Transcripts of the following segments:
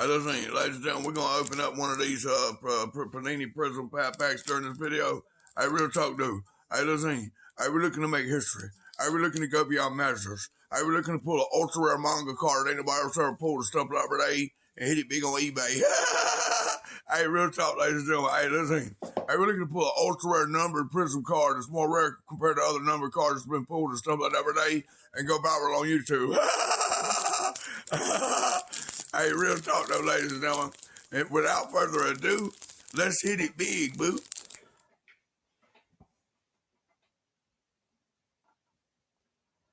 Hey, listen, ladies and gentlemen, we're going to open up one of these Panini Prism packs during this video. Hey, real talk, dude. Hey, listen, hey, we're looking to make history. Hey, we're looking to go beyond measures. Hey, we're looking to pull an ultra rare manga card that ain't nobody else ever pulled and stuff like that today and hit it big on eBay. Hey, real talk, ladies and gentlemen. Hey, listen, hey, we're looking to pull an ultra rare numbered Prism card that's more rare compared to other numbered cards that's been pulled and stuff like that today and go viral on YouTube. Hey, real talk though, ladies and gentlemen. And without further ado, let's hit it big, boo.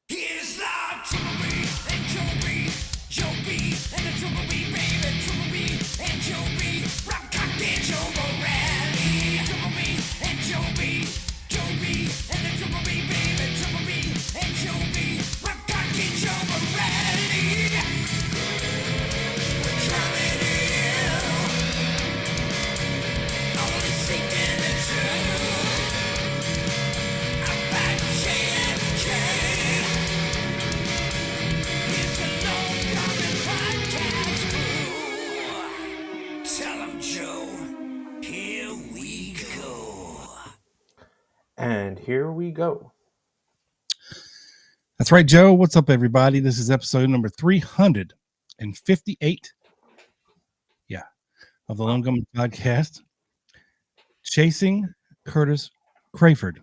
Here's the BBB&JOEB, and the BBB, baby, BBB&JOEB, rap cock and Joe Morelli, BBB&JOEB, and the BBB, baby, BBB&JOEB, rap cock and Joe Morelli. We're coming in, only seeking the truth about JFK. It's the long coming podcast crew. Tell 'em, Joe, here we go. And here we go. That's right, Joe. What's up, everybody? This is episode number 358. Yeah, of the Lone Gunman Podcast. Chasing Curtis Craford.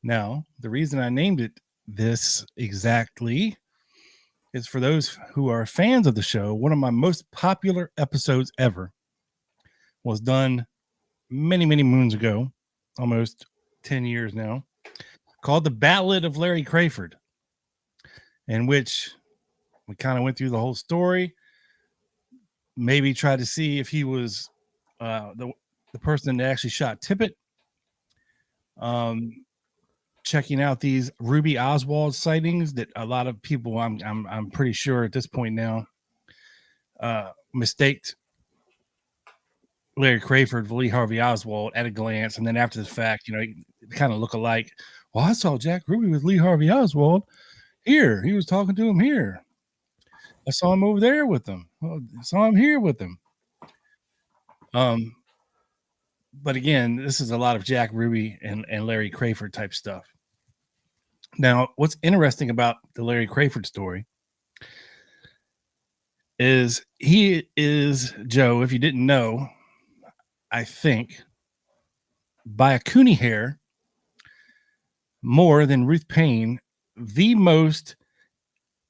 Now, the reason I named it this exactly is for those who are fans of the show. One of my most popular episodes ever was done many, many moons ago, almost 10 years now, called The Ballad of Larry Craford, in which we kind of went through the whole story, maybe tried to see if he was the person that actually shot Tippet, checking out these Ruby Oswald sightings that a lot of people, I'm pretty sure at this point now, mistaked Larry Craford for Lee Harvey Oswald at a glance, and then after the fact, they kind of look alike. Well, I saw Jack Ruby with Lee Harvey Oswald here. He was talking to him here. I saw him over there with him. Well, I saw him here with him. But again, this is a lot of Jack Ruby and Larry Craford type stuff. Now, what's interesting about the Larry Craford story is he is, Joe, if you didn't know, I think, by a Cooney hair, more than Ruth Payne, the most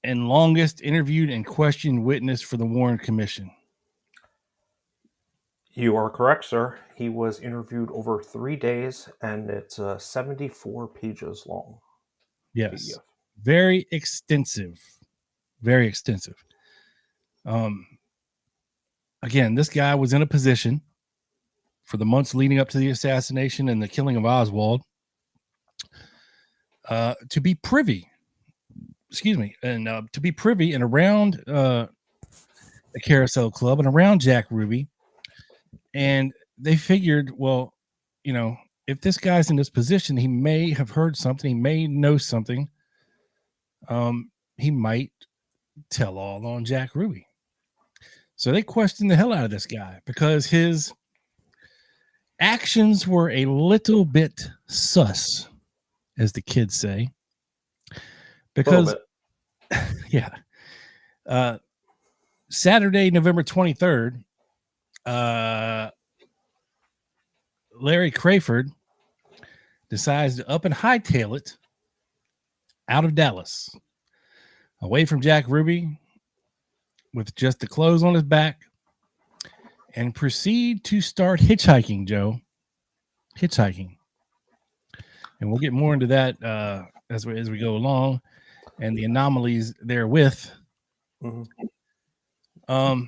and longest interviewed and questioned witness for the Warren Commission. You are correct, sir. He was interviewed over 3 days, and it's 74 pages long. Yes. PDF. Very extensive. Very extensive. Again, this guy was in a position for the months leading up to the assassination and the killing of Oswald to be privy. To be privy and around the Carousel Club and around Jack Ruby. And they figured, well, if this guy's in this position, he may have heard something. He may know something. He might tell all on Jack Ruby. So they questioned the hell out of this guy because his actions were a little bit sus, as the kids say. Because, yeah, Saturday, November 23rd, Larry Craford decides to up and hightail it out of Dallas, away from Jack Ruby, with just the clothes on his back, and proceed to start hitchhiking, Joe. Hitchhiking. And we'll get more into that as we go along and the anomalies therewith. Mm-hmm.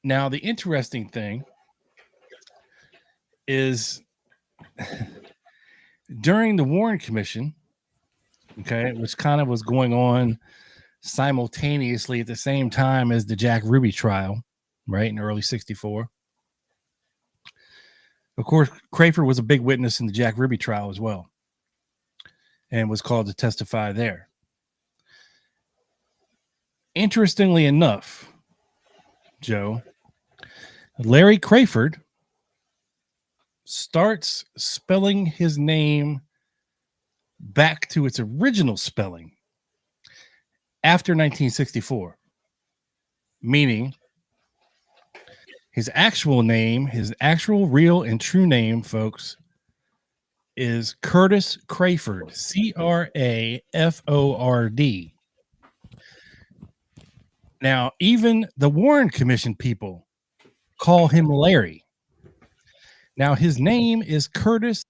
Now, the interesting thing is during the Warren Commission, which kind of was going on simultaneously at the same time as the Jack Ruby trial, right, in early 1964. Of course, Craford was a big witness in the Jack Ruby trial as well and was called to testify there. Interestingly enough, Joe, Larry Craford starts spelling his name back to its original spelling after 1964, meaning his actual name, his actual real and true name, folks, is Curtis Craford, Craford. Now, even the Warren Commission people call him Larry. Now, his name is Curtis.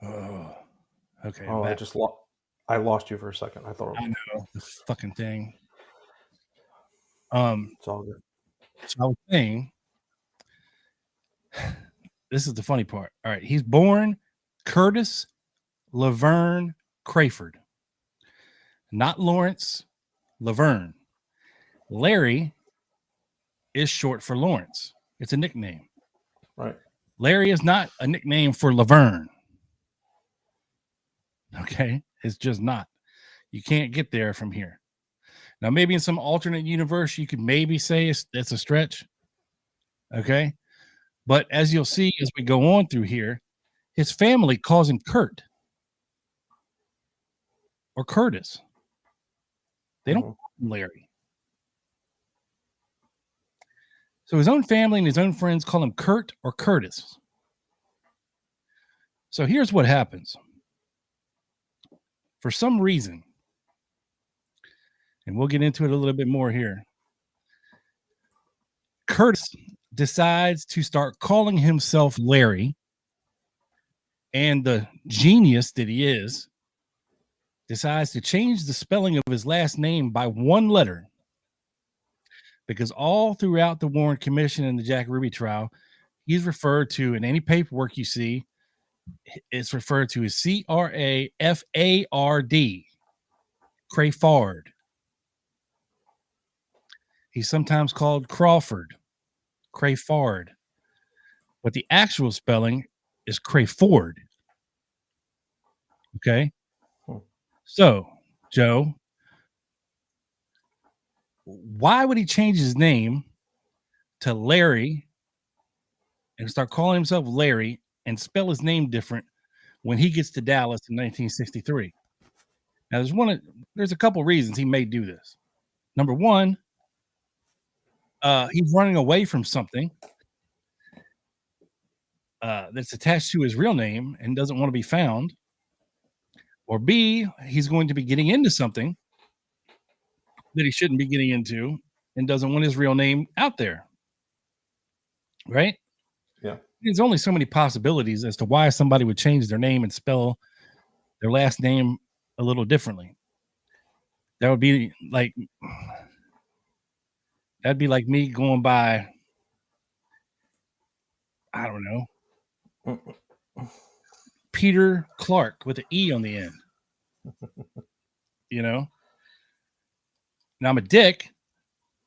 Oh, okay. Oh, I lost you for a second. I thought I know the fucking thing. it's all good. So I was saying, this is the funny part. All right, he's born Curtis Laverne Craford, not Lawrence Laverne. Larry is short for Lawrence. It's a nickname. Right. Larry is not a nickname for Laverne. Okay, it's just not. You can't get there from here. Now, maybe in some alternate universe, you could maybe say it's a stretch. Okay, but as you'll see as we go on through here, his family calls him Kurt or Curtis. They don't call him Larry. So his own family and his own friends call him Kurt or Curtis. So here's what happens. For some reason, and we'll get into it a little bit more here, Curtis decides to start calling himself Larry, and the genius that he is decides to change the spelling of his last name by one letter, because all throughout the Warren Commission and the Jack Ruby trial, he's referred to in any paperwork you see, it's referred to as Crafard, Crafard. He's sometimes called Crawford, Crafard, but the actual spelling is Craford. Okay. So, Joe, why would he change his name to Larry and start calling himself Larry and spell his name different when he gets to Dallas in 1963? Now, there's a couple reasons he may do this. Number one, he's running away from something that's attached to his real name and doesn't want to be found. Or B, he's going to be getting into something that he shouldn't be getting into and doesn't want his real name out there. Right? Yeah. There's only so many possibilities as to why somebody would change their name and spell their last name a little differently. That'd be like me going by, I don't know, Peter Clark with an E on the end. You know? Now I'm a dick,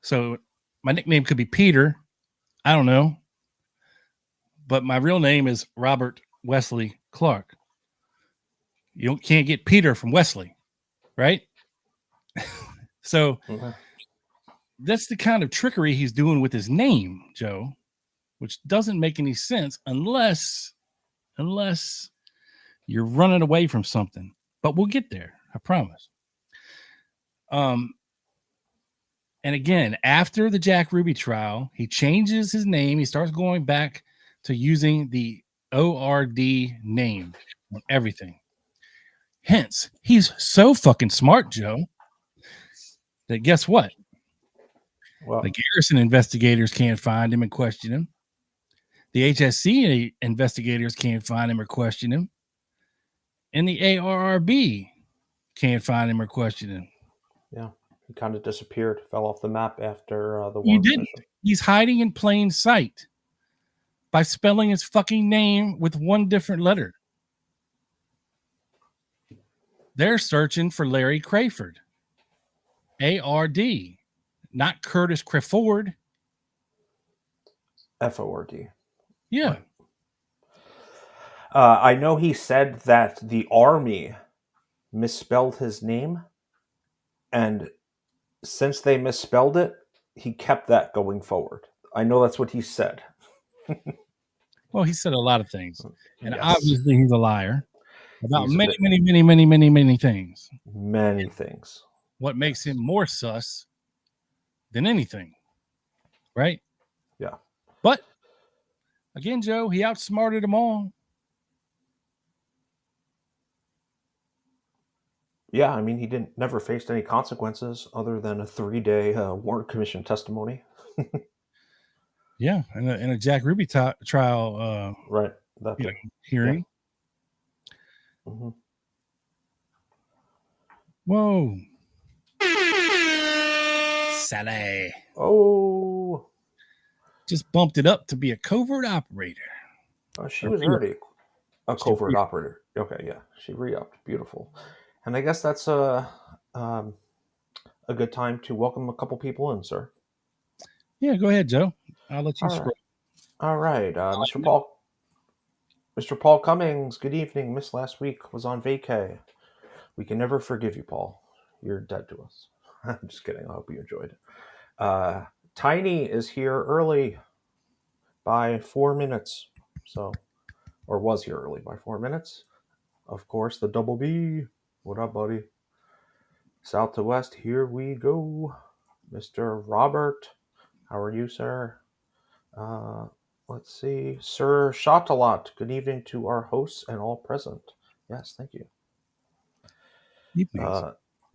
so my nickname could be Peter. I don't know. But my real name is Robert Wesley Clark. You can't get Peter from Wesley, right? So that's the kind of trickery he's doing with his name, Joe, which doesn't make any sense unless you're running away from something. But we'll get there, I promise. And again, after the Jack Ruby trial, he changes his name. He starts going back to using the ORD name on everything. Hence, he's so fucking smart, Joe, that guess what? Well, The Garrison investigators can't find him and question him. The HSCA investigators can't find him or question him. And the ARRB can't find him or question him. yeah, he kind of disappeared, fell off the map after the He Warren didn't. Commission. He's hiding in plain sight by spelling his fucking name with one different letter. They're searching for Larry Craford. A-R-D, not Curtis Craford. F-O-R-D. Yeah. Right. I know he said that the army misspelled his name, and since they misspelled it, he kept that going forward. I know that's what he said. Well, he said a lot of things, and Yes. obviously he's a liar about He's a many, bit- many things. Many things. What makes him more sus than anything, right? Yeah. But again, Joe, he outsmarted them all. Yeah, I mean, he never faced any consequences other than a 3-day warrant commission testimony. Yeah, and a Jack Ruby trial Right. That you know, thing. hearing. Yeah. Mm-hmm. Whoa. Sally. Oh. Just bumped it up to be a covert operator. She was already a covert operator. Okay, yeah. She re-upped. Beautiful. And I guess that's a good time to welcome a couple people in, sir. Yeah, go ahead, Joe. I'll let you scroll. All right. Mr. Paul Cummings, good evening. Missed last week, was on vacay. We can never forgive you, Paul. You're dead to us. I'm just kidding. I hope you enjoyed it. Tiny is here early by 4 minutes. Or was here early by 4 minutes. Of course, the double B. What up, buddy? South to west, here we go. Mr. Robert, how are you, sir? Let's see. Sir Shoutout, good evening to our hosts and all present. Yes, thank you.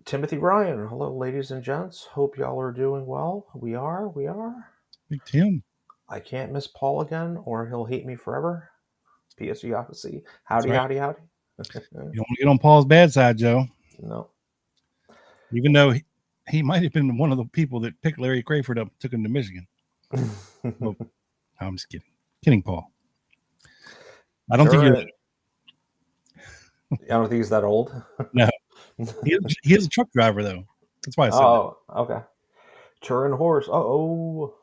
Timothy Ryan, hello, ladies and gents. Hope y'all are doing well. We are. Big Tim. I can't miss Paul again, or he'll hate me forever. P.S. You have to see. Howdy. You don't want to get on Paul's bad side, Joe. No. Even though he might have been one of the people that picked Larry Craford up and took him to Michigan. Well, I'm just kidding. Kidding, Paul. I don't think you're... I don't think he's that old. No. He is a truck driver, though. That's why I said that. Okay. Turin Horse. Uh-oh.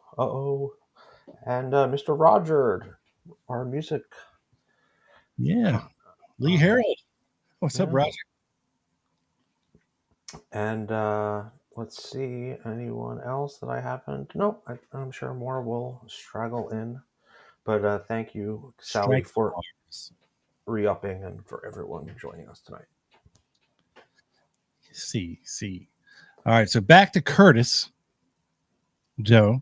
And Mr. Roger, our music. Yeah. Lee Harold. What's up, Roger? And let's see, anyone else that I haven't? Nope, I'm sure more will straggle in. But thank you, Sally, for re-upping and for everyone joining us tonight. See. All right, so back to Curtis, Joe.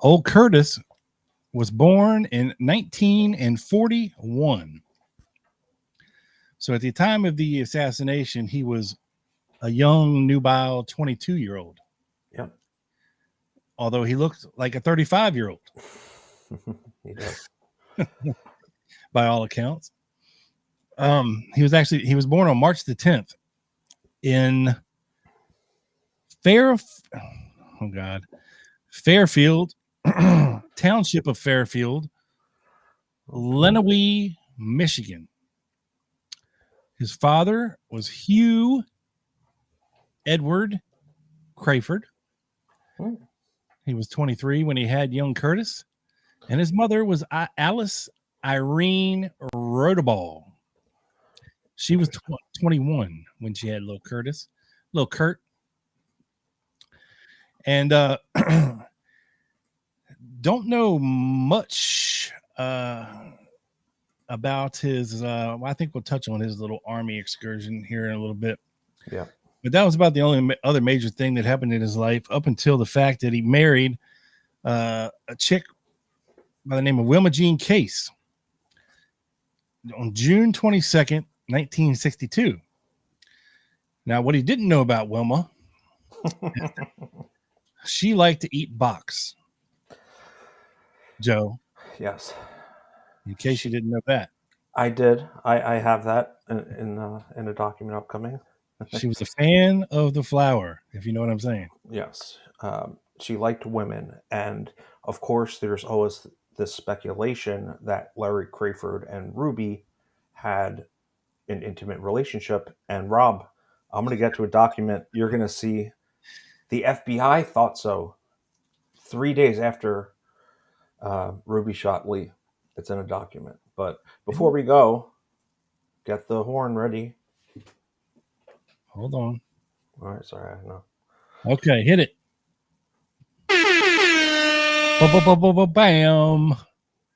Old Curtis was born in 1941. So at the time of the assassination, he was a young, nubile 22-year-old. Yep. Although he looked like a 35-year-old. He does. By all accounts. He was born on March the 10th in Fairfield, Township of Fairfield, Lenawee, Michigan. His father was Hugh Edward Craford. He was 23 when he had young Curtis, and his mother was Alice Irene Rodeball. She was 21 when she had little Kurt. And don't know much about his I think we'll touch on his little army excursion here in a little bit. Yeah. But that was about the only other major thing that happened in his life, up until the fact that he married a chick by the name of Wilma Jean Case on June 22nd, 1962. Now, what he didn't know about Wilma, she liked to eat box. Joe. Yes. In case you didn't know that. I did. I have that in a document upcoming. She was a fan of the flower, if you know what I'm saying. Yes. She liked women. And, of course, there's always this speculation that Larry Craford and Ruby had an intimate relationship. And, Rob, I'm going to get to a document. You're going to see The FBI thought so 3 days after Ruby shot Lee. It's in a document. But before we go, get the horn ready. Hold on. All right, sorry, I know. Okay, hit it. Bam.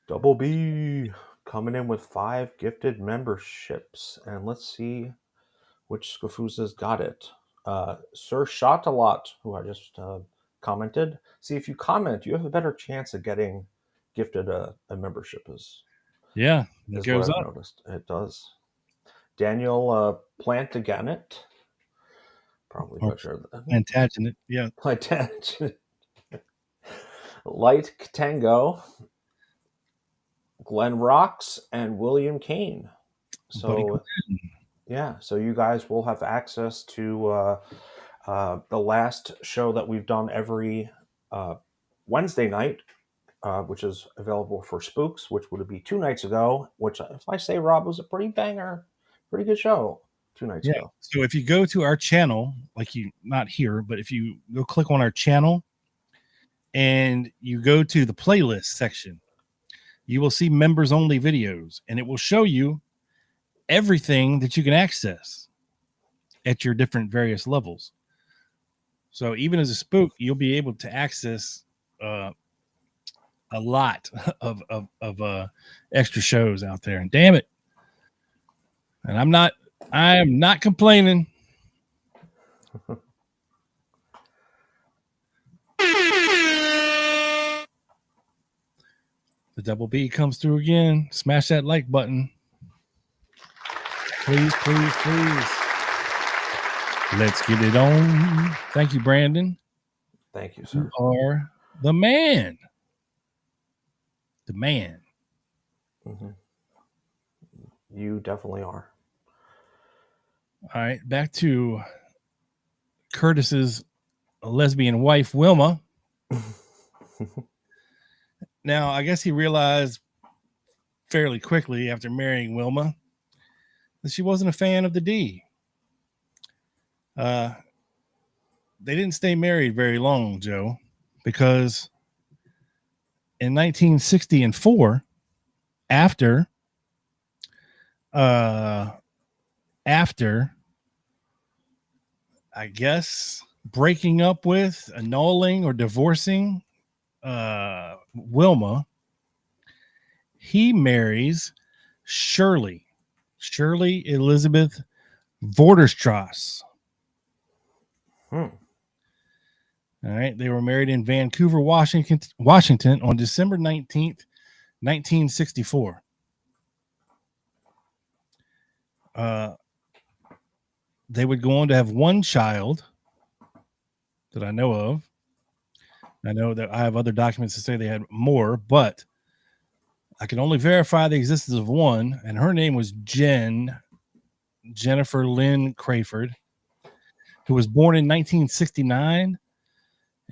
Double B coming in with 5 gifted memberships. And let's see which Scafoozas got it. Sir Shoutout, who I just commented. See, if you comment, you have a better chance of getting gifted a membership. Yeah, Is goes what I've up. noticed. It does. Daniel Plantagenet. Probably butchered that. Plantagenet. Yeah. Plantagenet. Light Tango. Glenn Rocks and William Kane. So, yeah, so you guys will have access to the last show that we've done every Wednesday night, which is available for Spooks, which would be 2 nights ago, which, if I say, Rob, was a pretty good show 2 nights ago. So if you go to our channel, not here, but if you go click on our channel and you go to the playlist section, you will see members only videos, and it will show you everything that you can access at your different various levels. So even as a spook, you'll be able to access a lot of extra shows out there. And damn it, and I am not complaining. The double B comes through again. Smash that like button. Please, please, please. Let's get it on. Thank you, Brandon. Thank you, sir. You are the man. The man. Mm-hmm. You definitely are. All right, back to Curtis's lesbian wife, Wilma. Now, I guess he realized fairly quickly after marrying Wilma that she wasn't a fan of the D. They didn't stay married very long, Joe, because in 1964, after I guess breaking up with, annulling, or divorcing Wilma, he marries Shirley Elizabeth Vorderstrass. All right, they were married in Vancouver, Washington on December 19th, 1964. They would go on to have one child that I know of. I know that I have other documents to say they had more, but I can only verify the existence of one, and her name was Jennifer Lynn Craford, who was born in 1969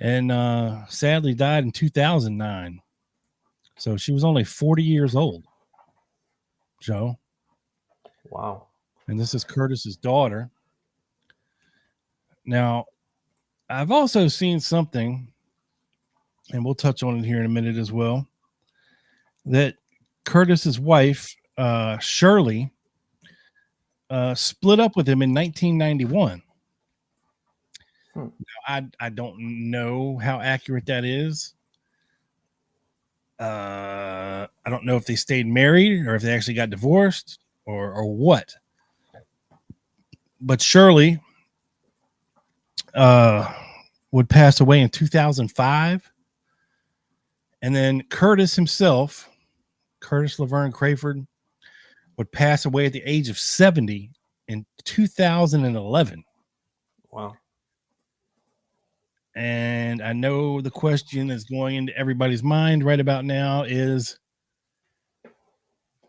and sadly died in 2009. So she was only 40 years old, Joe. Wow. And this is Curtis's daughter. Now, I've also seen something, and we'll touch on it here in a minute as well, that Curtis's wife, Shirley, split up with him in 1991. Now, I don't know how accurate that is. I don't know if they stayed married or if they actually got divorced or what. But Shirley would pass away in 2005. And then Curtis himself, Curtis Laverne Craford, would pass away at the age of 70 in 2011. Wow. And I know the question that's going into everybody's mind right about now is,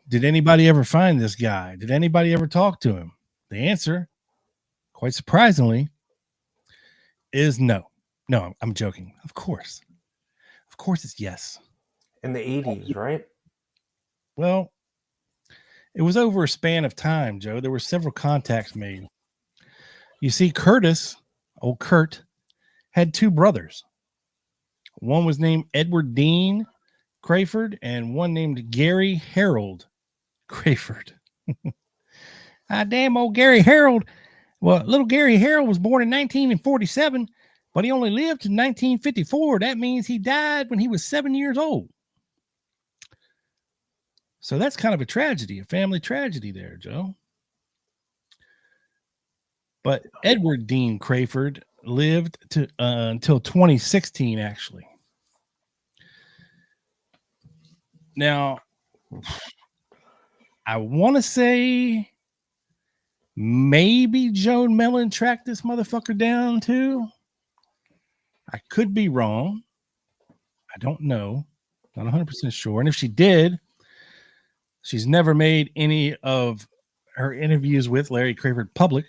did anybody ever find this guy? Did anybody ever talk to him? The answer, quite surprisingly, is no. No, I'm joking. Of course it's yes. In the 80s, right? Well, it was over a span of time, Joe. There were several contacts made. You see, Curtis, old Kurt, had two brothers. One was named Edward Dean Craford and one named Gary Harold Craford. Damn old Gary Harold. Well, little Gary Harold was born in 1947, but he only lived to 1954. That means he died when he was 7 years old. So that's kind of a tragedy, a family tragedy there, Joe. But Edward Dean Craford lived to until 2016, actually. Now, I want to say maybe Joe Mellon tracked this motherfucker down too. I could be wrong. I don't know. Not 100% sure. And if she did, she's never made any of her interviews with Larry Craford public.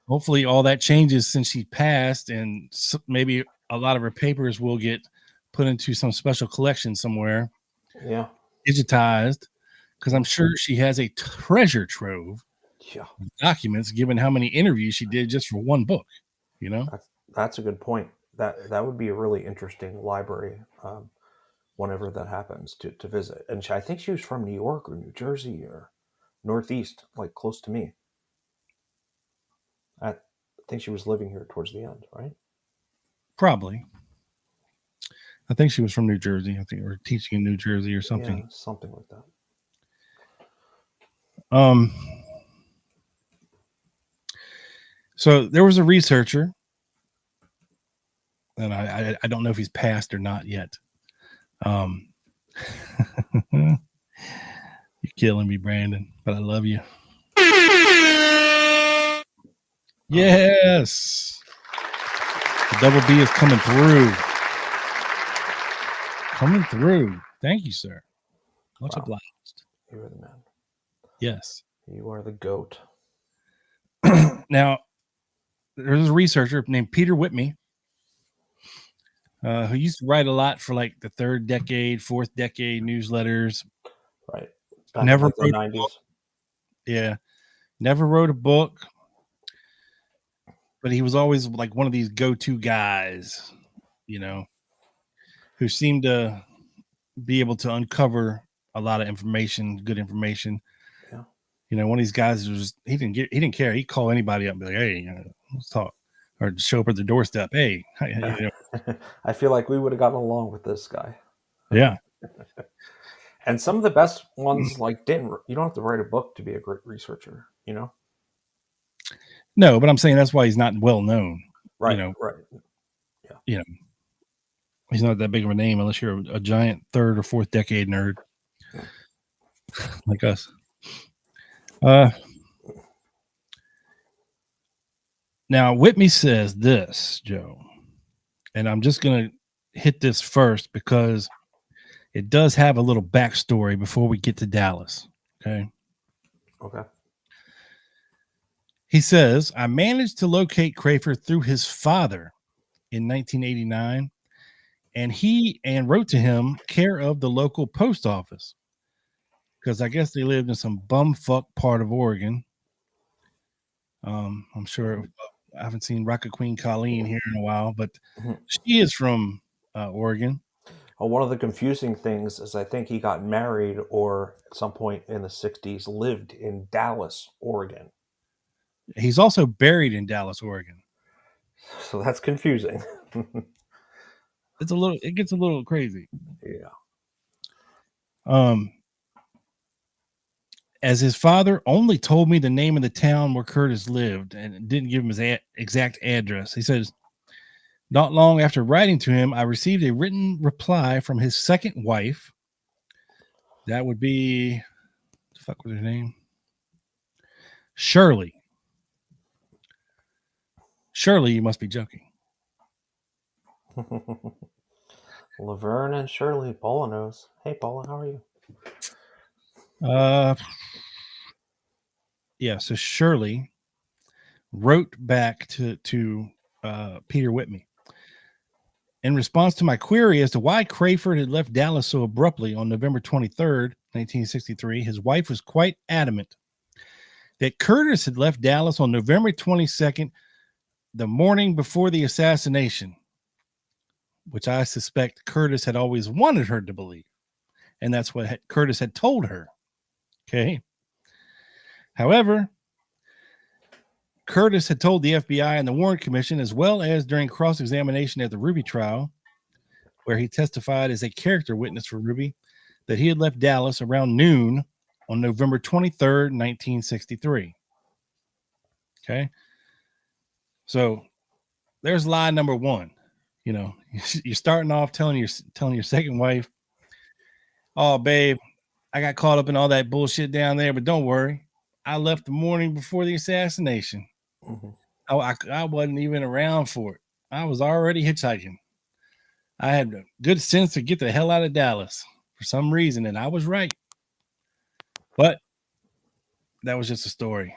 Hopefully all that changes since she passed, and maybe a lot of her papers will get put into some special collection somewhere. Yeah. Digitized, because I'm sure she has a treasure trove of documents given how many interviews she did just for one book, you know? That's a good point. That would be a really interesting library whenever that happens to visit. And I think she was from New York or New Jersey or Northeast, like close to me. I think she was living here towards the end, right? Probably. I think she was from New Jersey. I think, or teaching in New Jersey or something. Yeah, something like that. So there was a researcher, and I don't know if he's passed or not yet. You're killing me, Brandon, but I love you. Yes. The double B is coming through. Coming through. Thank you, sir. Much obliged. You are the man. Yes. You are the goat. Now, there's a researcher named Peter Whitney who used to write a lot for like the third decade, fourth decade newsletters. Right. Never like wrote the 90s. Yeah. Never wrote a book. But he was always like one of these go-to guys, you know, who seemed to be able to uncover a lot of information, good information. Yeah. You know, one of these guys was he didn't care. He'd call anybody up and be like, hey, let's talk. Or show up at their doorstep. Hey, you know. I feel like we would have gotten along with this guy. Yeah. And some of the best ones like you don't have to write a book to be a great researcher, you know? No, but I'm saying that's why he's not well known. Right. You know, right. Yeah. You know, he's not that big of a name unless you're a giant third or fourth decade nerd like us. Now, Whitney says this, Joe, and I'm just going to hit this first because it does have a little backstory before we get to Dallas. Okay. Okay. He says, I managed to locate Craford through his father in 1989, and wrote to him care of the local post office because I guess they lived in some bumfuck part of Oregon. I'm sure I haven't seen Rocket Queen Colleen here in a while, but she is from Oregon. Well, one of the confusing things is I think he got married or at some point in the 60s lived in Dallas, Oregon. He's also buried in Dallas, Oregon. So that's confusing. It gets a little crazy. Yeah. As his father only told me the name of the town where Curtis lived and didn't give him his exact address. He says, not long after writing to him, I received a written reply from his second wife. That would be, what the fuck was her name? Shirley. Shirley, you must be joking. Laverne and Shirley, Paula knows. Hey, Paula, how are you? Yeah, so Shirley wrote back to Peter Whitney. In response to my query as to why Craford had left Dallas so abruptly on November 23rd, 1963, his wife was quite adamant that Curtis had left Dallas on November 22nd the morning before the assassination, which I suspect Curtis had always wanted her to believe. And that's what Curtis had told her. Okay. However, Curtis had told the FBI and the Warren Commission, as well as during cross-examination at the Ruby trial, where he testified as a character witness for Ruby, that he had left Dallas around noon on November 23rd, 1963. Okay. So there's lie number one. You know, you're starting off telling your second wife, "Oh, babe, I got caught up in all that bullshit down there, but don't worry. I left the morning before the assassination. Mhm. I wasn't even around for it. I was already hitchhiking. I had the good sense to get the hell out of Dallas for some reason, and I was right. But that was just a story."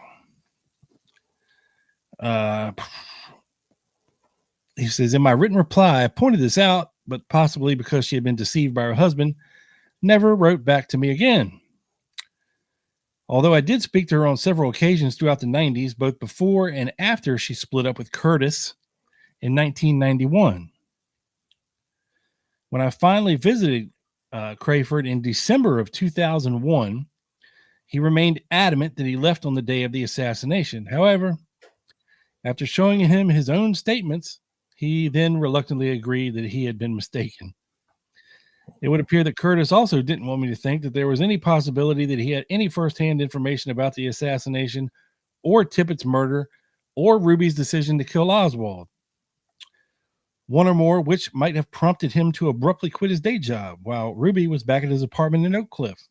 He says, "In my written reply, I pointed this out, but possibly because she had been deceived by her husband, never wrote back to me again. Although I did speak to her on several occasions throughout the 90s, both before and after she split up with Curtis in 1991. When I finally visited Craford in December of 2001, he remained adamant that he left on the day of the assassination. However, after showing him his own statements, he then reluctantly agreed that he had been mistaken. It would appear that Curtis also didn't want me to think that there was any possibility that he had any firsthand information about the assassination or Tippet's murder or Ruby's decision to kill Oswald. One or more which might have prompted him to abruptly quit his day job while Ruby was back at his apartment in Oak Cliff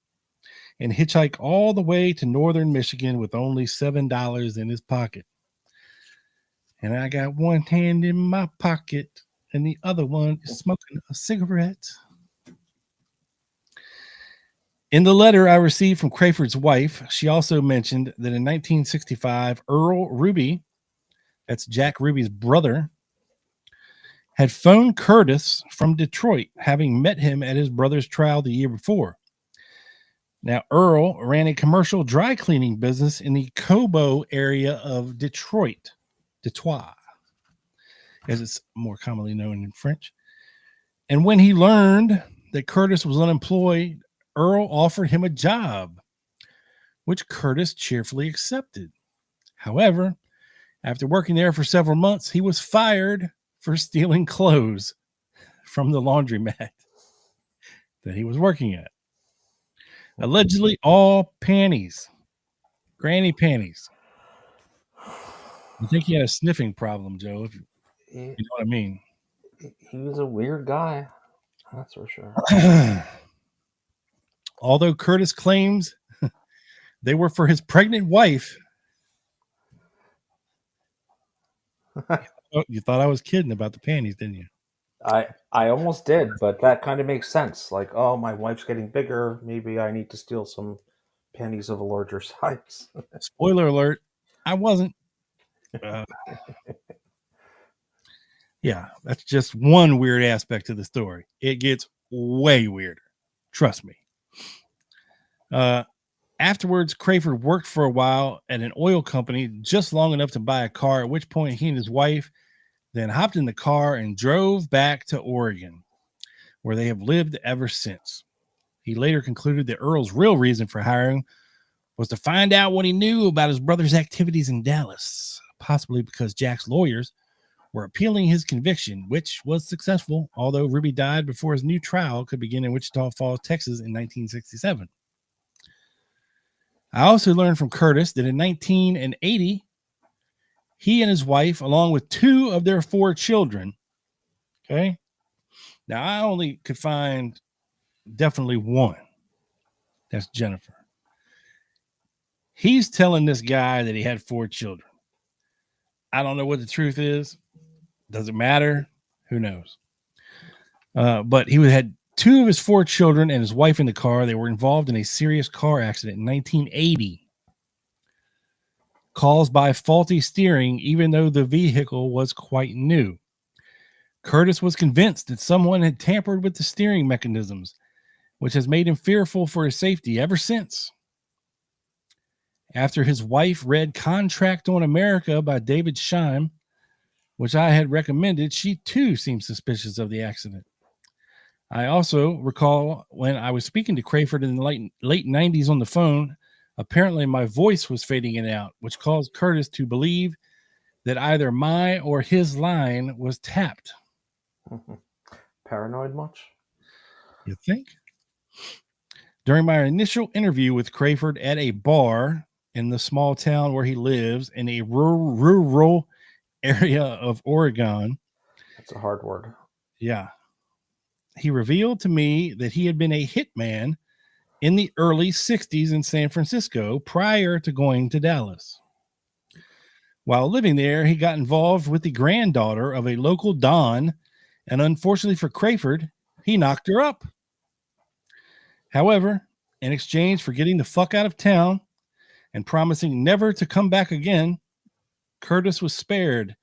and hitchhike all the way to northern Michigan with only $7 in his pocket. And I got one hand in my pocket and the other one is smoking a cigarette." In the letter I received from Craford's wife, she also mentioned that in 1965, Earl Ruby, that's Jack Ruby's brother, had phoned Curtis from Detroit, having met him at his brother's trial the year before. Now, Earl ran a commercial dry cleaning business in the Cobo area of Detroit, as it's more commonly known in French. And when he learned that Curtis was unemployed, Earl offered him a job, which Curtis cheerfully accepted. However, after working there for several months, he was fired for stealing clothes from the laundromat that he was working at. Allegedly all panties, granny panties. I think he had a sniffing problem, Joe, if you He, know what I mean. he was a weird guy, that's for sure. Although Curtis claims they were for his pregnant wife. Oh, you thought I was kidding about the panties, didn't you? I almost did, but that kind of makes sense. Like, oh, my wife's getting bigger. Maybe I need to steal some panties of a larger size. Spoiler alert, I wasn't. Yeah, that's just one weird aspect of the story. It gets way weirder. Trust me. Afterwards, Craford worked for a while at an oil company, just long enough to buy a car, at which point he and his wife then hopped in the car and drove back to Oregon, where they have lived ever since. He later concluded that Earl's real reason for hiring was to find out what he knew about his brother's activities in Dallas, possibly because Jack's lawyers were appealing his conviction, which was successful, although Ruby died before his new trial could begin in Wichita Falls, Texas in 1967. I also learned from Curtis that in 1980, he and his wife, along with 2 of their 4 children, okay? Now, I only could find definitely one. That's Jennifer. He's telling this guy that he had 4 children. I don't know what the truth is. Does it matter? Who knows? But he had 2 of his 4 children and his wife in the car. They were involved in a serious car accident in 1980 caused by faulty steering, even though the vehicle was quite new. Curtis was convinced that someone had tampered with the steering mechanisms, which has made him fearful for his safety ever since. After his wife read Contract on America by David Scheim, which I had recommended, she too seemed suspicious of the accident. I also recall when I was speaking to Craford in the late 90s on the phone, apparently my voice was fading in and out, which caused Curtis to believe that either my or his line was tapped. Paranoid much? You think? During my initial interview with Craford at a bar in the small town where he lives in a rural area of Oregon. That's a hard word. Yeah. He revealed to me that he had been a hitman in the early 60s in San Francisco prior to going to Dallas. While living there, he got involved with the granddaughter of a local don, and unfortunately for Craford, he knocked her up. However, in exchange for getting the fuck out of town and promising never to come back again, Curtis was spared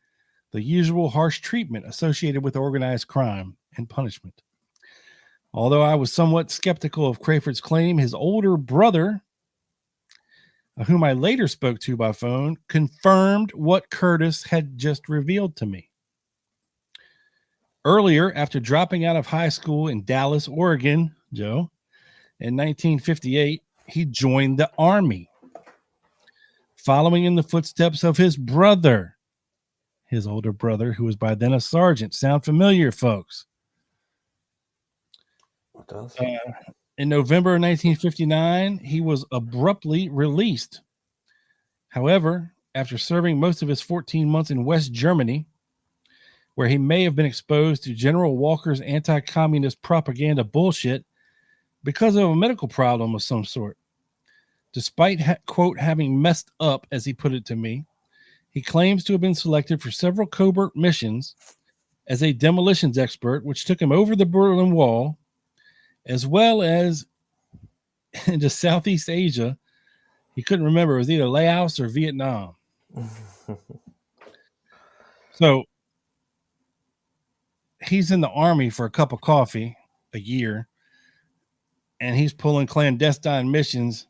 the usual harsh treatment associated with organized crime and punishment. Although I was somewhat skeptical of Craford's claim, his older brother, whom I later spoke to by phone, confirmed what Curtis had just revealed to me. Earlier, after dropping out of high school in Dallas, Oregon, Joe, in 1958, he joined the Army, following in the footsteps of his brother, his older brother, who was by then a sergeant. Sound familiar, folks? It does. In November of 1959, he was abruptly released. However, after serving most of his 14 months in West Germany, where he may have been exposed to General Walker's anti-communist propaganda bullshit because of a medical problem of some sort. Despite, quote, having messed up, as he put it to me, he claims to have been selected for several covert missions as a demolitions expert, which took him over the Berlin Wall, as well as into Southeast Asia. He couldn't remember. It was either Laos or Vietnam. So he's in the Army for a cup of coffee a year, and he's pulling clandestine missions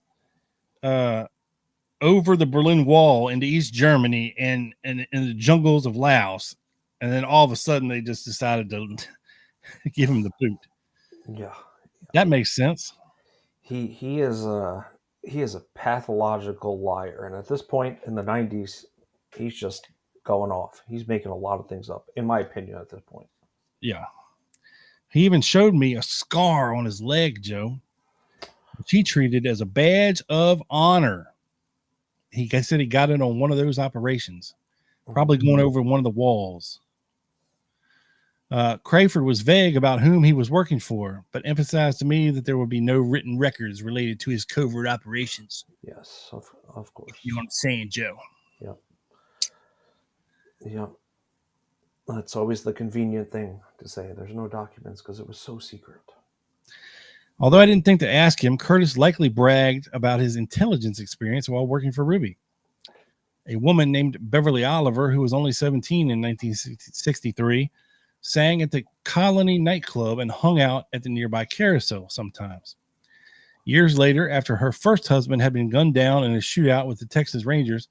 over the Berlin Wall into East Germany and in the jungles of Laos. And then all of a sudden they just decided to give him the boot. Yeah. That makes sense. He is a pathological liar, and at this point in the 90s, he's just going off. He's making a lot of things up, in my opinion, at this point. Yeah. He even showed me a scar on his leg, Joe, which he treated as a badge of honor. He said he got it on one of those operations, probably going over one of the walls. Craford was vague about whom he was working for, but emphasized to me that there would be no written records related to his covert operations. Yes, of course. You know what I'm saying, Joe? Yep. Yep. That's always the convenient thing to say. There's no documents because it was so secret. Although I didn't think to ask him, Curtis likely bragged about his intelligence experience while working for Ruby. A woman named Beverly Oliver, who was only 17 in 1963, sang at the Colony nightclub and hung out at the nearby carousel sometimes. Years later, after her first husband had been gunned down in a shootout with the Texas Rangers,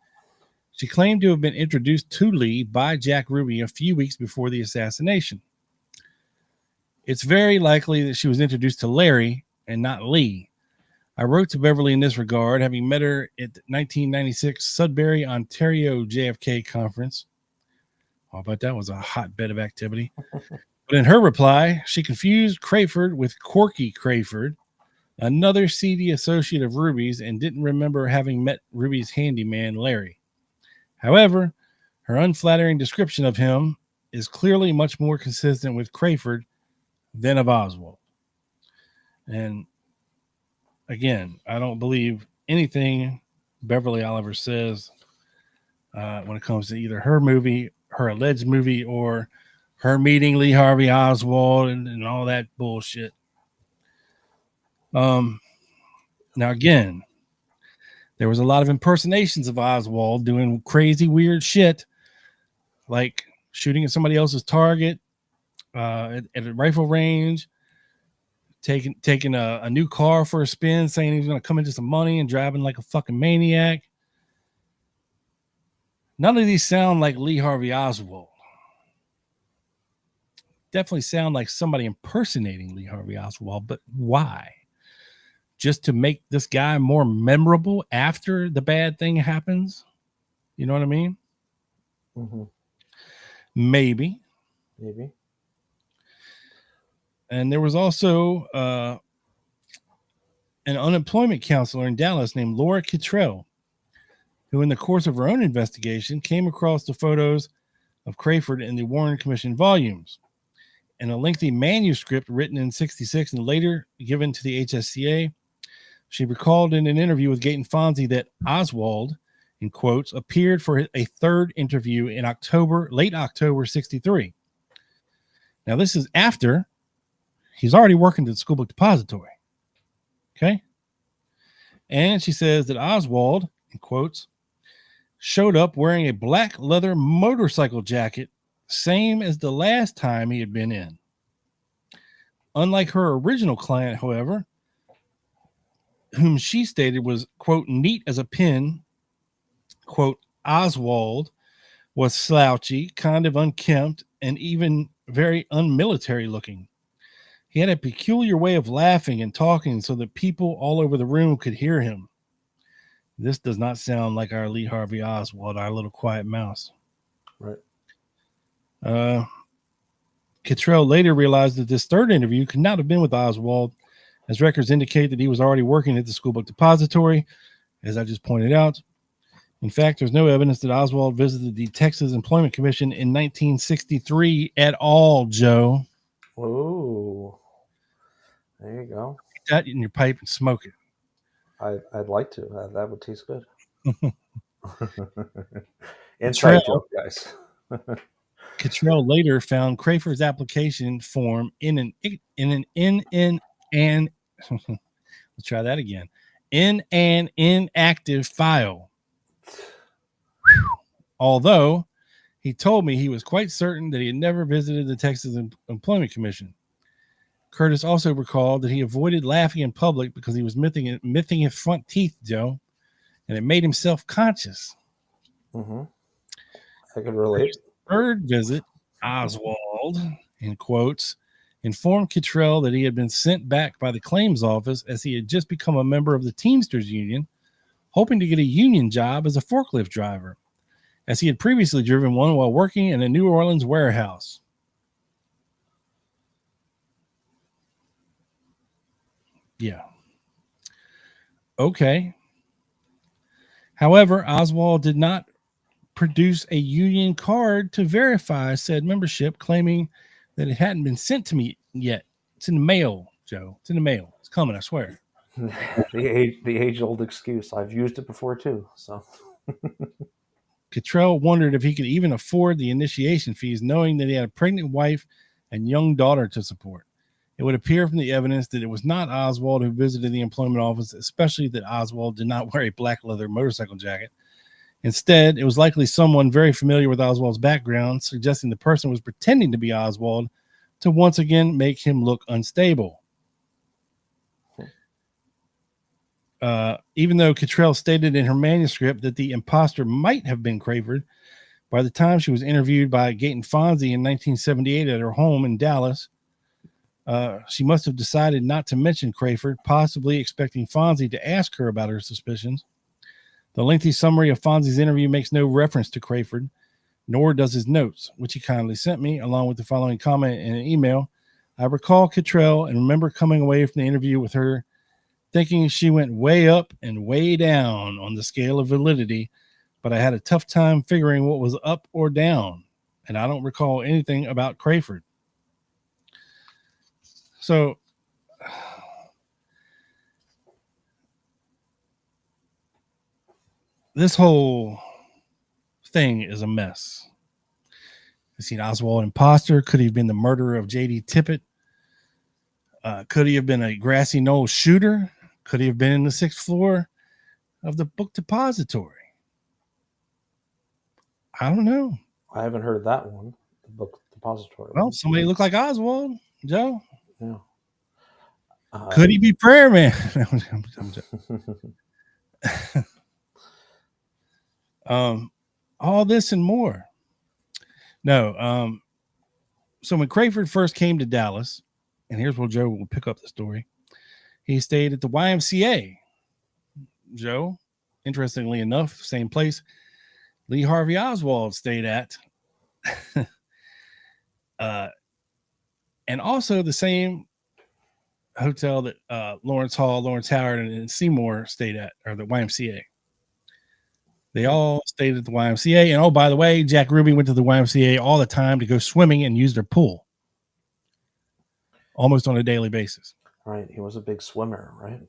she claimed to have been introduced to Lee by Jack Ruby a few weeks before the assassination. It's very likely that she was introduced to Larry and not Lee. I wrote to Beverly in this regard, having met her at the 1996 Sudbury, Ontario JFK conference. I bet that was a hotbed of activity. But in her reply, she confused Craford with Corky Craford, another seedy associate of Ruby's, and didn't remember having met Ruby's handyman, Larry. However, her unflattering description of him is clearly much more consistent with Craford than of Oswald. And again, I don't believe anything Beverly Oliver says when it comes to either her movie, her alleged movie, or her meeting Lee Harvey Oswald and all that bullshit. Now, again, there was a lot of impersonations of Oswald doing crazy, weird shit, like shooting at somebody else's target at a rifle range, taking a new car for a spin, saying he was going to come into some money and driving like a fucking maniac. None of these sound like Lee Harvey Oswald. definitely sound like somebody impersonating Lee Harvey Oswald, but why? Just to make this guy more memorable after the bad thing happens? You know what I mean? Mm-hmm. Maybe. Maybe. And there was also an unemployment counselor in Dallas named Laura Kittrell, who in the course of her own investigation came across the photos of Crafard in the Warren Commission volumes. In a lengthy manuscript written in 1966 and later given to the HSCA, she recalled in an interview with Gaten Fonzie that Oswald, in quotes, appeared for a third interview in late October 1963. Now, this is after he's already working at the school book depository. Okay. And she says that Oswald, in quotes, showed up wearing a black leather motorcycle jacket, same as the last time he had been in. Unlike her original client, however, whom she stated was, quote, neat as a pin, quote, Oswald was slouchy, kind of unkempt, and even very unmilitary looking. He had a peculiar way of laughing and talking so that people all over the room could hear him. This does not sound like our Lee Harvey Oswald, our little quiet mouse. Right. Kittrell later realized that this third interview could not have been with Oswald, as records indicate that he was already working at the school book depository, as I just pointed out. In fact, there's no evidence that Oswald visited the Texas Employment Commission in 1963 at all, Joe. Oh, there you go. Put that in your pipe and smoke it. I'd like to. That would taste good. Inside Inside joke, guys. Kittrell later found Craford's application form in an let's try that again. In an inactive file. Although he told me he was quite certain that he had never visited the Texas Employment Commission. Curtis also recalled that he avoided laughing in public because he was missing his front teeth, Joe, and it made him self-conscious. Mm-hmm. I can relate. His third visit, Oswald, in quotes, informed Kittrell that he had been sent back by the claims office as he had just become a member of the Teamsters Union, hoping to get a union job as a forklift driver, as he had previously driven one while working in a New Orleans warehouse. Yeah. Okay. However, Oswald did not produce a union card to verify said membership, claiming that it hadn't been sent to me yet. It's in the mail, Joe. It's in the mail. It's coming, I swear. The age-old excuse. I've used it before too. So Kittrell wondered if he could even afford the initiation fees, knowing that he had a pregnant wife and young daughter to support. It would appear from the evidence that it was not Oswald who visited the employment office, especially that Oswald did not wear a black leather motorcycle jacket. Instead, it was likely someone very familiar with Oswald's background, suggesting the person was pretending to be Oswald to once again make him look unstable. Even though Kittrell stated in her manuscript that the imposter might have been Crafard, by the time she was interviewed by Gaten Fonzie in 1978 at her home in Dallas, she must have decided not to mention Crafard, possibly expecting Fonzie to ask her about her suspicions. The lengthy summary of Fonzie's interview makes no reference to Crafard, nor does his notes, which he kindly sent me, along with the following comment in an email. I recall Kittrell and remember coming away from the interview with her thinking she went way up and way down on the scale of validity, but I had a tough time figuring what was up or down, and I don't recall anything about Crafard. So, this whole thing is a mess. Is he an Oswald imposter? Could he have been the murderer of J.D. Tippet? Could he have been a grassy knoll shooter? Could he have been in the 6th floor of the book depository? I don't know. I haven't heard that one. The book depository. Well, somebody looked like Oswald, Joe. Yeah. Could he be Prayer Man? All this and more. No. So when Craford first came to Dallas, and here's where Joe will pick up the story, he stayed at the YMCA. Joe, interestingly enough, same place Lee Harvey Oswald stayed at. And also the same hotel that Lawrence Hall, Lawrence Howard, and Seymour stayed at, or the YMCA. They all stayed at the YMCA. And oh, by the way, Jack Ruby went to the YMCA all the time to go swimming and use their pool almost on a daily basis. Right. He was a big swimmer, right?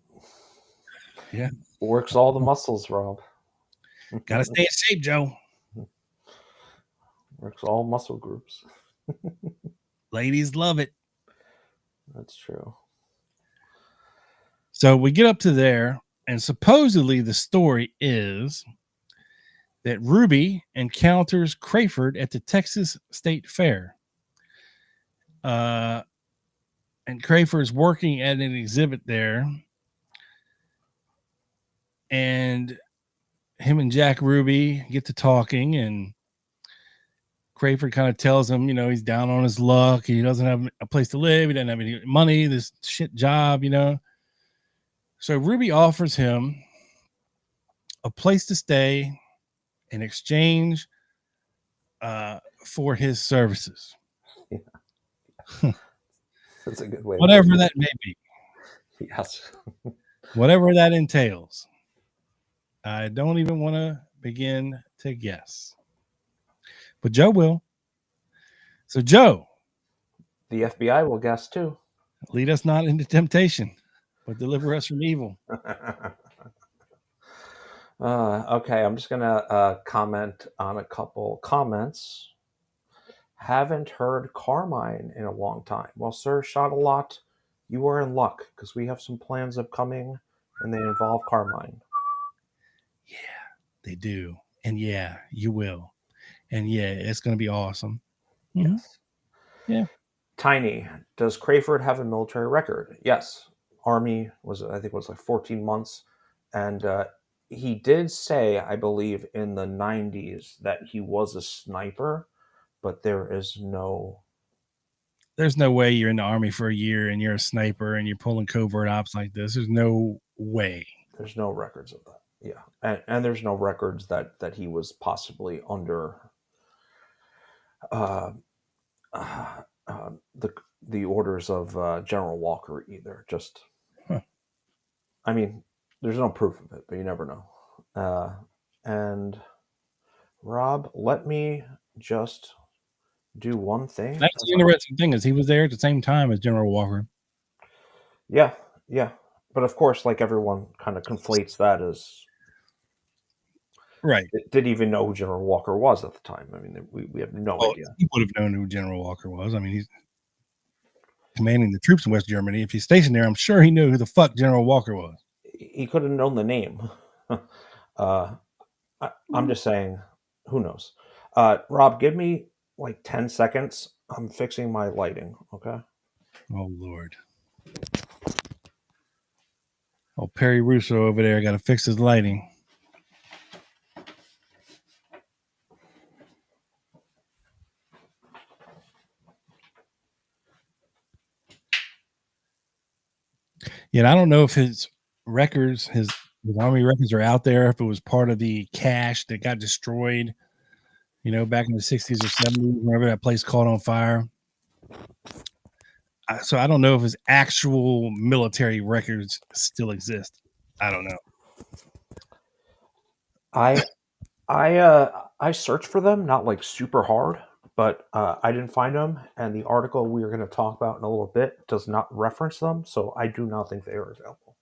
Yeah. Works all the muscles, Rob. Got to stay in shape, Joe. Works all muscle groups. Ladies love it. That's true. So we get up to there, and supposedly the story is that Ruby encounters Craford at the Texas State Fair. And Craford is working at an exhibit there. And him and Jack Ruby get to talking, and Craford kind of tells him, he's down on his luck. He doesn't have a place to live. He doesn't have any money, this shit job, So Ruby offers him a place to stay in exchange for his services. Yeah. That's a good way. Whatever that may be. Yes. Whatever that entails. I don't even want to begin to guess. But Joe will. So, Joe. The FBI will guess too. Lead us not into temptation, but deliver us from evil. Okay, I'm just going to comment on a couple comments. Haven't heard Carmine in a long time. Well, sir, shot a lot. You are in luck because we have some plans upcoming and they involve Carmine. Yeah, they do. And yeah, you will. And yeah, it's going to be awesome. Mm-hmm. Yes. Yeah. Tiny, does Craford have a military record? Yes. Army was like 14 months. And he did say, I believe, in the 90s that he was a sniper, but there's no way you're in the Army for a year and you're a sniper and you're pulling covert ops like this. There's no way. There's no records of that. Yeah. And there's no records that he was possibly under the orders of General Walker either. Just, I mean, there's no proof of it, but you never know. And Rob, let me just do one thing. That's the interesting thing is he was there at the same time as General Walker. Yeah. But of course, like everyone kind of conflates that as right. Didn't even know who General Walker was at the time. I mean, we have no idea. He would have known who General Walker was. I mean, he's commanding the troops in West Germany. If he's stationed there, I'm sure he knew who the fuck General Walker was. He could have known the name. I'm just saying, who knows? Rob, give me like 10 seconds. I'm fixing my lighting, okay? Oh, Lord. Oh, Perry Russo over there got to fix his lighting. Yeah, I don't know if his records, his Army records are out there, if it was part of the cache that got destroyed, back in the 60s or 70s, whenever that place caught on fire. So I don't know if his actual military records still exist. I don't know. I searched for them, not like super hard, but I didn't find them. And the article we are going to talk about in a little bit does not reference them, so I do not think they are available.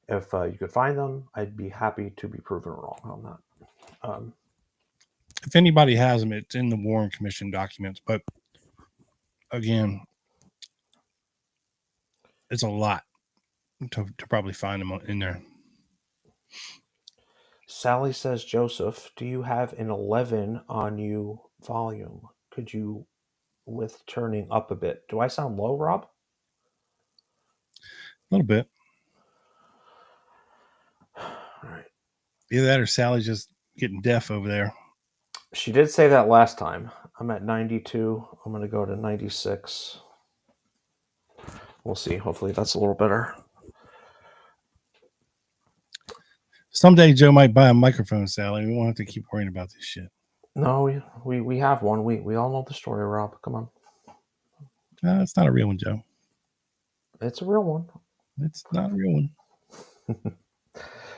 If you could find them, I'd be happy to be proven wrong on that. If anybody has them, it's in the Warren Commission documents. But again, it's a lot to probably find them in there. Sally says, Joseph, do you have an 11 on you volume? Could you, with turning up a bit? Do I sound low, Rob? A little bit. All right. Either that or Sally's just getting deaf over there. She did say that last time. I'm at 92. I'm going to go to 96. We'll see. Hopefully that's a little better. Someday Joe might buy a microphone, Sally. We won't have to keep worrying about this shit. No, we have one. We all know the story, Rob. Come on. It's not a real one, Joe. It's a real one. It's not a real one.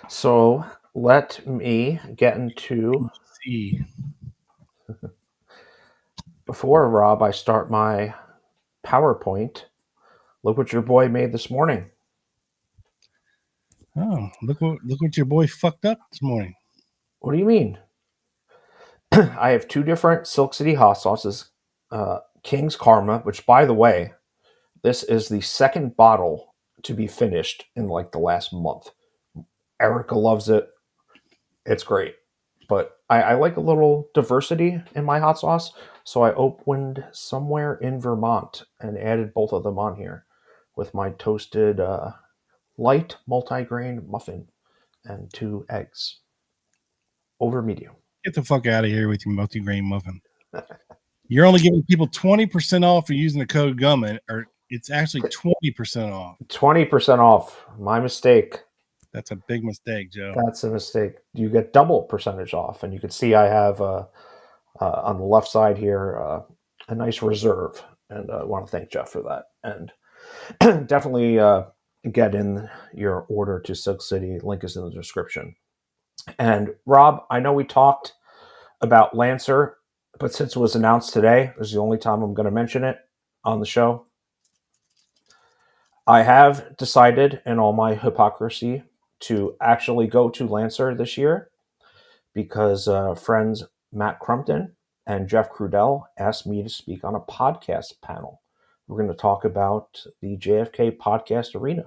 So let me get into... See. Before, Rob, I start my PowerPoint, look what your boy made this morning. Oh, look what your boy fucked up this morning. What do you mean? I have two different Silk City hot sauces. King's Karma, which, by the way, this is the second bottle to be finished in like the last month. Erica loves it. It's great. But I like a little diversity in my hot sauce, so I opened somewhere in Vermont and added both of them on here with my toasted light multigrain muffin and 2 eggs over medium. Get the fuck out of here with your multigrain muffin. You're only giving people 20% off for using the code GUMMIT, or it's actually 20% off. 20% off. My mistake. That's a big mistake, Joe. That's a mistake. You get double percentage off, and you can see I have on the left side here a nice reserve, and I want to thank Jeff for that. And definitely get in your order to Silk City. Link is in the description. And Rob, I know we talked about Lancer, but since it was announced today, this is the only time I'm going to mention it on the show. I have decided, in all my hypocrisy, to actually go to Lancer this year because friends Matt Crumpton and Jeff Crudell asked me to speak on a podcast panel. We're going to talk about the JFK podcast arena,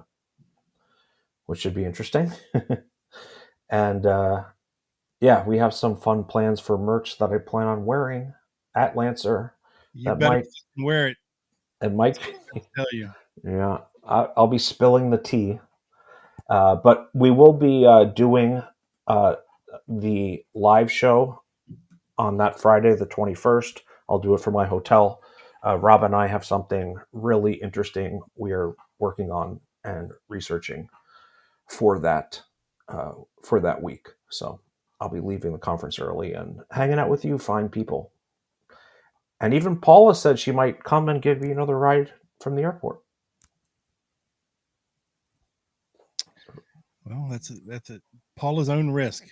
which should be interesting. And yeah, we have some fun plans for merch that I plan on wearing at Lancer. You better wear it. It might I'll tell you. Yeah, I'll be spilling the tea. But we will be doing the live show on that Friday, the 21st. I'll do it from my hotel. Rob and I have something really interesting we are working on and researching for that week. So I'll be leaving the conference early and hanging out with you fine people. And even Paula said she might come and give me another ride from the airport. Well, that's Paula's own risk.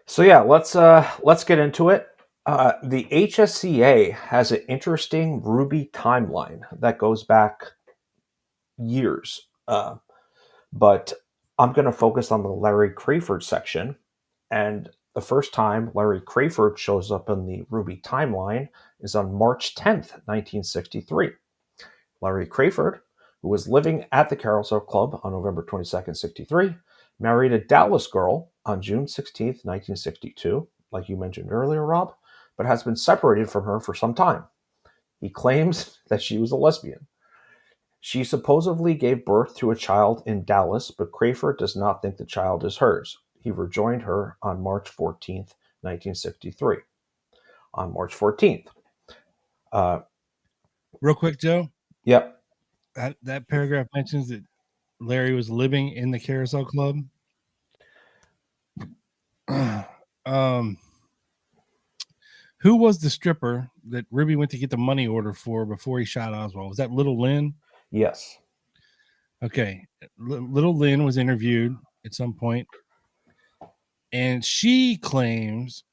So yeah, let's get into it. The HSCA has an interesting Ruby timeline that goes back years, but I'm going to focus on the Larry Craford section. And the first time Larry Craford shows up in the Ruby timeline is on March 10th, 1963. Larry Craford, who was living at the Carousel Club on November 22nd, 63, married a Dallas girl on June 16th, 1962, like you mentioned earlier, Rob, but has been separated from her for some time. He claims that she was a lesbian. She supposedly gave birth to a child in Dallas, but Craford does not think the child is hers. He rejoined her on March 14th, 1963. On March 14th. Real quick, Joe. Yep. That paragraph mentions that Larry was living in the Carousel Club. Who was the stripper that Ruby went to get the money order for before he shot Oswald? Was that Little Lynn? Yes. Okay. Little Lynn was interviewed at some point, and she claims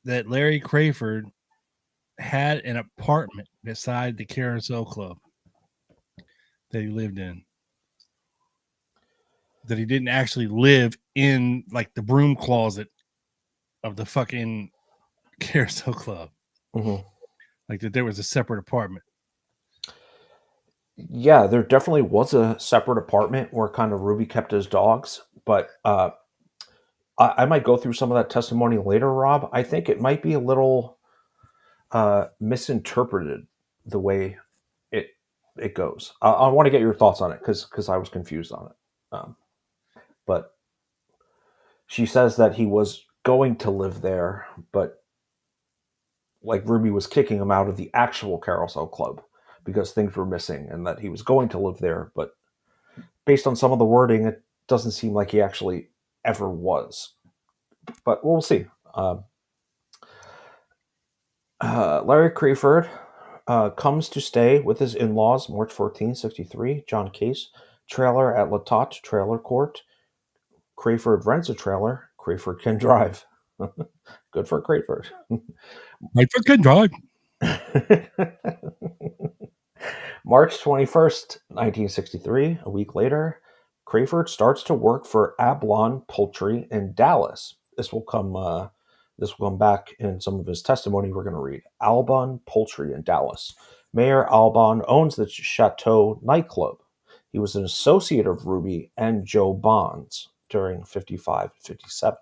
that Larry Craford had an apartment beside the Carousel Club that he lived in. That he didn't actually live in like the broom closet of the fucking Carousel Club. Mm-hmm. Like that there was a separate apartment. Yeah, there definitely was a separate apartment where kind of Ruby kept his dogs, but I might go through some of that testimony later, Rob. I think it might be a little misinterpreted the way it goes. I want to get your thoughts on it because I was confused on it. But She says that he was going to live there, but like Ruby was kicking him out of the actual Carousel Club because things were missing, and that he was going to live there, but based on some of the wording, it doesn't seem like he actually ever was. But we'll see. Larry Craford comes to stay with his in-laws March 14, 63. John Case, trailer at Latot Trailer Court. Craford rents a trailer. Craford can drive. Good for Craford. Right for can drive. March 21st, 1963, a week later, Craford starts to work for Ablon Poultry in Dallas. This will come back in some of his testimony we're going to read. Ablon Poultry in Dallas. Mayor Ablon owns the Chateau nightclub. He was an associate of Ruby and Joe Bonds during 55-57.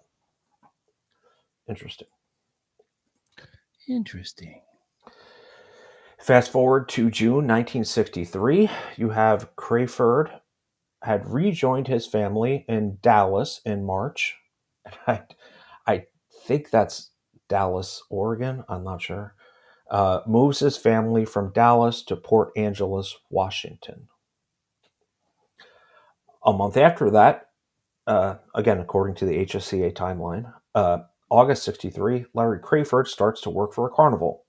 Interesting. Fast forward to June 1963. You have Craford had rejoined his family in Dallas in March. I think that's Dallas, Oregon. I'm not sure. Moves his family from Dallas to Port Angeles, Washington. A month after that, again, according to the HSCA timeline, August 63, Larry Craford starts to work for a carnival.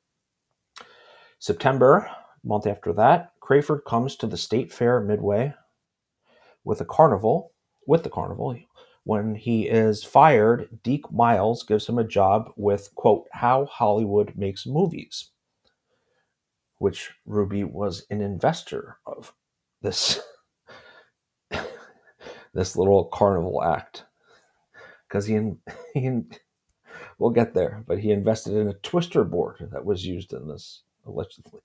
September, a month after that, Craford comes to the State Fair Midway with the carnival. When he is fired, Deke Miles gives him a job with, quote, How Hollywood Makes Movies, which Ruby was an investor of this this little carnival act. Because he we'll get there, but he invested in a twister board that was used in this, allegedly.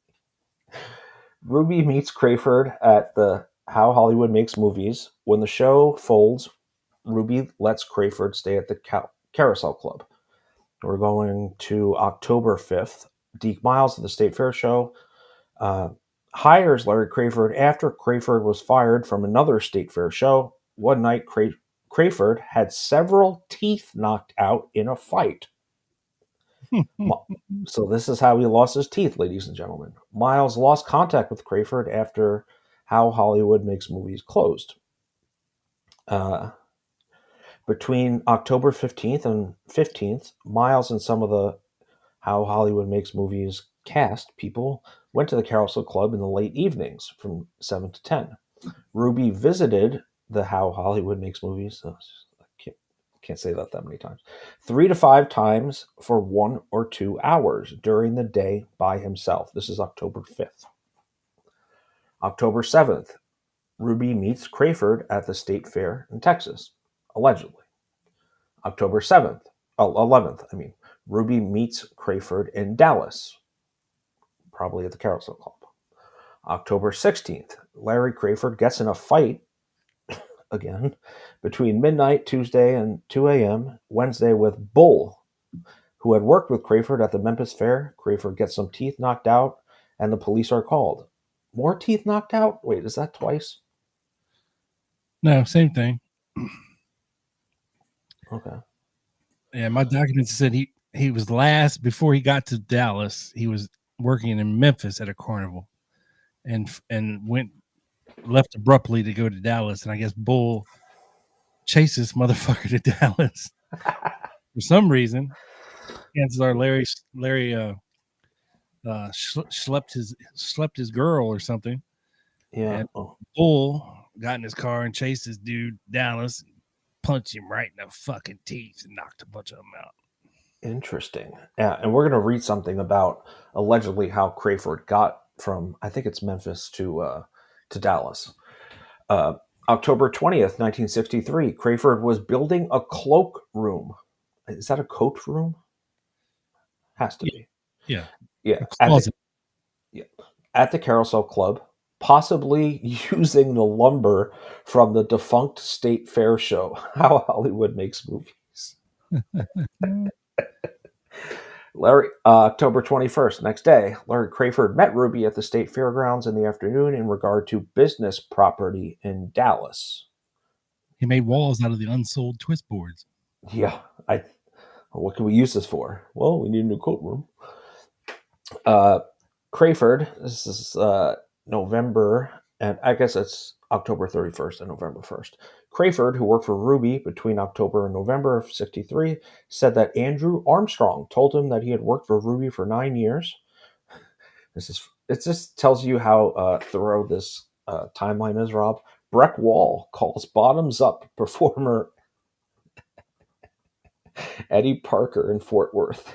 Ruby meets Craford at the How Hollywood Makes Movies. When the show folds, Ruby lets Craford stay at the Carousel Club. We're going to October 5th. Deke Miles of the State Fair show hires Larry Craford after Craford was fired from another State Fair show. One night, Craford had several teeth knocked out in a fight. So this is how he lost his teeth, ladies and gentlemen. Miles lost contact with Craford after How Hollywood Makes Movies closed. Between October 15th and 15th, Miles and some of the How Hollywood Makes Movies cast people went to the Carousel Club in the late evenings from 7 to 10. Ruby visited the How Hollywood Makes Movies. I can't say that many times. 3 to 5 times for 1 or 2 hours during the day by himself. This is October 5th. October 7th, Ruby meets Craford at the State Fair in Texas, allegedly. October 11th, Ruby meets Craford in Dallas, probably at the Carousel Club. October 16th, Larry Craford gets in a fight, again, between midnight Tuesday and 2 a.m. Wednesday with Bull, who had worked with Craford at the Memphis Fair. Craford gets some teeth knocked out, and the police are called. More teeth knocked out? Wait, is that twice? No, same thing. Okay. Yeah, my documents said he was last before he got to Dallas. He was working in Memphis at a carnival, and left abruptly to go to Dallas. And I guess Bull chased this motherfucker to Dallas for some reason. Chances are Larry slept his girl or something. Yeah. And Bull got in his car and chased this dude Dallas, punched him right in the fucking teeth, and knocked a bunch of them out. Interesting. Yeah, and we're going to read something about allegedly how Craford got from, I think it's Memphis to Dallas. October 20th, 1963, Craford was building a cloak room. Is that a coat room? Has to be. Yeah. Yeah. Closet. At the Carousel Club, possibly using the lumber from the defunct State Fair show, How Hollywood Makes Movies. October 21st, next day, Larry Craford met Ruby at the State Fairgrounds in the afternoon in regard to business property in Dallas. He made walls out of the unsold twist boards. Yeah, what can we use this for? Well, we need a new courtroom. Craford, this is November, and I guess it's October 31st and November 1st. Craford, who worked for Ruby between October and November of 63, said that Andrew Armstrong told him that he had worked for Ruby for 9 years. It just tells you how thorough this timeline is, Rob. Breck Wall calls bottoms up performer Eddie Parker in Fort Worth.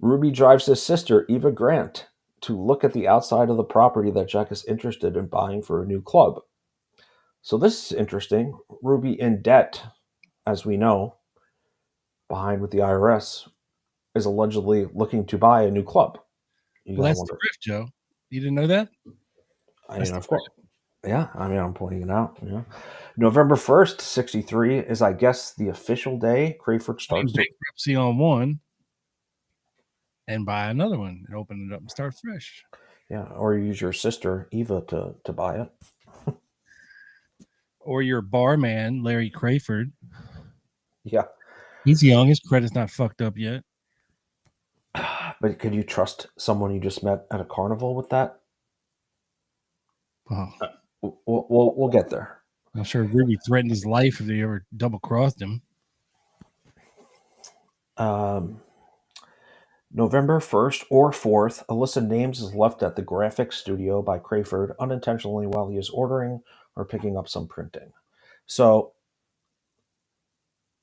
Ruby drives his sister, Eva Grant, to look at the outside of the property that Jack is interested in buying for a new club. So this is interesting. Ruby in debt, as we know, behind with the IRS, is allegedly looking to buy a new club. You Well, gotta that's the wonder. riff, Joe. You didn't know that? That's the Of course. Yeah, I'm pointing it out. Yeah. November 1st, 63 is, I guess, the official day Craford starts to bankruptcy on one and buy another one and open it up and start fresh. Yeah, or use your sister Eva to buy it. Or your barman, Larry Craford. Yeah. He's young. His credit's not fucked up yet. But could you trust someone you just met at a carnival with that? Oh, We'll get there. I'm sure Ruby threatened his life if they ever double crossed him. November 1st or 4th, a list of names is left at the graphics studio by Craford unintentionally while he is ordering or picking up some printing. So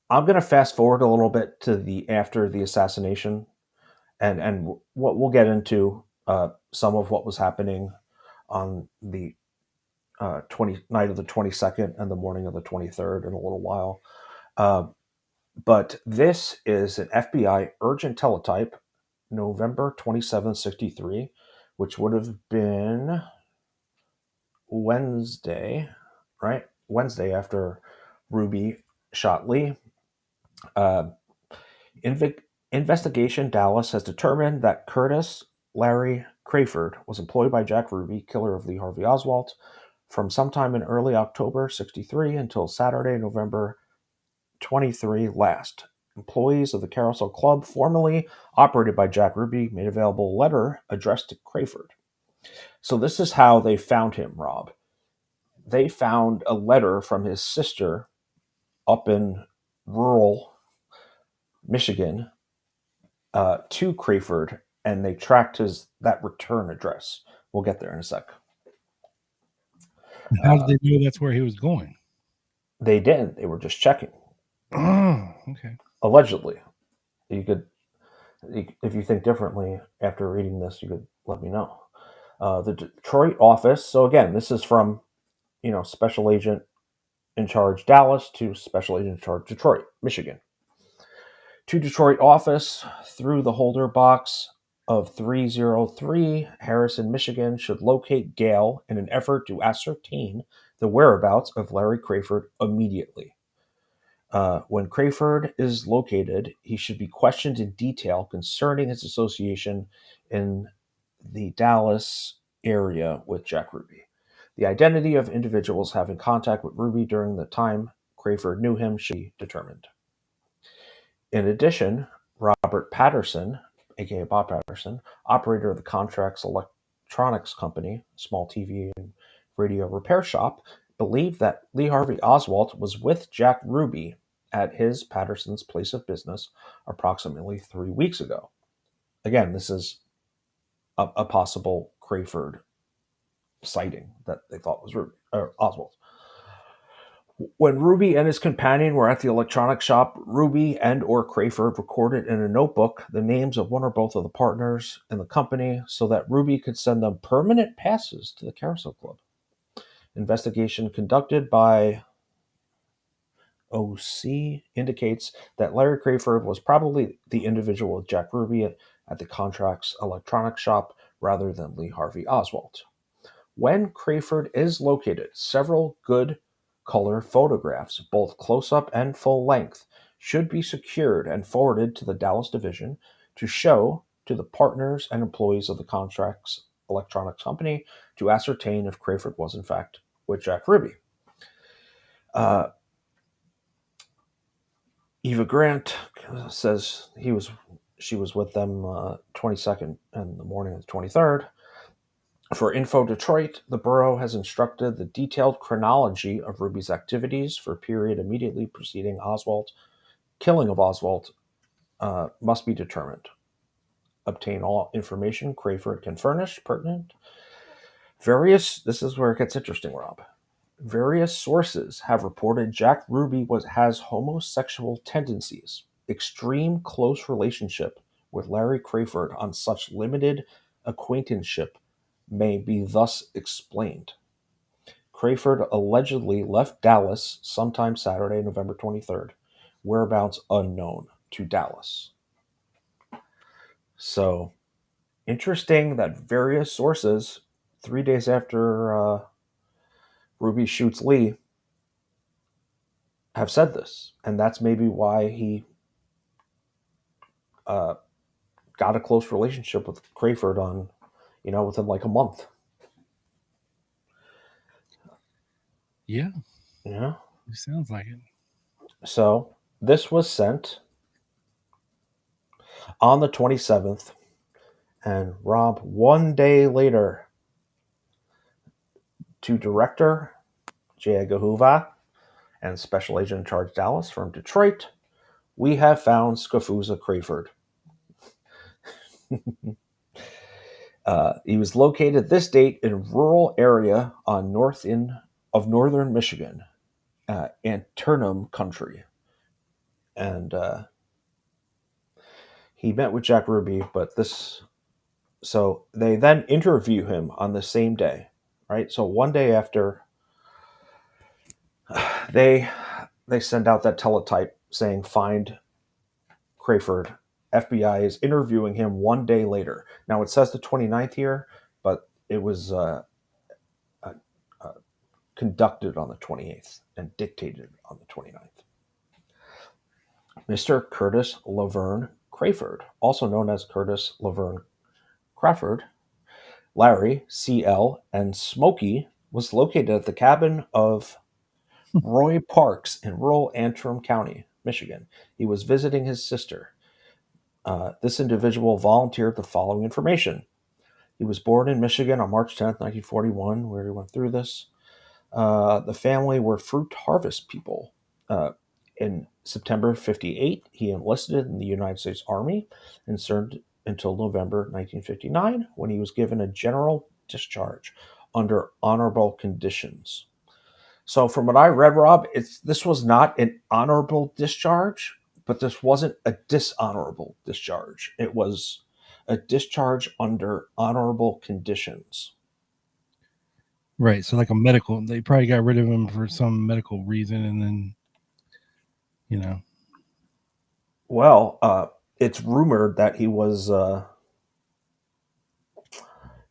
I'm going to fast forward a little bit to the after the assassination, and what we'll get into some of what was happening on the night of the 22nd and the morning of the 23rd in a little while. But this is an FBI urgent teletype, November 27, 63, which would have been Wednesday, right? Wednesday after Ruby shot Lee. Investigation Dallas has determined that Curtis Larry Craford was employed by Jack Ruby, killer of Lee Harvey Oswald, from sometime in early October 63 until Saturday, November 23 last. Employees of the Carousel Club, formerly operated by Jack Ruby, made available a letter addressed to Craford. So this is how they found him, Rob. They found a letter from his sister up in rural Michigan to Craford, and they tracked that return address. We'll get there in a sec. How did they know that's where he was going? They didn't. They were just checking. Oh, okay. Allegedly. If you think differently after reading this, you could let me know. The Detroit office. So again, this is from, Special Agent in charge Dallas to Special Agent in charge Detroit, Michigan. To Detroit office through the holder box of 303 Harrison, Michigan, should locate Gale in an effort to ascertain the whereabouts of Larry Craford immediately. When Craford is located, he should be questioned in detail concerning his association in the Dallas area with Jack Ruby. The identity of individuals having contact with Ruby during the time Craford knew him should be determined. In addition, Robert Patterson, aka Bob Patterson, operator of the Contracts Electronics Company, small TV and radio repair shop, believed that Lee Harvey Oswald was with Jack Ruby at his Patterson's place of business approximately 3 weeks ago. Again, this is a possible Craford sighting that they thought was Ruby or Oswald. When Ruby and his companion were at the electronics shop, Ruby and or Craford recorded in a notebook the names of one or both of the partners in the company so that Ruby could send them permanent passes to the Carousel Club. Investigation conducted by OC indicates that Larry Craford was probably the individual with Jack Ruby at the Contracts Electronics shop rather than Lee Harvey Oswald. When Craford is located, several good color photographs, both close-up and full-length, should be secured and forwarded to the Dallas division to show to the partners and employees of the Contracts Electronics Company to ascertain if Craford was in fact with Jack Ruby. Eva Grant says she was with them 22nd in the morning of the 23rd. For Info Detroit, the borough has instructed the detailed chronology of Ruby's activities for a period immediately preceding Oswald's killing of Oswald must be determined. Obtain all information Craford can furnish pertinent. This is where it gets interesting, Rob. Various sources have reported Jack Ruby has homosexual tendencies, extreme close relationship with Larry Craford on such limited acquaintanceship may be thus explained. Craford allegedly left Dallas sometime Saturday, November 23rd, whereabouts unknown to Dallas. So, interesting that various sources, 3 days after Ruby shoots Lee, have said this, and that's maybe why he got a close relationship with Craford on, within like a month. Yeah, Yeah. it sounds like it. So this was sent on the 27th, and Rob, 1 day later, to Director J. Edgar Hoover and Special Agent in Charge Dallas from Detroit, we have found Scafuza Craford. He was located this date in a rural area on northern Michigan, Antietam country. And he met with Jack Ruby, so they then interview him on the same day, right? So 1 day after, they send out that teletype saying, find Craford. FBI is interviewing him 1 day later. Now, it says the 29th here, but it was conducted on the 28th and dictated on the 29th. Mr. Curtis Laverne Craford, also known as Curtis Laverne Craford, Larry, CL, and Smokey, was located at the cabin of Roy Parks in rural Antrim County, Michigan. He was visiting his sister. This individual volunteered the following information. He was born in Michigan on March 10th, 1941, where he went through this. The family were fruit harvest people. In September 58, he enlisted in the United States Army and served until November 1959, when he was given a general discharge under honorable conditions. So from what I read, Rob, this was not an honorable discharge, but this wasn't a dishonorable discharge. It was a discharge under honorable conditions. Right. So like a medical, they probably got rid of him for some medical reason, and then, Well, it's rumored that he was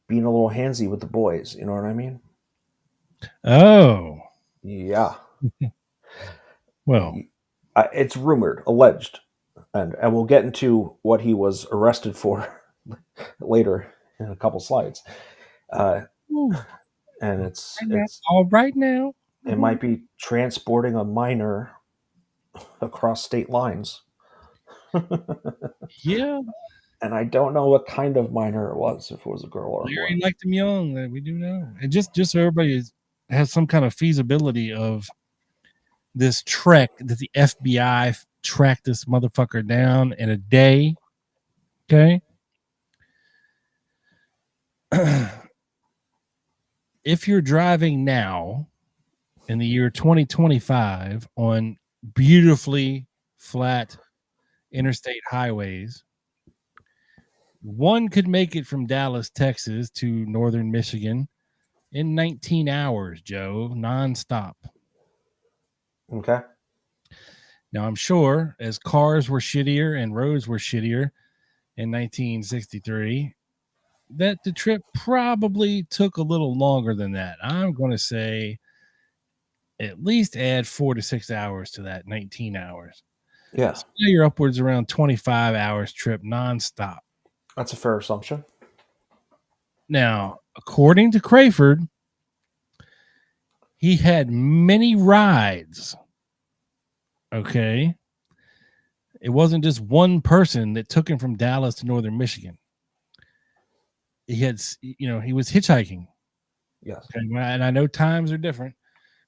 being a little handsy with the boys. You know what I mean? Oh. Yeah. Well, it's rumored, alleged, and we'll get into what he was arrested for later in a couple slides. And it's all right now. It might be transporting a minor across state lines. Yeah. And I don't know what kind of minor it was, if it was a girl or a boy. Larry liked him young, that we do know. And just so everybody has some kind of feasibility of this trek that the FBI tracked this motherfucker down in a day. Okay. If you're driving now in the year 2025 on beautifully flat interstate highways, one could make it from Dallas, Texas to northern Michigan in 19 hours, Joe, nonstop. Okay. Now, I'm sure as cars were shittier and roads were shittier in 1963, that the trip probably took a little longer than that. I'm going to say at least add 4 to 6 hours to that 19 hours. Yeah. So you're upwards around 25 hours trip nonstop. That's a fair assumption. Now, according to Craford, he had many rides. Okay. It wasn't just one person that took him from Dallas to northern Michigan. He had, he was hitchhiking. Yes. Okay? And I know times are different,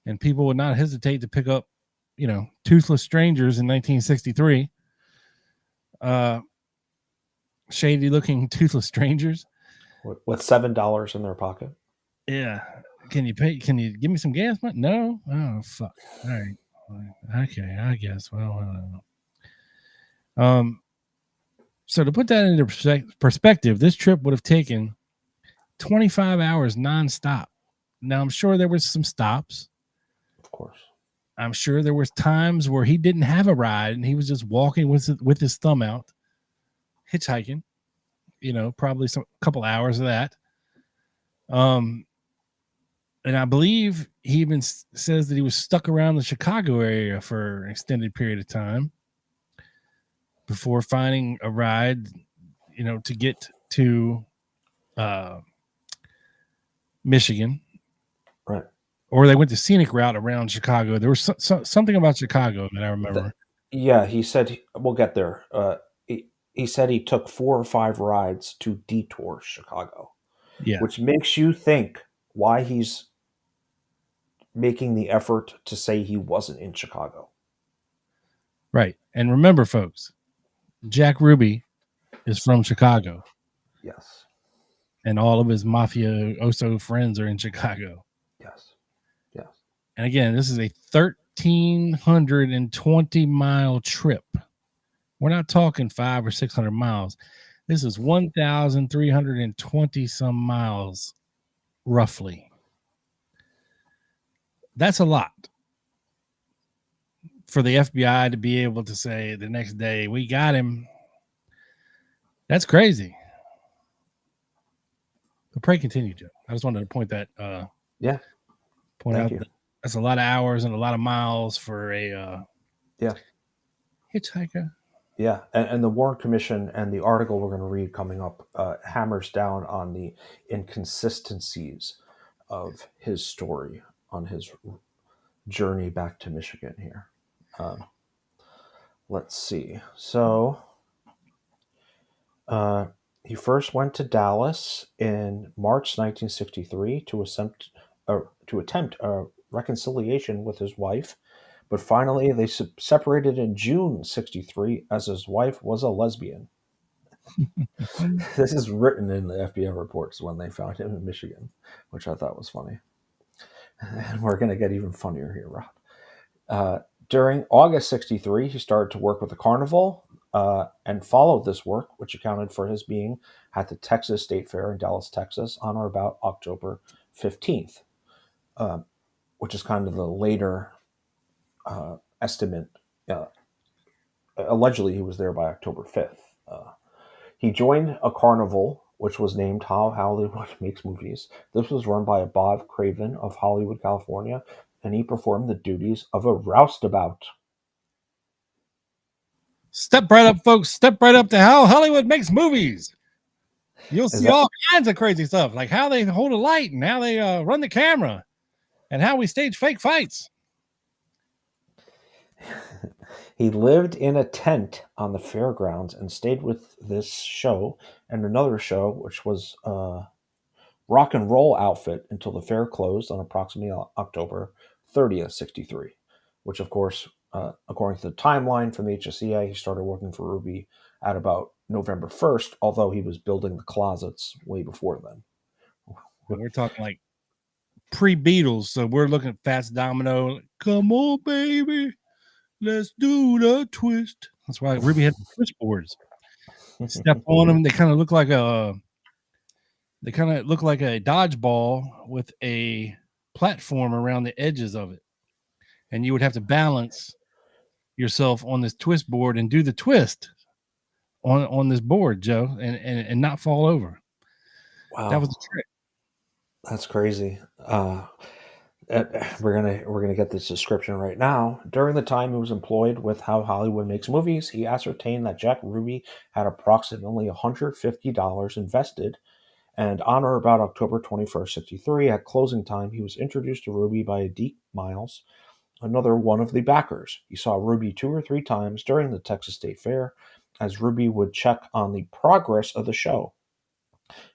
and people would not hesitate to pick up, toothless strangers in 1963. Shady looking toothless strangers. With $7 in their pocket. Yeah. Can you give me some gas money? No. Oh, fuck. All right. Okay, I guess. Well, I don't know. So to put that into perspective, this trip would have taken 25 hours nonstop. Now, I'm sure there was some stops. Of course. I'm sure there was times where he didn't have a ride and he was just walking with his thumb out, hitchhiking. Probably a couple hours of that. And I believe he even says that he was stuck around the Chicago area for an extended period of time before finding a ride, to get to Michigan. Right. Or they went the scenic route around Chicago. There was something about Chicago that I remember. Yeah, he said, we'll get there. He said he took 4 or 5 rides to detour Chicago. Yeah. Which makes you think why he's making the effort to say he wasn't in Chicago. Right. And remember, folks, Jack Ruby is from Chicago. Yes. And all of his mafioso friends are in Chicago. Yes. Yes. And again, this is a 1,320-mile trip. We're not talking 500 or 600 miles. This is 1,320 some miles, roughly. That's a lot for the FBI to be able to say the next day, we got him. That's crazy. The pray continue, Joe. I just wanted to point that. Yeah. Point out that that's a lot of hours and a lot of miles for a hitchhiker. Yeah, and the Warren Commission and the article we're going to read coming up hammers down on the inconsistencies of his story on his journey back to Michigan here. Let's see. So he first went to Dallas in March 1963 to attempt a reconciliation with his wife. But finally, they separated in June 63 as his wife was a lesbian. This is written in the FBI reports when they found him in Michigan, which I thought was funny. And we're going to get even funnier here, Rob. During August 63, he started to work with the carnival and followed this work, which accounted for his being at the Texas State Fair in Dallas, Texas, on or about October 15th, which is kind of the later estimate. Allegedly, he was there by October 5th. He joined a carnival, which was named How Hollywood Makes Movies. This was run by Bob Craven of Hollywood, California, and he performed the duties of a roustabout. Step right up, folks. Step right up to How Hollywood Makes Movies. You'll see all kinds of crazy stuff, like how they hold a light and how they run the camera and how we stage fake fights. He lived in a tent on the fairgrounds and stayed with this show and another show, which was Rock and Roll Outfit, until the fair closed on approximately October 30th, 63, which, of course, according to the timeline from the HSCA, he started working for Ruby at about November 1st, although he was building the closets way before then. We're talking like pre-Beatles, so we're looking at Fats Domino. Come on, baby. Let's do the twist. That's why Ruby had the twist boards. Step on them. They kind of look like a dodgeball with a platform around the edges of it. And you would have to balance yourself on this twist board and do the twist on this board, Joe, and not fall over. Wow. That was the trick. That's crazy. We're gonna get this description right now. During the time he was employed with How Hollywood Makes Movies, he ascertained that Jack Ruby had approximately $150 invested, and on or about October 21st, 63, at closing time, he was introduced to Ruby by Deke Miles, another one of the backers. He saw Ruby 2 or 3 times during the Texas State Fair, as Ruby would check on the progress of the show.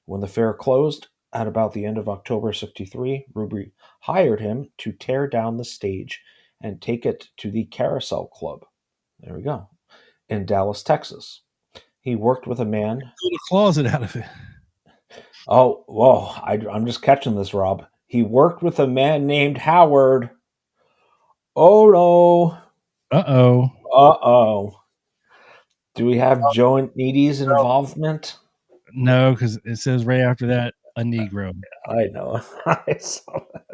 When the fair closed at about the end of October 63, Ruby hired him to tear down the stage and take it to the Carousel Club. There we go. In Dallas, Texas. He worked with a man. Pull the closet out of it. Oh, whoa. I'm just catching this, Rob. He worked with a man named Howard. Oh, no. Uh-oh. Uh-oh. Do we have Joe Needy's involvement? No, because it says right after that, a Negro. I know. I saw that.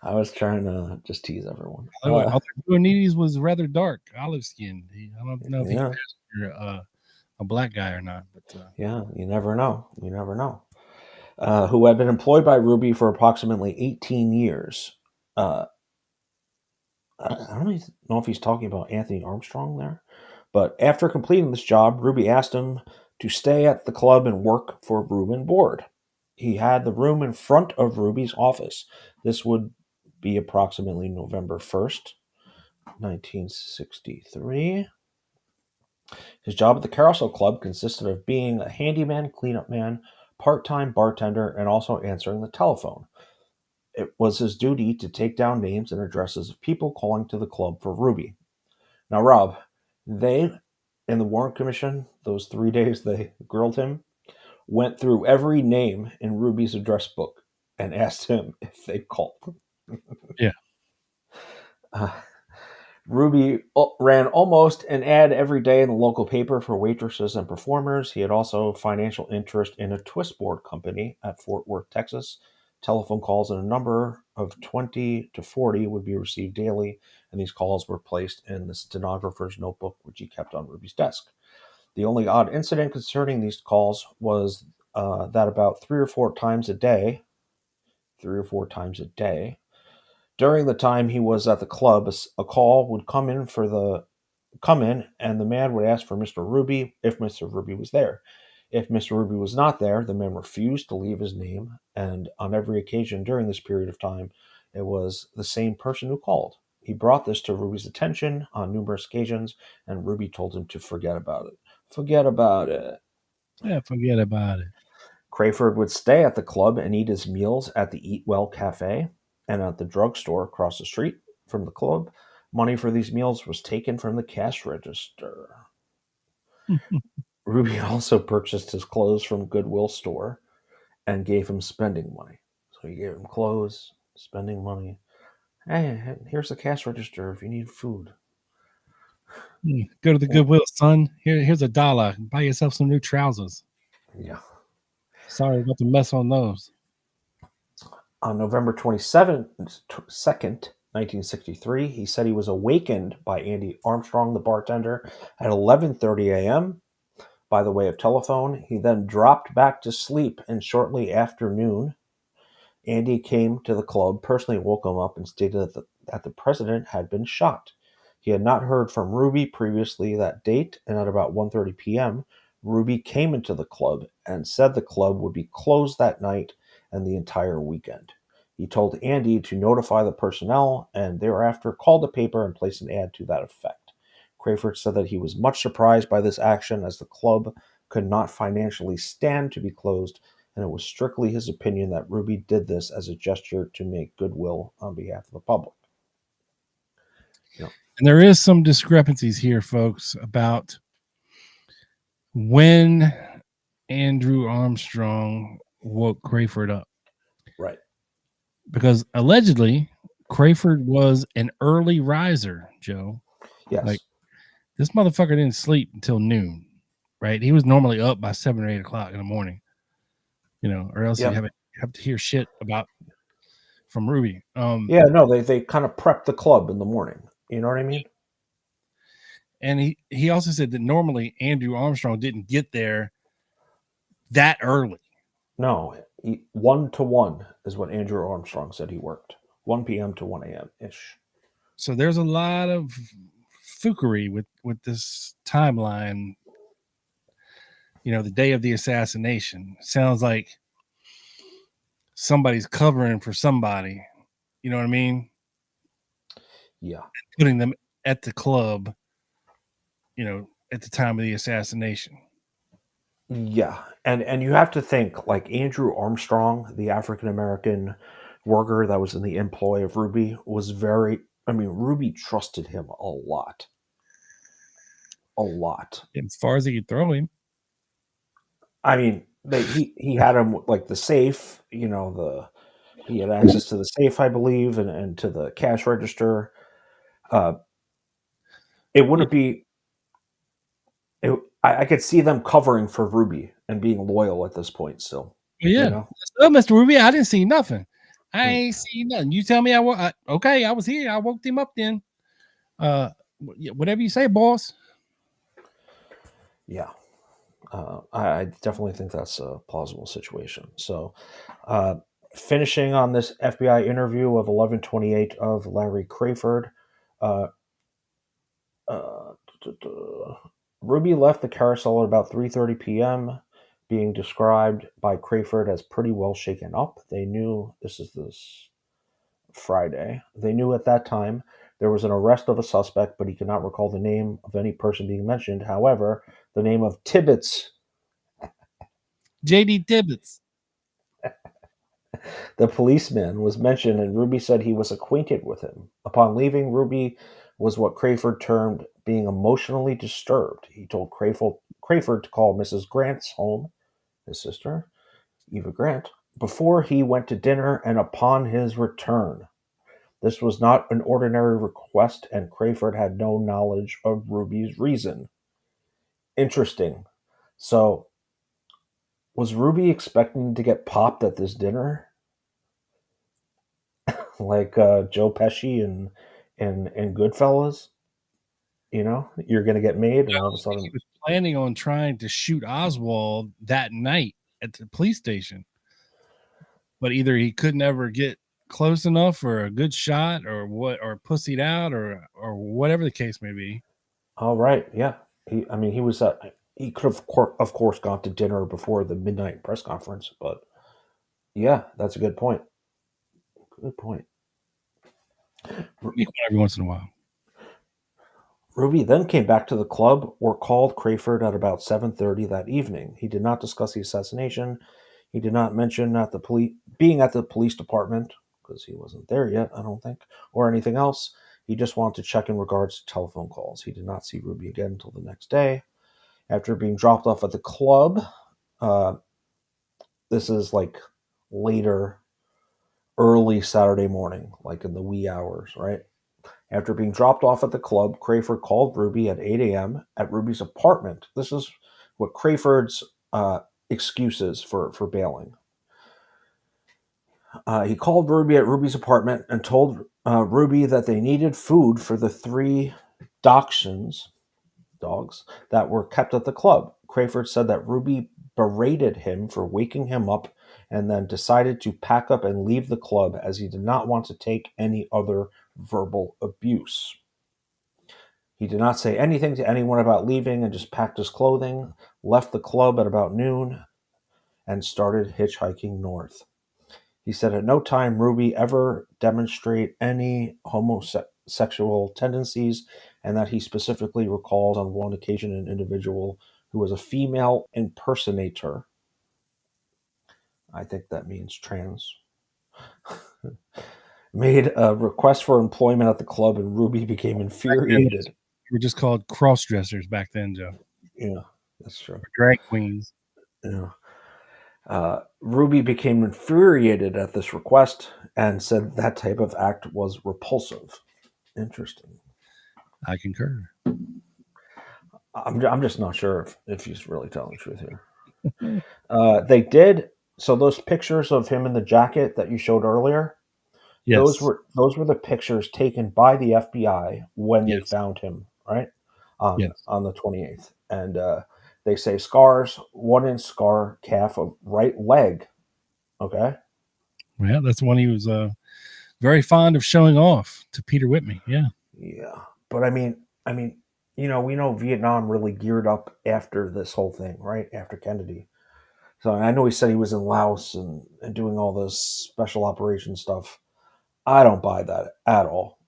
I was trying to just tease everyone. Although Joe Needy's was rather dark, olive skinned. I don't know if Yeah. you're a black guy or not. But Yeah, you never know. You never know. Who had been employed by Ruby for approximately 18 years. I don't even know if he's talking about Anthony Armstrong there. But after completing this job, Ruby asked him to stay at the club and work for room and board. He had the room in front of Ruby's office. This would be approximately November 1st, 1963. His job at the Carousel Club consisted of being a handyman, cleanup man, part-time bartender, and also answering the telephone. It was his duty to take down names and addresses of people calling to the club for Ruby. Now, Rob, they, in the Warren Commission, those 3 days they grilled him, went through every name in Ruby's address book and asked him if they called. Yeah. Ruby ran almost an ad every day in the local paper for waitresses and performers. He had also financial interest in a twist board company at Fort Worth, Texas. Telephone calls in a number of 20 to 40 would be received daily, and these calls were placed in the stenographer's notebook, which he kept on Ruby's desk. The only odd incident concerning these calls was that about 3 or 4 times a day, during the time he was at the club, a call would come in, and the man would ask for Mr. Ruby if Mr. Ruby was there. If Mr. Ruby was not there, the man refused to leave his name, and on every occasion during this period of time, it was the same person who called. He brought this to Ruby's attention on numerous occasions, and Ruby told him to forget about it. Forget about it. yeah, forget about it. Craford would stay at the club and eat his meals at the Eat Well Cafe and at the drugstore across the street from the club. Money for these meals was taken from the cash register. Ruby also purchased his clothes from Goodwill store and gave him spending money. So he gave him clothes, spending money. Hey, here's the cash register if you need food. Go to the Goodwill, son. Here's $1. Buy yourself some new trousers. Yeah. Sorry about the mess on those. On November 2nd, 1963, he said he was awakened by Andy Armstrong, the bartender, at 11:30 a.m. by the way of telephone. He then dropped back to sleep, and shortly after noon, Andy came to the club, personally woke him up, and stated that the president had been shot. He had not heard from Ruby previously that date, and at about 1:30 p.m., Ruby came into the club and said the club would be closed that night and the entire weekend. He told Andy to notify the personnel and thereafter called the paper and placed an ad to that effect. Craford said that he was much surprised by this action as the club could not financially stand to be closed, and it was strictly his opinion that Ruby did this as a gesture to make goodwill on behalf of the public. And there is some discrepancies here, folks, about when Andrew Armstrong woke Craford up. Right. Because allegedly, Craford was an early riser, Joe. Yes. Like, this motherfucker didn't sleep until noon, right? He was normally up by 7 or 8 o'clock in the morning, or else you have to hear shit from Ruby. They kind of prepped the club in the morning. You know what I mean? And he also said that normally Andrew Armstrong didn't get there that early. No, 1 to 1 is what Andrew Armstrong said he worked. 1 p.m. to 1 a.m. ish. So there's a lot of fuckery with this timeline. The day of the assassination sounds like somebody's covering for somebody. You know what I mean? Yeah. putting them at the club, at the time of the assassination. Yeah. And you have to think, like, Andrew Armstrong, the African American worker that was in the employ of Ruby, was Ruby trusted him a lot. A lot. As far as he could throw him. I mean, he had him like the safe, he had access to the safe, I believe, and to the cash register. It wouldn't be. I could see them covering for Ruby and being loyal at this point still. Yeah. Oh, Mr. Ruby, I didn't see nothing. I Hmm. ain't see nothing. You tell me okay, I was here. I woke him up then. Whatever you say, boss. Yeah. I definitely think that's a plausible situation. So, finishing on this FBI interview of 11/28 of Larry Craford, uh, uh, Ruby left the carousel at about 3:30 p.m., being described by Craford as pretty well shaken up. They knew this Friday. They knew at that time there was an arrest of a suspect, but he could not recall the name of any person being mentioned. However, the name of Tibbetts, J.D. Tibbetts. the policeman, was mentioned, and Ruby said he was acquainted with him. Upon leaving, Ruby was what Craford termed being emotionally disturbed. He told Craford to call Mrs. Grant's home, his sister, Eva Grant, before he went to dinner and upon his return. This was not an ordinary request, and Craford had no knowledge of Ruby's reason. Interesting. So, was Ruby expecting to get popped at this dinner? Like Joe Pesci and Goodfellas? You're going to get made, and all of a He sudden. was planning on trying to shoot Oswald that night at the police station. But either he couldn't ever get close enough or a good shot or pussied out or whatever the case may be. All right. Yeah. He was. He could have, of course, gone to dinner before the midnight press conference, but yeah, that's a good point. Good point. Every once in a while. Ruby then came back to the club or called Craford at about 7:30 that evening. He did not discuss the assassination. He did not mention being at the police department, because he wasn't there yet, I don't think, or anything else. He just wanted to check in regards to telephone calls. He did not see Ruby again until the next day. After being dropped off at the club, this is like later, early Saturday morning, like in the wee hours, right? After being dropped off at the club, Craford called Ruby at 8 a.m. at Ruby's apartment. This is what Craford's excuses for bailing. He called Ruby at Ruby's apartment and told Ruby that they needed food for the 3 dachshunds, dogs, that were kept at the club. Craford said that Ruby berated him for waking him up and then decided to pack up and leave the club as he did not want to take any other verbal abuse. He did not say anything to anyone about leaving and just packed his clothing, left the club at about noon, and started hitchhiking north. He said at no time Ruby ever demonstrate any homosexual tendencies, and that he specifically recalls on one occasion an individual who was a female impersonator. I think that means trans. Made a request for employment at the club, and Ruby became infuriated. We were just called cross dressers back then, Joe. Yeah, that's true. Drag queens. Yeah. Ruby became infuriated at this request and said that type of act was repulsive. Interesting. I concur. I'm just not sure if he's really telling the truth here. They did. So those pictures of him in the jacket that you showed earlier, Yes. those were the pictures taken by the FBI when they Yes. found him, right? Yes. On the 28th. And they say scars, 1-inch scar, calf of right leg. Okay. Well, that's one he was very fond of showing off to Peter Whitney. Yeah. Yeah. But I mean, we know Vietnam really geared up after this whole thing, right? After Kennedy. So I know he said he was in Laos and doing all this special operation stuff. I don't buy that at all.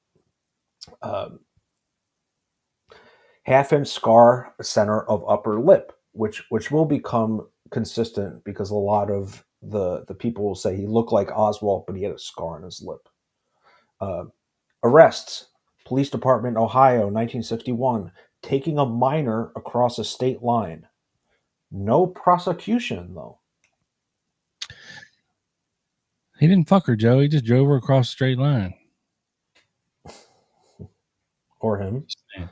half-inch scar center of upper lip, which will become consistent because a lot of the people will say he looked like Oswald, but he had a scar on his lip. Arrests. Police Department, Ohio, 1961, taking a minor across a state line. No prosecution, though. He didn't fuck her, Joe. He just drove her across a straight line. Or him. Yeah.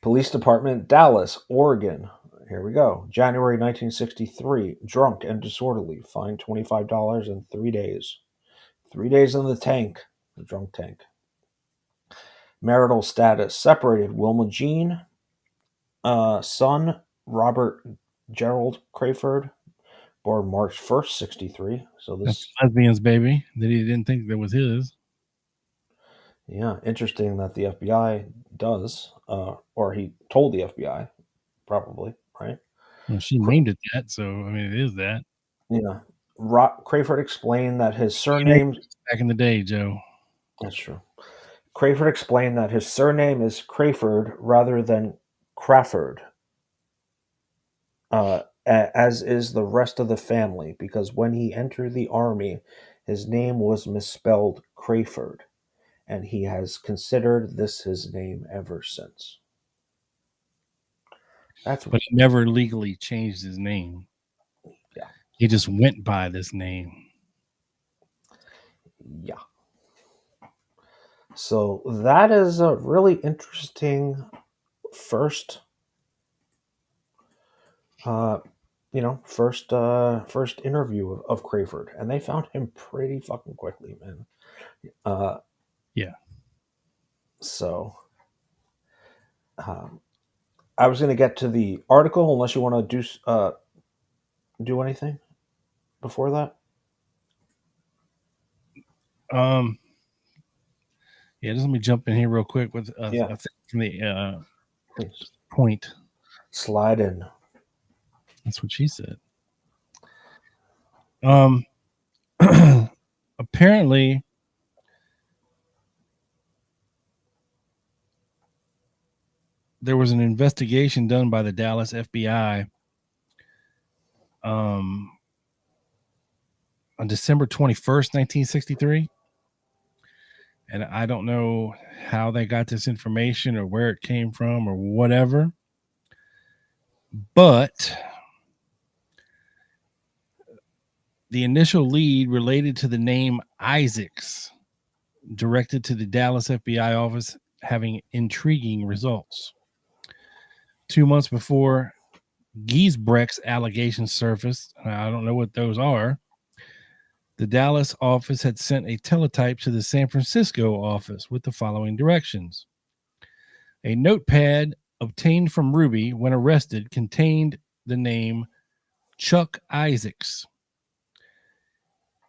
Police Department, Dallas, Oregon. Here we go. January 1963. Drunk and disorderly. Fined $25 in 3 days. 3 days in the tank. The drunk tank. Marital status. Separated. Wilma Jean. Son, Robert Gerald Craford. Born March 1st, 63. So this... That's lesbian's baby that he didn't think that was his. Yeah, interesting that the FBI does, or he told the FBI, probably, right? Well, she named it that, so I mean, it is that. Yeah. Craford explained that his surname... Back in the day, Joe. That's true. Craford explained that his surname is Craford rather than Crawford, as is the rest of the family, because when he entered the army, his name was misspelled Craford, and he has considered this his name ever since. But he never legally changed his name. Yeah. He just went by this name. Yeah. So that is a really interesting first interview of Craford, and they found him pretty fucking quickly, man. Yeah. So I was going to get to the article, unless you want to do anything before that. Yeah, just let me jump in here real quick with a thing from the point. Slide in. That's what she said. Apparently, there was an investigation done by the Dallas FBI on December 21st, 1963. And I don't know how they got this information or where it came from or whatever. But the initial lead related to the name Isaacs, directed to the Dallas FBI office, having intriguing results. 2 months before Giesbrecht's allegations surfaced, I don't know what those are, the Dallas office had sent a teletype to the San Francisco office with the following directions. A notepad obtained from Ruby when arrested contained the name Chuck Isaacs.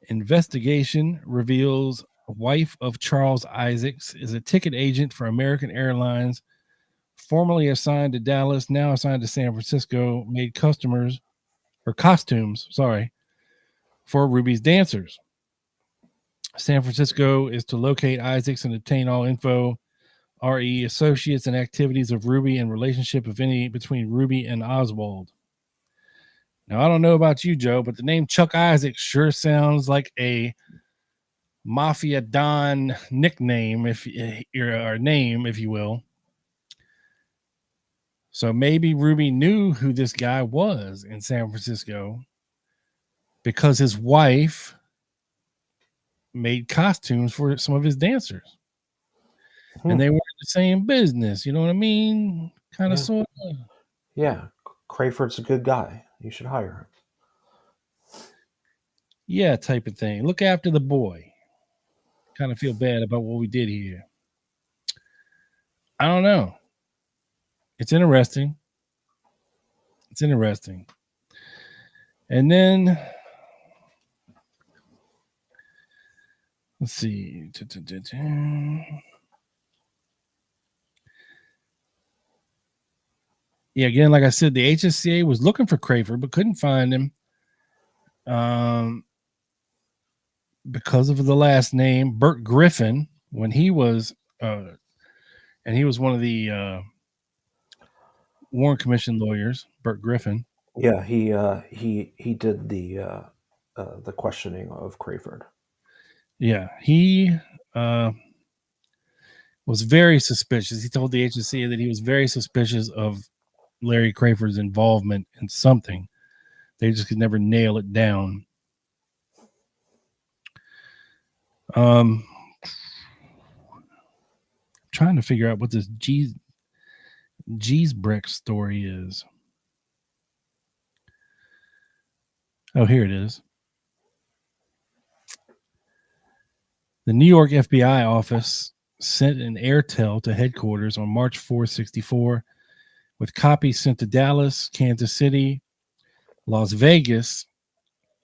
Investigation reveals wife of Charles Isaacs is a ticket agent for American Airlines, formerly assigned to Dallas, now assigned to San Francisco, made costumes for Ruby's dancers. San Francisco is to locate Isaacs and obtain all info, RE associates and activities of Ruby and relationship, if any, between Ruby and Oswald. Now, I don't know about you, Joe, but the name Chuck Isaacs sure sounds like a Mafia Don nickname, if you will. So maybe Ruby knew who this guy was in San Francisco because his wife made costumes for some of his dancers. And they were in the same business. You know what I mean? Kind of, sort of. Yeah. Craford's a good guy. You should hire him. Yeah, type of thing. Look after the boy. Kind of feel bad about what we did here. I don't know. It's interesting. And then let's see. Yeah, again, like I said, the HSCA was looking for Craford but couldn't find him because of the last name. Bert Griffin, when he was and he was one of the Warren Commission lawyers, Burt Griffin. Yeah, he did the questioning of Craford. Yeah, he was very suspicious. He told the HSCA that he was very suspicious of Larry Craford's involvement in something. They just could never nail it down. Trying to figure out what this Giesbrecht story is. Oh, here it is. The New York FBI office sent an airtel to headquarters on March 4, 64, with copies sent to Dallas, Kansas City, Las Vegas,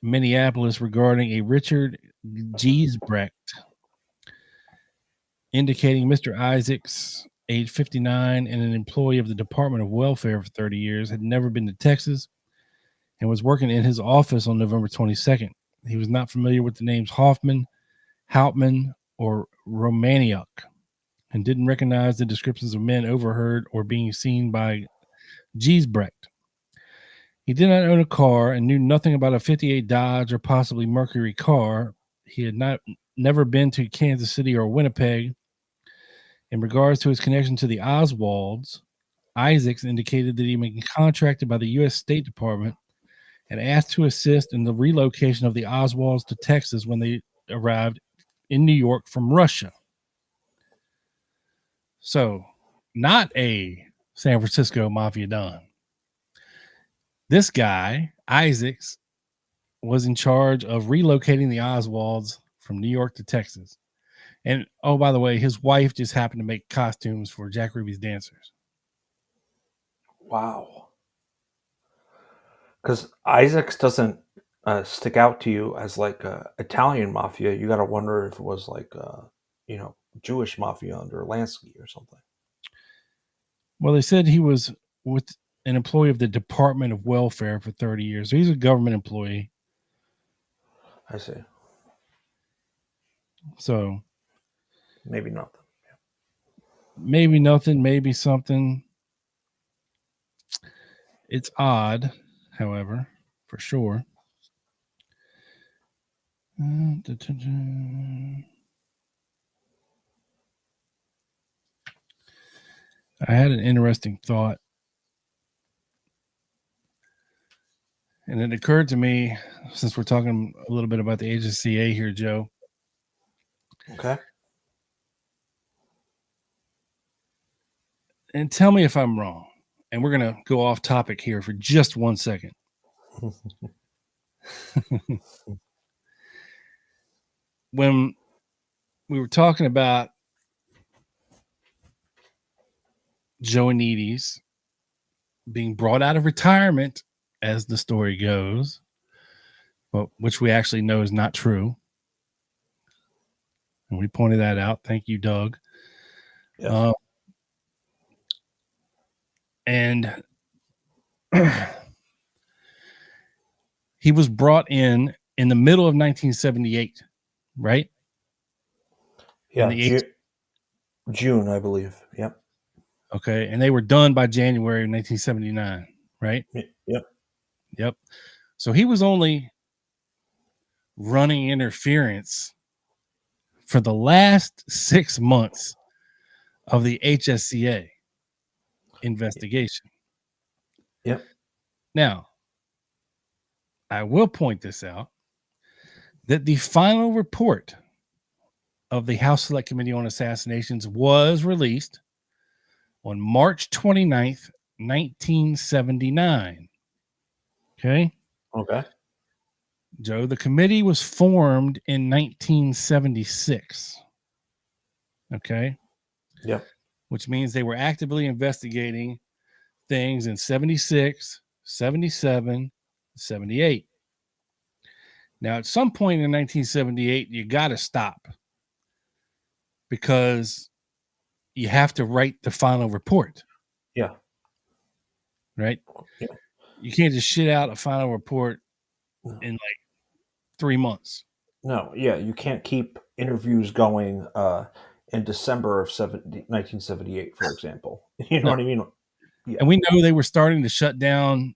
Minneapolis regarding a Richard Giesbrecht, indicating Mr. Isaacs, age 59 and an employee of the Department of Welfare for 30 years, had never been to Texas and was working in his office on November 22nd. He was not familiar with the names Hoffman, Hauptman, or Romaniuk, and didn't recognize the descriptions of men overheard or being seen by Giesbrecht. He did not own a car and knew nothing about a 58 Dodge or possibly Mercury car. He had never been to Kansas City or Winnipeg. In regards to his connection to the Oswalds, Isaacs indicated that he had been contracted by the U.S. State Department and asked to assist in the relocation of the Oswalds to Texas when they arrived in New York from Russia. So, not a San Francisco Mafia Don. This guy, Isaacs, was in charge of relocating the Oswalds from New York to Texas. And, oh, by the way, his wife just happened to make costumes for Jack Ruby's dancers. Wow. Because Isaacs doesn't stick out to you as like Italian mafia. You got to wonder if it was like, Jewish mafia under Lansky or something. Well, they said he was with an employee of the Department of Welfare for 30 years. So he's a government employee. I see. So maybe nothing. Maybe nothing, maybe something. It's odd, however, for sure. I had an interesting thought. And it occurred to me, since we're talking a little bit about the HSCA here, Joe. Okay. And tell me if I'm wrong. And we're going to go off topic here for just 1 second. When we were talking about Joanides being brought out of retirement, as the story goes, well, which we actually know is not true. And we pointed that out. Thank you, Doug. Yes. And he was brought in the middle of 1978, right? Yeah, June, I believe. Yep. Okay, and they were done by January 1979, right? Yep. So he was only running interference for the last 6 months of the HSCA investigation. Yep. Now, I will point this out, that the final report of the House Select Committee on Assassinations was released on March 29th, 1979. Okay? Okay. Joe, the committee was formed in 1976. Okay? Yep. Which means they were actively investigating things in 76, 77, 78. Now, at some point in 1978, you got to stop because you have to write the final report. Yeah. Right? Yeah. You can't just shit out a final report in like 3 months. No, yeah, you can't keep interviews going in December of 1978, for example. You know what I mean? Yeah. And we know they were starting to shut down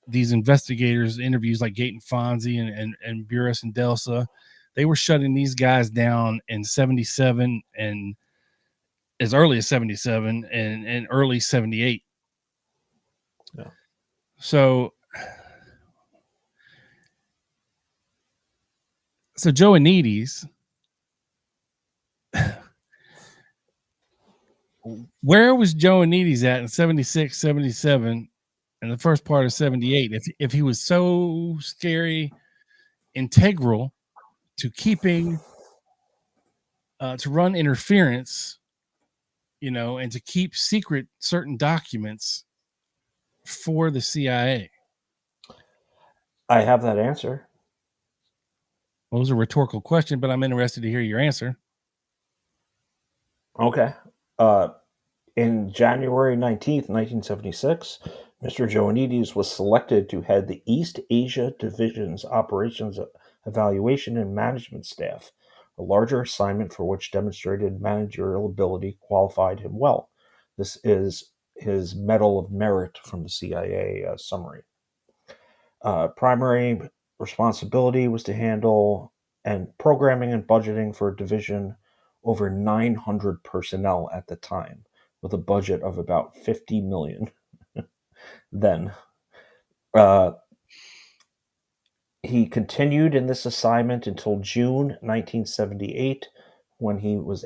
these investigators' interviews like Gate and Fonzie and Burris and Delsa. They were shutting these guys down in 77 and as early as 77 and early 78. Yeah. So Joanides, where was Joanides at in 76, 77, and the first part of 78? If he was so scary, integral to keeping, to run interference, and to keep secret certain documents for the CIA. I have that answer. Well, it was a rhetorical question, but I'm interested to hear your answer. Okay. In January 19th, 1976, Mr. Joanides was selected to head the East Asia Division's Operations Evaluation and Management Staff, a larger assignment for which demonstrated managerial ability qualified him well. This is his Medal of Merit from the CIA summary. Primary responsibility was to handle and programming and budgeting for a division over 900 personnel at the time, with a budget of about $50 million. Then he continued in this assignment until June 1978, when he was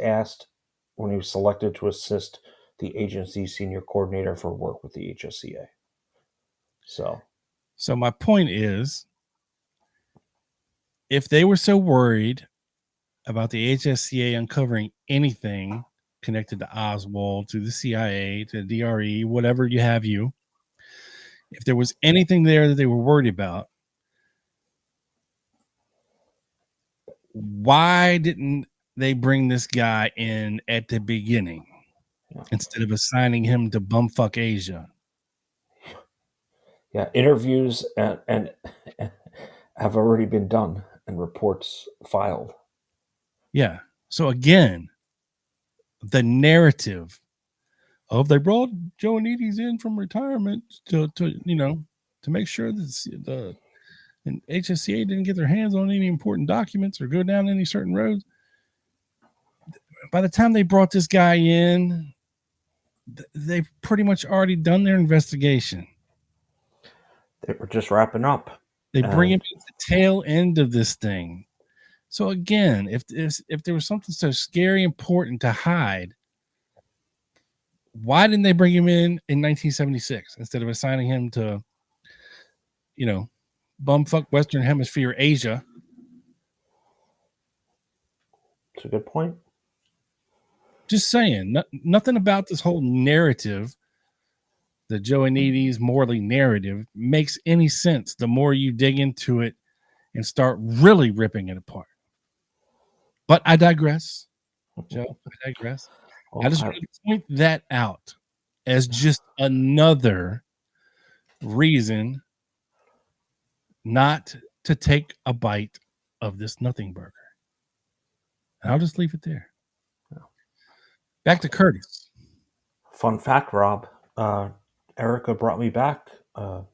selected to assist the agency's senior coordinator for work with the HSCA. So my point is, if they were so worried about the HSCA uncovering anything connected to Oswald, to the CIA, to the DRE, whatever you have, if there was anything there that they were worried about, why didn't they bring this guy in at the beginning instead of assigning him to bumfuck Asia? Yeah, interviews and have already been done and reports filed. Yeah. So again, the narrative of they brought Joanides in from retirement to make sure that the HSCA didn't get their hands on any important documents or go down any certain roads. By the time they brought this guy in, they've pretty much already done their investigation. They were just wrapping up. They bring him at the tail end of this thing. So again, if there was something so scary important to hide, why didn't they bring him in 1976 instead of assigning him to, bumfuck Western Hemisphere Asia? It's a good point. Just saying, nothing about this whole narrative, the Joanides Morley narrative, makes any sense the more you dig into it and start really ripping it apart. But I digress, Joe. I digress. Well, I just wanted to point that out as just another reason not to take a bite of this nothing burger. And I'll just leave it there. Back to Curtis. Fun fact, Rob. Erica brought me back. It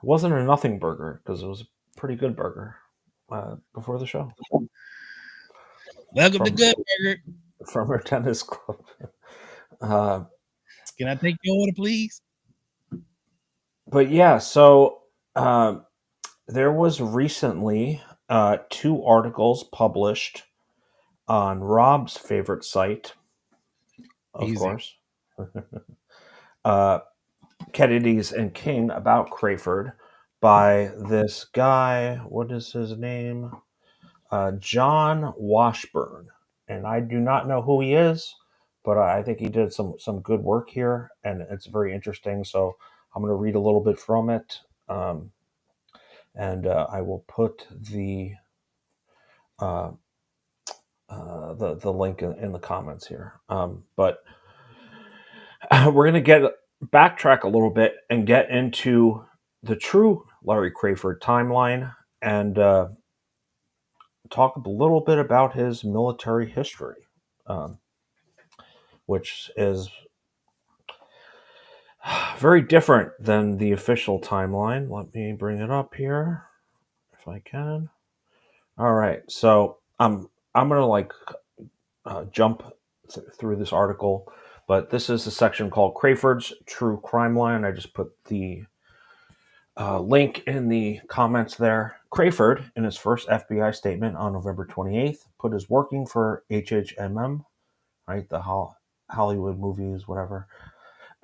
wasn't a nothing burger because it was a pretty good burger before the show. Welcome to Good Burger. From her tennis club. Can I take your order, please? But yeah, so there was recently 2 articles published on Rob's favorite site, of course, Kennedy's and King, about Craford by this guy. What is his name? John Washburn. And I do not know who he is, but I think he did some good work here, and it's very interesting. So I'm going to read a little bit from it, and I will put the link in the comments here. But we're going to backtrack a little bit and get into the true Larry Craford timeline and talk a little bit about his military history. which is very different than the official timeline. Let me bring it up here if I can. All right, so I'm gonna jump through this article, but this is a section called Craford's True Crime Line. I just put the link in the comments there. Craford, in his first FBI statement on November 28th, put his working for HHMM, right, the Hollywood movies, whatever,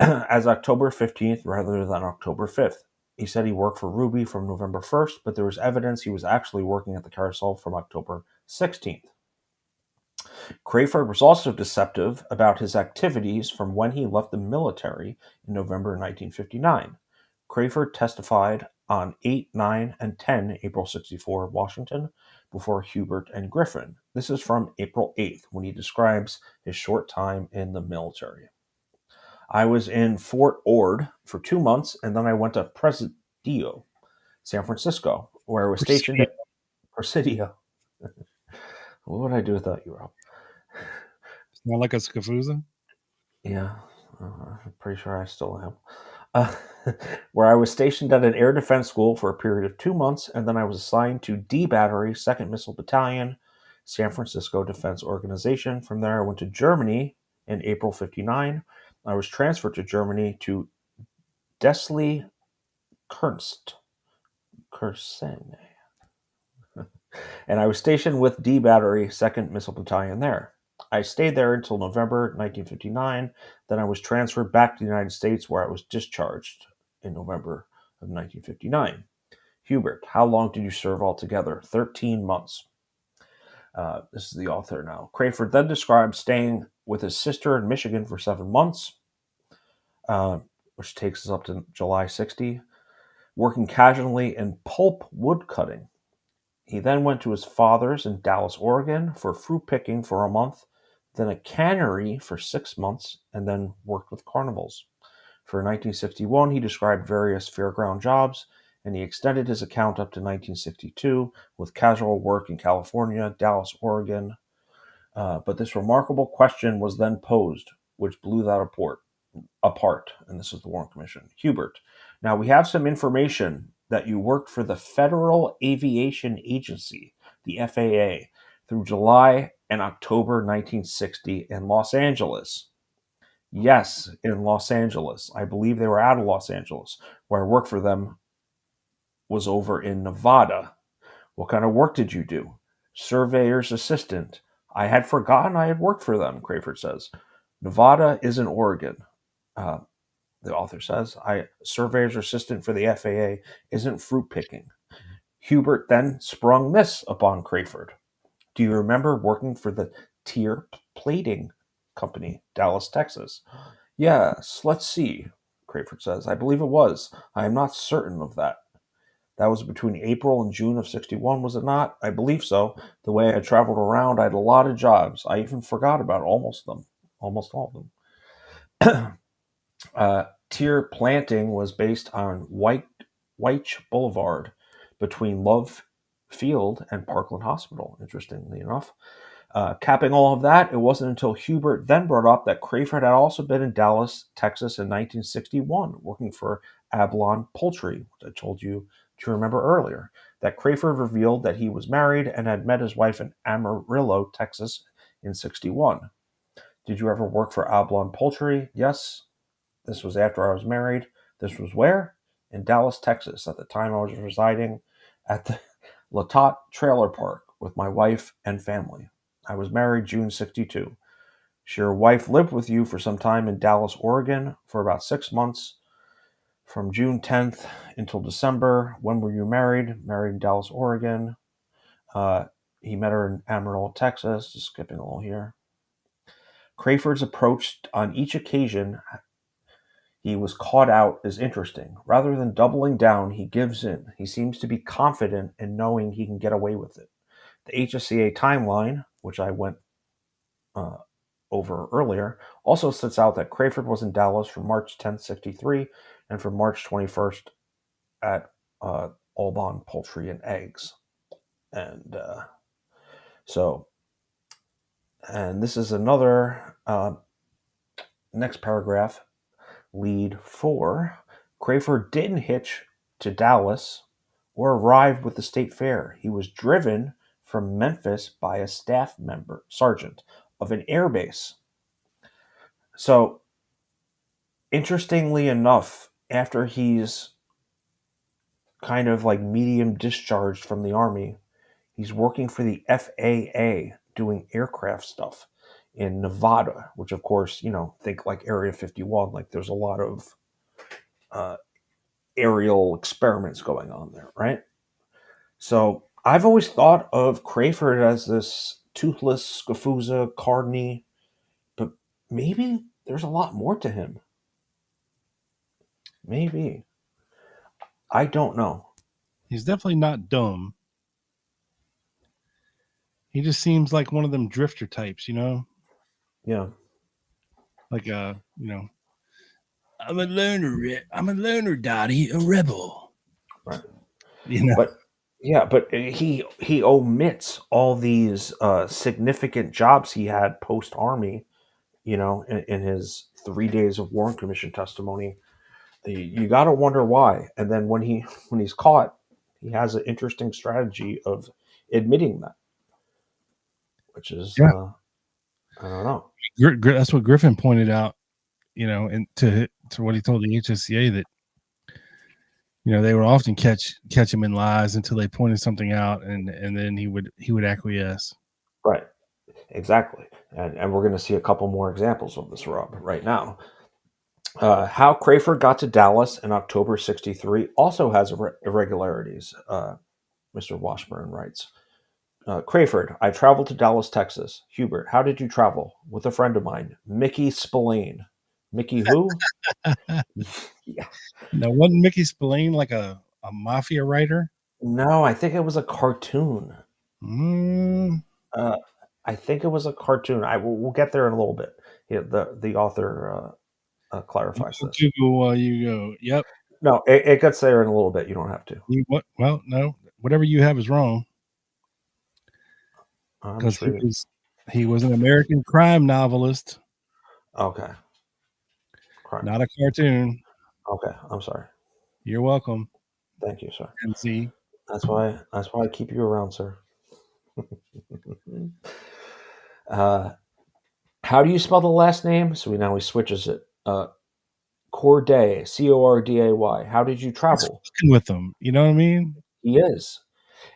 as October 15th rather than October 5th. He said he worked for Ruby from November 1st, but there was evidence he was actually working at the carousel from October 16th. Crafard was also deceptive about his activities from when he left the military in November 1959. Crafard testified on 8, 9, and 10 April 64 Washington before Hubert and Griffin. This is from April 8th when he describes his short time in the military. I was in Fort Ord for 2 months, and then I went to Presidio, San Francisco, where I was stationed at Presidio. What would I do without you, Rob? Not like a scafuza? Yeah, I'm pretty sure I still am. Where I was stationed at an air defense school for a period of 2 months, and then I was assigned to D Battery, 2nd Missile Battalion, San Francisco Defense Organization. From there, I went to Germany in April 59. I was transferred to Germany to Desley Kursen. And I was stationed with D Battery, 2nd Missile Battalion there. I stayed there until November 1959. Then I was transferred back to the United States, where I was discharged in November of 1959. Hubert, how long did you serve altogether? 13 months. This is the author now. Craford then described staying with his sister in Michigan for 7 months, which takes us up to July 60, working casually in pulp wood cutting. He then went to his father's in Dallas, Oregon for fruit picking for a month, then a cannery for 6 months, and then worked with carnivals. For 1961, he described various fairground jobs, and he extended his account up to 1962 with casual work in California, Dallas, Oregon. But this remarkable question was then posed, which blew that apart, and this is the Warren Commission. Hubert, now we have some information that you worked for the Federal Aviation Agency, the FAA, through July and October 1960 in Los Angeles. Yes, in Los Angeles. I believe they were out of Los Angeles. Where I worked for them was over in Nevada. What kind of work did you do? Surveyor's assistant. I had forgotten I had worked for them, Craford says. Nevada is in Oregon. The author says, surveyor's assistant for the FAA isn't fruit picking. Hubert then sprung this upon Craford. Do you remember working for the tier plating company, Dallas, Texas? Yes, let's see, Craford says. I believe it was. I am not certain of that. That was between April and June of 61, was it not? I believe so. The way I traveled around, I had a lot of jobs. I even forgot about almost all of them. Tier planting was based on Wyche Boulevard between Love Field and Parkland Hospital, interestingly enough. Capping all of that, it wasn't until Hubert then brought up that Craford had also been in Dallas, Texas in 1961, working for Ablon Poultry, which I told you to remember earlier, that Craford revealed that he was married and had met his wife in Amarillo, Texas in 61. Did you ever work for Ablon Poultry? Yes. This was after I was married. This was where? In Dallas, Texas. At the time, I was residing at the Latot Trailer Park with my wife and family. I was married June 62. Your wife lived with you for some time in Dallas, Oregon for about 6 months, from June 10th until December. When were you married? Married in Dallas, Oregon. He met her in Amarillo, Texas. Just skipping a little here. Craford's approach on each occasion he was caught out is interesting. Rather than doubling down, he gives in. He seems to be confident in knowing he can get away with it. The HSCA timeline, which I went over earlier, also sets out that Craford was in Dallas from March 10th, 63, and from March 21st at Ablon Poultry and Eggs. And so And this is another next paragraph. Lead 4. Craford didn't hitch to Dallas or arrive with the state fair. He was driven from Memphis by a staff member, sergeant of an airbase. So, interestingly enough, after he's kind of like medium discharged from the Army, he's working for the FAA doing aircraft stuff in Nevada, which, of course, think like Area 51. Like, there's a lot of aerial experiments going on there, right? So I've always thought of Craford as this toothless Scafuza Cardney, but maybe there's a lot more to him. Maybe. I don't know. He's definitely not dumb. He just seems like one of them drifter types, Yeah. Like I'm a loner, Dottie, a rebel. Right. But he omits all these significant jobs he had post Army, in his 3 days of Warren Commission testimony. You got to wonder why. And then when he's caught, he has an interesting strategy of admitting that, which is I don't know. That's what Griffin pointed out, and to what he told the HSCA, that they would often catch him in lies until they pointed something out, and then he would acquiesce. Right, exactly. And we're going to see a couple more examples of this, Rob, right now. How Craford got to Dallas in October '63 also has irregularities. Mr. Washburn writes. Craford, I traveled to Dallas, Texas. Hubert, how did you travel? With a friend of mine, Mickey Spillane. Mickey who? Yeah. Now, wasn't Mickey Spillane like a Mafia writer? No, I think it was a cartoon. I think it was a cartoon. We'll get there in a little bit. Yeah, the author clarifies this. Google while you go. Yep. No, it gets there in a little bit. You don't have to. Well, no. Whatever you have is wrong. Because he was an American crime novelist. Okay. Not a cartoon. Okay, I'm sorry. You're welcome. Thank you, sir. And see, that's why I keep you around, sir. How do you spell the last name? So he switches it. Corday, Corday. How did you travel? With them, you know what I mean? He is,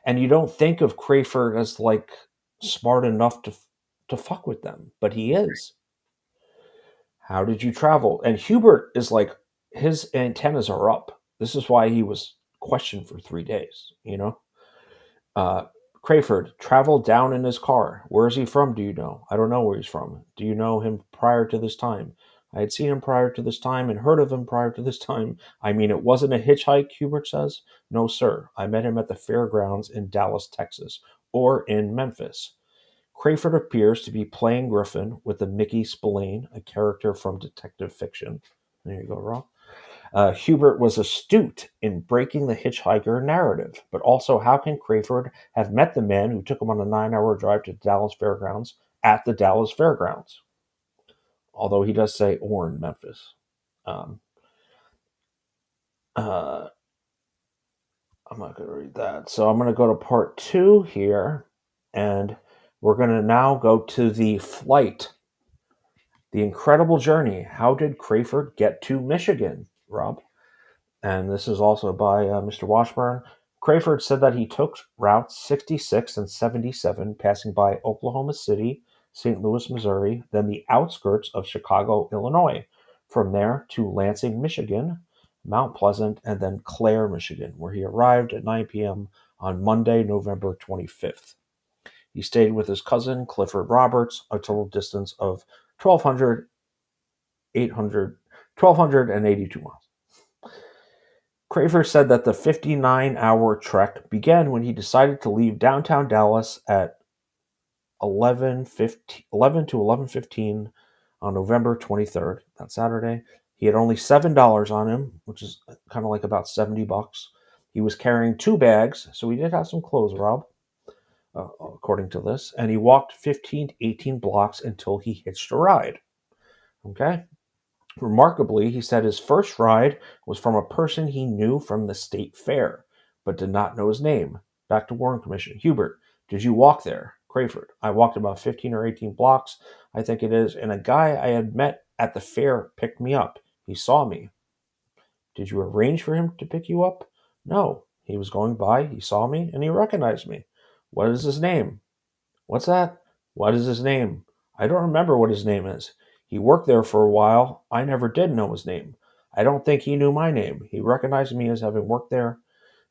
and you don't think of Craford as like smart enough to fuck with them, but he is. How did you travel? And Hubert is like, his antennas are up. This is why he was questioned for 3 days. Craford traveled down in his car. Where is he from? Do you know? I don't know where he's from. Do you know him prior to this time? I had seen him prior to this time and heard of him prior to this time. I mean, it wasn't a hitchhike, Hubert says. No, sir. I met him at the fairgrounds in Dallas, Texas, or in Memphis. Craford appears to be playing Griffin with a Mickey Spillane, a character from detective fiction. There you go, Rob. Hubert was astute in breaking the hitchhiker narrative, but also how can Craford have met the man who took him on a 9-hour drive to the Dallas Fairgrounds at the Dallas Fairgrounds? Although he does say or in Memphis. I'm not going to read that. So I'm going to go to part 2 here, and we're going to now go to the flight. The incredible journey. How did Craford get to Michigan, Rob? And this is also by Mr. Washburn. Craford said that he took routes 66 and 77, passing by Oklahoma City, St. Louis, Missouri, then the outskirts of Chicago, Illinois. From there to Lansing, Michigan, Mount Pleasant, and then Clare, Michigan, where he arrived at 9 p.m. on Monday, November 25th. He stayed with his cousin, Clifford Roberts, a total distance of 1,282 miles. Craford said that the 59-hour trek began when he decided to leave downtown Dallas at 11 to 11:15 on November 23rd, that Saturday. He had only $7 on him, which is kind of like about $70. He was carrying 2 bags, so he did have some clothes, Rob. according to this, and he walked 15 to 18 blocks until he hitched a ride. Okay? Remarkably, he said his first ride was from a person he knew from the state fair, but did not know his name. Back to Warren Commission. Hubert, did you walk there? Craford, I walked about 15 or 18 blocks, I think it is, and a guy I had met at the fair picked me up. He saw me. Did you arrange for him to pick you up? No. He was going by, he saw me, and he recognized me. What is his name? What's that? What is his name? I don't remember what his name is. He worked there for a while. I never did know his name. I don't think he knew my name. He recognized me as having worked there.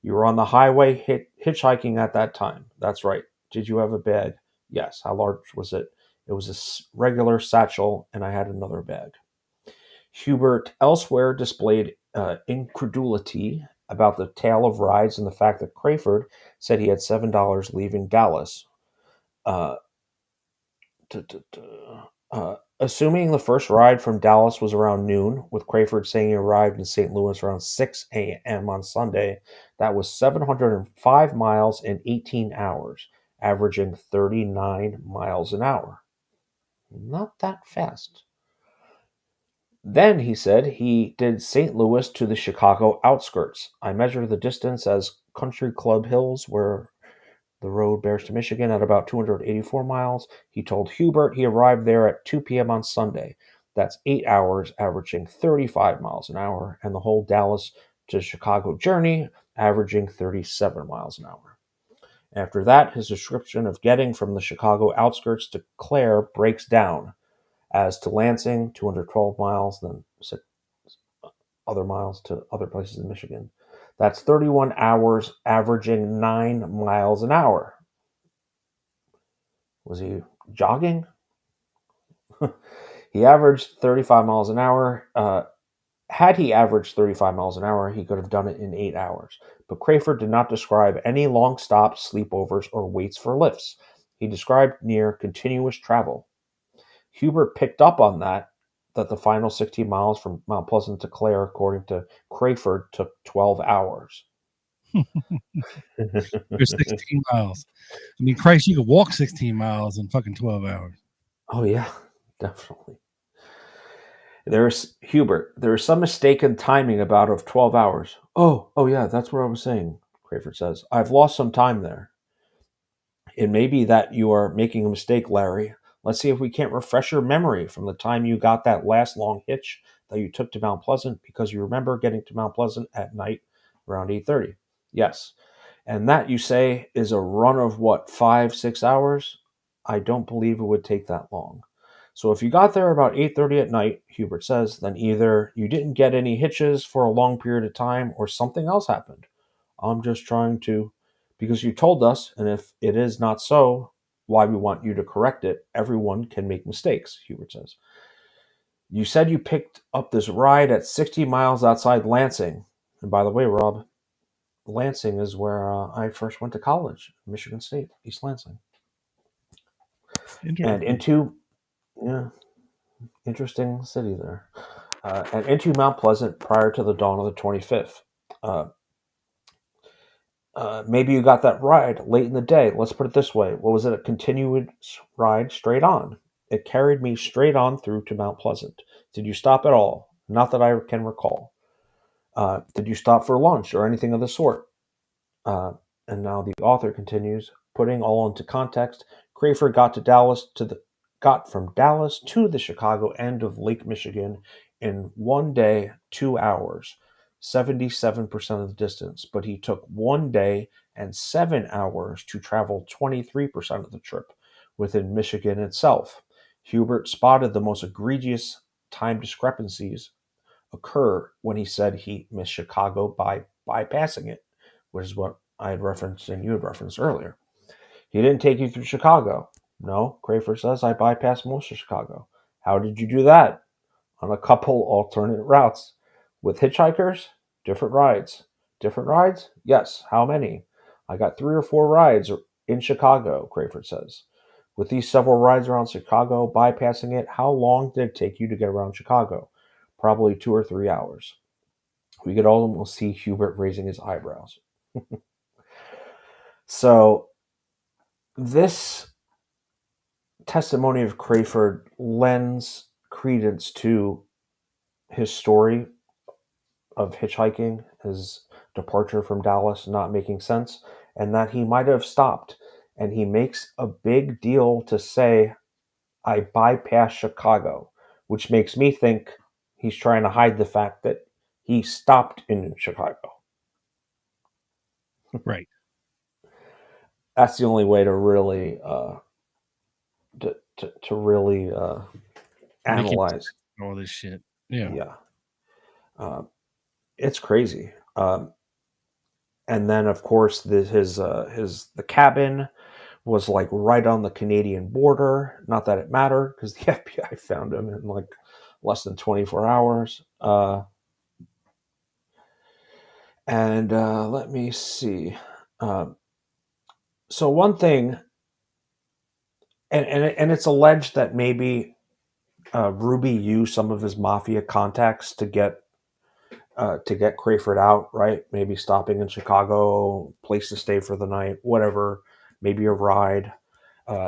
You were on the highway hitchhiking at that time. That's right. Did you have a bag? Yes. How large was it? It was a regular satchel, and I had another bag. Hubert elsewhere displayed incredulity about the tale of rides and the fact that Craford said he had $7 leaving Dallas. Assuming the first ride from Dallas was around noon, with Craford saying he arrived in St. Louis around 6 a.m. on Sunday, that was 705 miles in 18 hours, averaging 39 miles an hour. Not that fast. Then, he said, he did St. Louis to the Chicago outskirts. I measured the distance as Country Club Hills, where the road bears to Michigan, at about 284 miles. He told Hubert he arrived there at 2 p.m. on Sunday. That's 8 hours, averaging 35 miles an hour, and the whole Dallas to Chicago journey, averaging 37 miles an hour. After that, his description of getting from the Chicago outskirts to Clare breaks down. As to Lansing, 212 miles, then 6 other miles to other places in Michigan. That's 31 hours, averaging 9 miles an hour. Was he jogging? He averaged 35 miles an hour. Had he averaged 35 miles an hour, he could have done it in 8 hours. But Craford did not describe any long stops, sleepovers, or waits for lifts. He described near continuous travel. Hubert picked up on that the final 16 miles from Mount Pleasant to Clare, according to Craford, took 12 hours. There's 16 miles. I mean, Christ, you could walk 16 miles in fucking 12 hours. Oh, yeah, definitely. There's Hubert. There is some mistaken timing about of 12 hours. Oh, yeah, that's what I was saying, Craford says. I've lost some time there. It may be that you are making a mistake, Larry. Let's see if we can't refresh your memory from the time you got that last long hitch that you took to Mount Pleasant, because you remember getting to Mount Pleasant at night around 8:30. Yes. And that, you say, is a run of what, 5-6 hours? I don't believe it would take that long. So if you got there about 8:30 at night, Hubert says, then either you didn't get any hitches for a long period of time or something else happened. I'm just trying to, because you told us, and if it is not so, why we want you to correct it. Everyone can make mistakes, Hubert says. You said you picked up this ride at 60 miles outside Lansing. And by the way, Rob, Lansing is where I first went to college, Michigan State, East Lansing. And into, interesting city there. And into Mount Pleasant prior to the dawn of the 25th. Maybe you got that ride late in the day. Let's put it this way. What was it? A continuous ride straight on. It carried me straight on through to Mount Pleasant. Did you stop at all? Not that I can recall. Did you stop for lunch or anything of the sort? And now the author continues, putting all into context. Craford got from Dallas to the Chicago end of Lake Michigan in 1 day, 2 hours, 77% of the distance. But he took 1 day and 7 hours to travel 23% of the trip within Michigan itself. Hubert spotted the most egregious time discrepancies occur when he said he missed Chicago by bypassing it, which is what I had referenced and you had referenced earlier. He didn't take you through Chicago. No, Craford says, I bypassed most of Chicago. How did you do that? On a couple alternate routes. With hitchhikers? Different rides. Different rides? Yes. How many? I got 3 or 4 rides in Chicago, Craford says. With these several rides around Chicago, bypassing it, how long did it take you to get around Chicago? Probably 2 or 3 hours. We could almost see Hubert raising his eyebrows. So this testimony of Craford lends credence to his story of hitchhiking, his departure from Dallas not making sense, and that he might have stopped. And he makes a big deal to say, I bypassed Chicago, which makes me think he's trying to hide the fact that he stopped in Chicago. Right. That's the only way to really to really analyze all this shit. Yeah. Yeah. It's crazy. And then, of course, the cabin was like right on the Canadian border. Not that it mattered because the FBI found him in like less than 24 hours. And let me see. So one thing, and it's alleged that maybe Ruby used some of his mafia contacts to get Craford out, right? Maybe stopping in Chicago, place to stay for the night, whatever. Maybe a ride.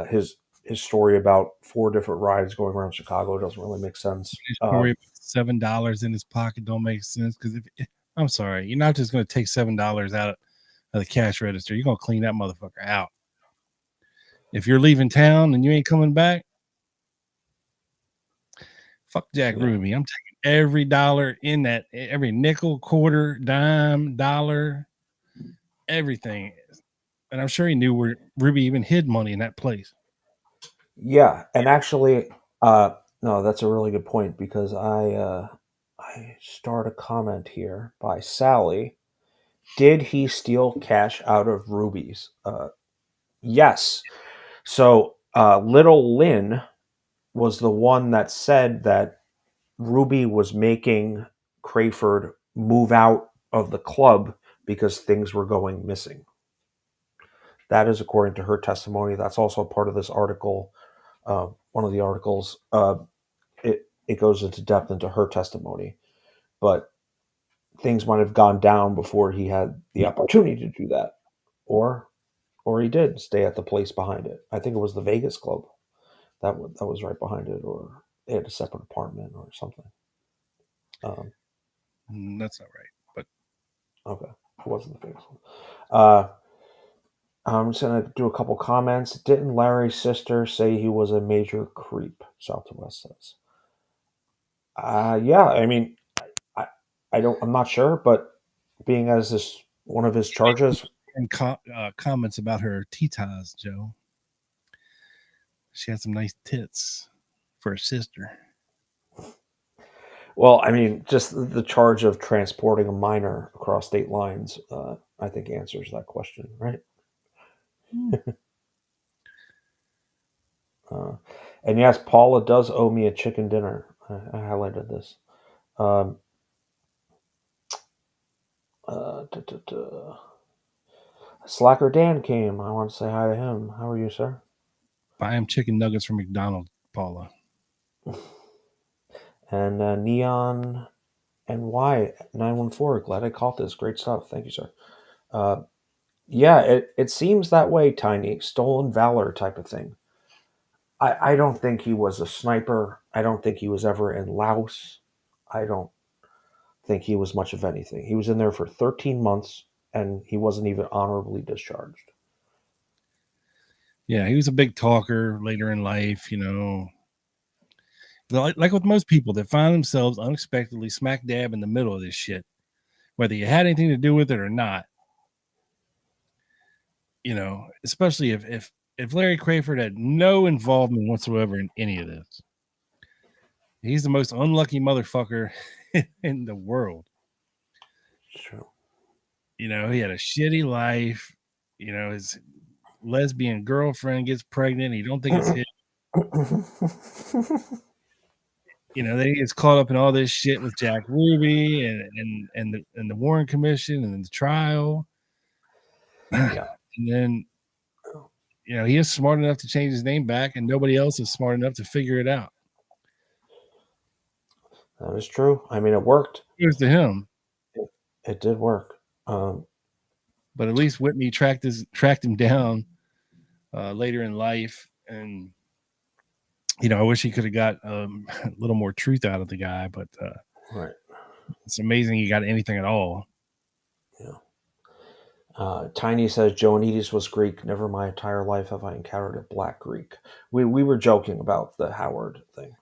His story about 4 different rides going around Chicago doesn't really make sense. His story about $7 in his pocket don't make sense because I'm sorry, you're not just going to take $7 out of the cash register. You're going to clean that motherfucker out. If you're leaving town and you ain't coming back, fuck Jack Ruby. I'm taking every dollar in that, every nickel, quarter, dime, dollar, everything. And I'm sure he knew where Ruby even hid money in that place. Yeah, and actually, no, that's a really good point because I start a comment here by Sally. Did he steal cash out of Ruby's? Yes. So Little Lynn was the one that said that Ruby was making Craford move out of the club because things were going missing. That is according to her testimony. That's also part of this article. One of the articles. It goes into depth into her testimony, but things might have gone down before he had the opportunity to do that, or he did stay at the place behind it. I think it was the Vegas Club that was right behind it, or they had a separate apartment or something. That's not right, but okay, it wasn't the Vegas Club. I'm just gonna do a couple comments. Didn't Larry's sister say he was a major creep? South to West says. Yeah, I mean, I'm not sure, but being as this one of his charges. And comments about her titas, Joe. She had some nice tits for her sister. Well, I mean, just the charge of transporting a minor across state lines, I think answers that question, right? And yes, Paula does owe me a chicken dinner. I highlighted this. Slacker Dan came. I want to say hi to him. How are you, sir? Buy him chicken nuggets from McDonald's, Paula. And Neon NY 914. Glad I caught this. Great stuff. Thank you, sir. Yeah, it seems that way, Tiny. Stolen valor type of thing. I don't think he was a sniper. I don't think he was ever in Laos. I don't think he was much of anything. He was in there for 13 months, and he wasn't even honorably discharged. Yeah, he was a big talker later in life, you know. Like with most people that find themselves unexpectedly smack dab in the middle of this shit, whether you had anything to do with it or not. You know, especially if Larry Craford had no involvement whatsoever in any of this. He's the most unlucky motherfucker in the world. True. You know, he had a shitty life. You know, his lesbian girlfriend gets pregnant. You don't think it's his. You know, then he gets caught up in all this shit with Jack Ruby and the Warren Commission and the trial. Yeah. And then, you know, he is smart enough to change his name back, and nobody else is smart enough to figure it out. That is true. I mean, it worked. Here's to him. It did work. But at least Whitney tracked him down later in life. And, I wish he could have got a little more truth out of the guy, but Right. it's amazing he got anything at all. Yeah. Tiny says Joanides was Greek. Never my entire life have I encountered a black Greek. We were joking about the Howard thing.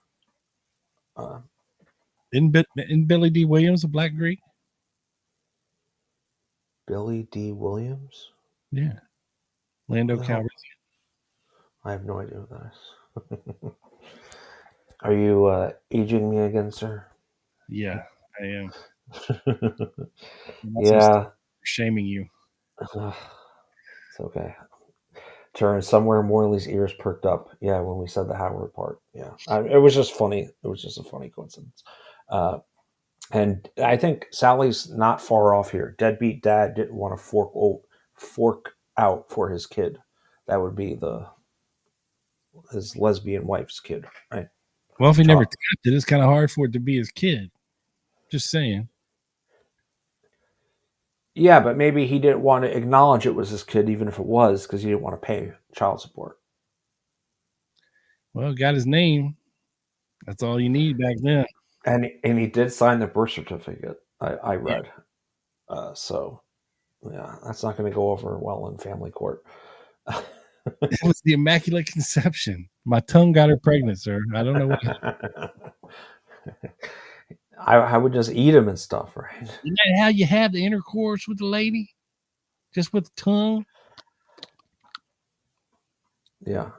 Isn't Billy D. Williams a black Greek? Billy D. Williams? Yeah. Lando Who the hell? Calrissian. I have no idea what that is. Are you aging me again, sir? Yeah, I am. Yeah. Shaming you. It's okay. Turn somewhere Morley's ears perked up. Yeah, when we said the Howard part. Yeah, it was just funny. It was just a funny coincidence. And I think Sally's not far off here. Deadbeat dad didn't want to fork out for his kid. That would be his lesbian wife's kid, right? Well, if he never tapped it, it's kind of hard for it to be his kid. Just saying. Yeah, but maybe he didn't want to acknowledge it was his kid, even if it was, because he didn't want to pay child support. Well, got his name. That's all you need back then. And he did sign the birth certificate. I read. So, yeah, that's not going to go over well in family court. It was the Immaculate Conception. My tongue got her pregnant, sir. I don't know what. I would just eat him and stuff, right? Isn't that how you have the intercourse with the lady? Just with the tongue? Yeah.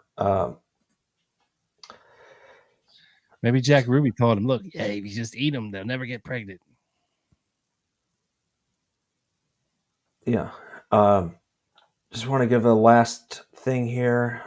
Maybe Jack Ruby told him, look, yeah, if you just eat them, they'll never get pregnant. Yeah. Just want to give a last thing here.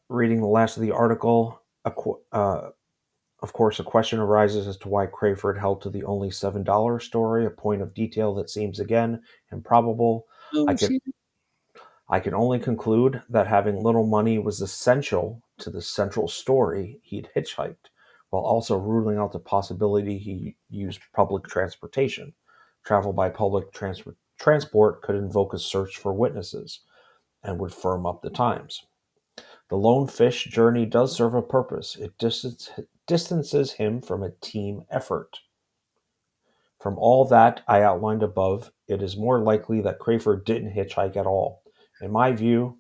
Reading the last of the article, of course, a question arises as to why Crafard held to the only $7 story, a point of detail that seems again improbable. I can only conclude that having little money was essential to the central story he'd hitchhiked, while also ruling out the possibility he used public transportation. Travel by public transport could invoke a search for witnesses and would firm up the times. The lone fish journey does serve a purpose. It distances him from a team effort. From all that I outlined above, it is more likely that Crafard didn't hitchhike at all. In my view,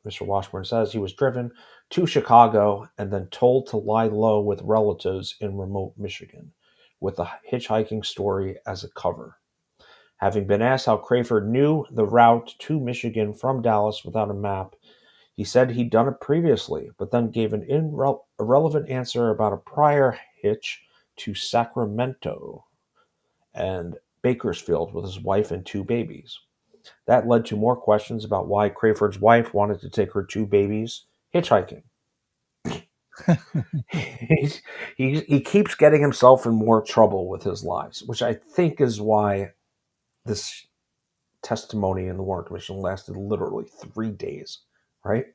Mr. Washburn says, he was driven to Chicago and then told to lie low with relatives in remote Michigan, with a hitchhiking story as a cover. Having been asked how Crafard knew the route to Michigan from Dallas without a map, he said he'd done it previously, but then gave an irrelevant answer about a prior hitch to Sacramento and Bakersfield with his wife and 2 babies. That led to more questions about why Crafard's wife wanted to take her 2 babies hitchhiking. he keeps getting himself in more trouble with his lies, which I think is why this testimony in the Warren Commission lasted literally 3 days, right?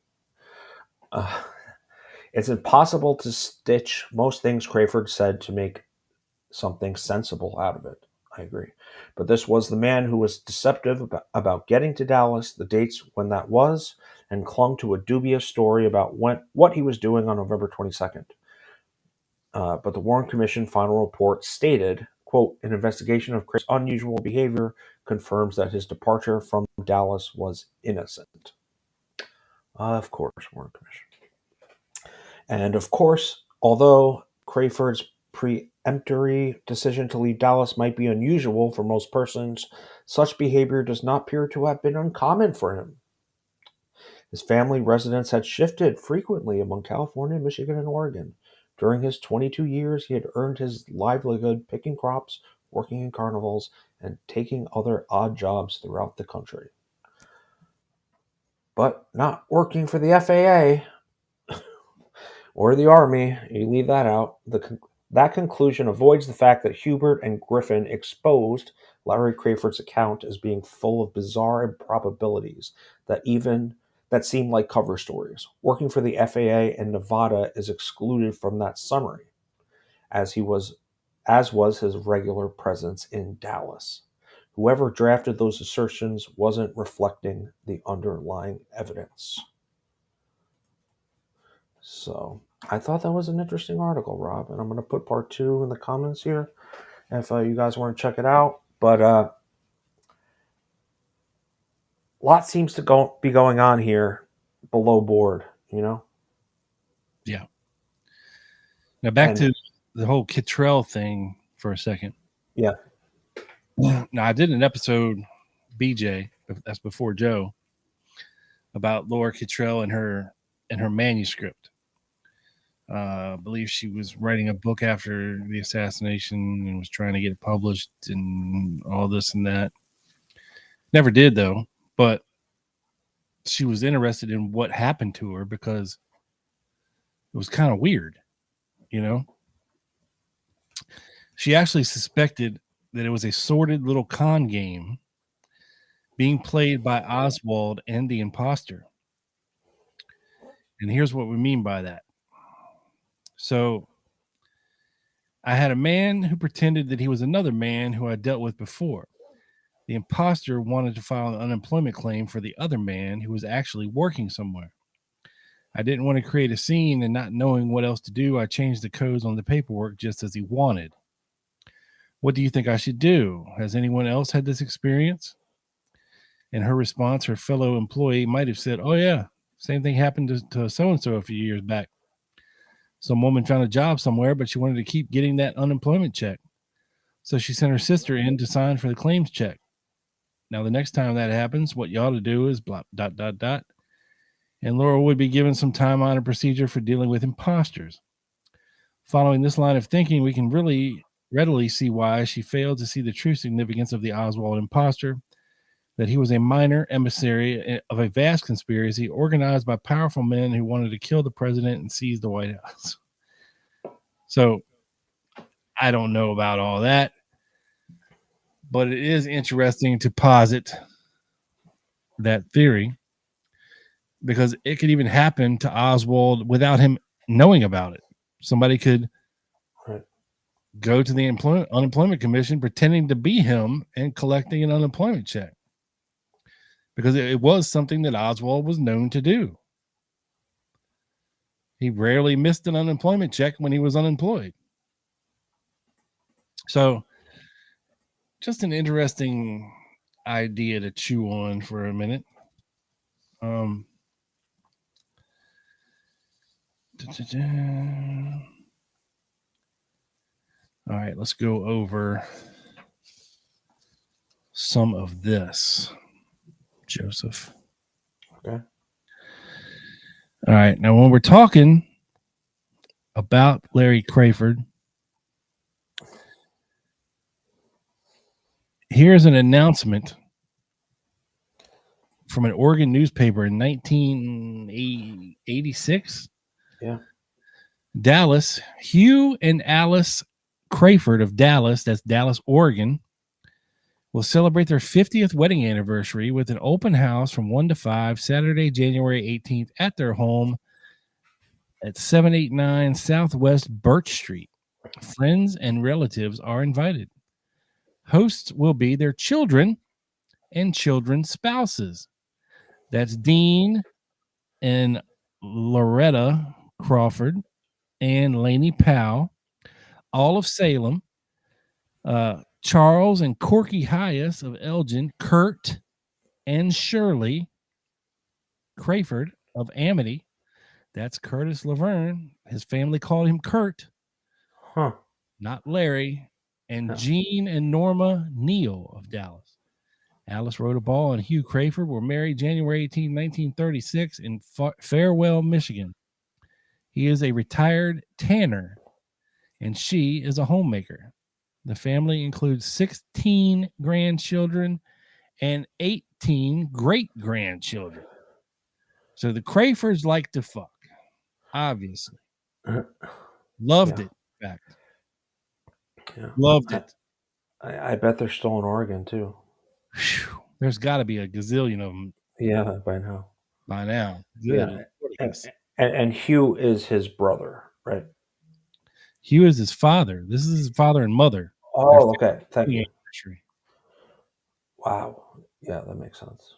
It's impossible to stitch most things Crafard said to make something sensible out of it. I agree. But this was the man who was deceptive about getting to Dallas, the dates when that was, and clung to a dubious story about what he was doing on November 22nd. But the Warren Commission final report stated, quote, an investigation of Craig's unusual behavior confirms that his departure from Dallas was innocent. Of course, Warren Commission. And of course, although Crafard's preemptory decision to leave Dallas might be unusual for most persons, such behavior does not appear to have been uncommon for him. His family residence had shifted frequently among California, Michigan, and Oregon. During his 22 years, he had earned his livelihood picking crops, working in carnivals, and taking other odd jobs throughout the country. But not working for the FAA or the Army, you leave that out. That conclusion avoids the fact that Hubert and Griffin exposed Larry Craford's account as being full of bizarre improbabilities that seem like cover stories. Working for the FAA in Nevada is excluded from that summary, as was his regular presence in Dallas. Whoever drafted those assertions wasn't reflecting the underlying evidence. So I thought that was an interesting article, Rob, and I'm going to put part 2 in the comments here if you guys want to check it out. But a lot seems to be going on here below board, you know? Yeah. Now back And- to the whole Kittrell thing for a second. Yeah. Now I did an episode, BJ, that's before Joe, about Laura Kittrell and her manuscript. I believe she was writing a book after the assassination and was trying to get it published and all this and that. Never did, though, but she was interested in what happened to her because it was kind of weird, you know? She actually suspected that it was a sordid little con game being played by Oswald and the imposter. And here's what we mean by that. So I had a man who pretended that he was another man who I dealt with before. The imposter wanted to file an unemployment claim for the other man who was actually working somewhere. I didn't want to create a scene, and not knowing what else to do, I changed the codes on the paperwork just as he wanted. What do you think I should do? Has anyone else had this experience? In her response, her fellow employee might have said, "Oh yeah, same thing happened to so-and-so a few years back. Some woman found a job somewhere, but she wanted to keep getting that unemployment check. So she sent her sister in to sign for the claims check. Now, the next time that happens, what you ought to do is blah, ... And Laura would be given some time-honored procedure for dealing with imposters. Following this line of thinking, we can really readily see why she failed to see the true significance of the Oswald imposter, that he was a minor emissary of a vast conspiracy organized by powerful men who wanted to kill the president and seize the White House." So I don't know about all that, but it is interesting to posit that theory because it could even happen to Oswald without him knowing about it. Somebody could go to the unemployment commission pretending to be him and collecting an unemployment check, because it was something that Oswald was known to do. He rarely missed an unemployment check when he was unemployed. So just an interesting idea to chew on for a minute. All right, let's go over some of this, Joseph. Okay. All right, now when we're talking about Larry Craford, here's an announcement from an Oregon newspaper in 1986. Yeah. Dallas, Hugh and Alice Craford of Dallas, that's Dallas, Oregon, will celebrate their 50th wedding anniversary with an open house from 1 to 5 Saturday, January 18th at their home at 789 Southwest Birch Street. Friends and relatives are invited. Hosts will be their children and children's spouses. That's Dean and Loretta Crawford and Lainey Powell, all of Salem, Charles and Corky Hyas of Elgin, Kurt and Shirley Craford of Amity. That's Curtis Laverne. His family called him Kurt, not Larry. And Jean and Norma Neal of Dallas. Alice Rodaball and Hugh Craford were married January 18, 1936 in Farewell, Michigan. He is a retired tanner, and she is a homemaker. The family includes 16 grandchildren and 18 great-grandchildren. So the Crafords like to fuck, obviously. Loved it, in fact. Yeah. Loved it. I bet they're still in Oregon, too. Whew. There's got to be a gazillion of them. Yeah, by now. Good. Yeah. And Hugh is his brother, right? Hugh is his father. This is his father and mother. Oh, okay. Thank you. Anniversary. Wow. Yeah, that makes sense.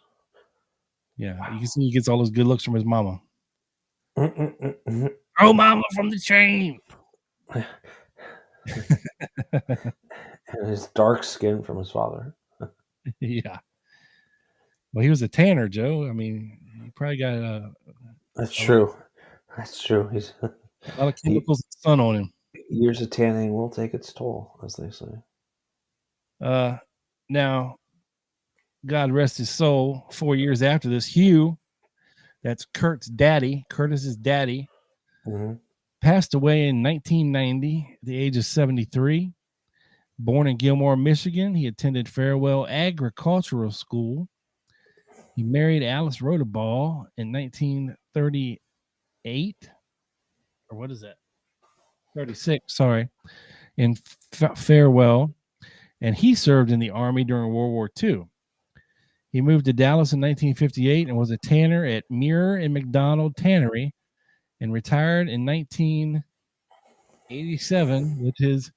Yeah, you can see he gets all those good looks from his mama. Oh, mama from the train. And his dark skin from his father. Yeah. Well, he was a tanner, Joe. I mean, he probably got a That's true. That's true. He's lot of chemicals and sun on him. years of tanning will take its toll, as they say. Now, God rest his soul. 4 years after this, Hugh, that's Kurt's daddy, Curtis's daddy, Mm-hmm. passed away in 1990 at the age of 73. Born in Gilmore, Michigan, he attended Farewell Agricultural School. He married Alice Rotaball in 1938. Or what is that? 36, sorry, in Farewell. And he served in the Army during World War II. He moved to Dallas in 1958 and was a tanner at Muir and McDonald Tannery and retired in 1987 with his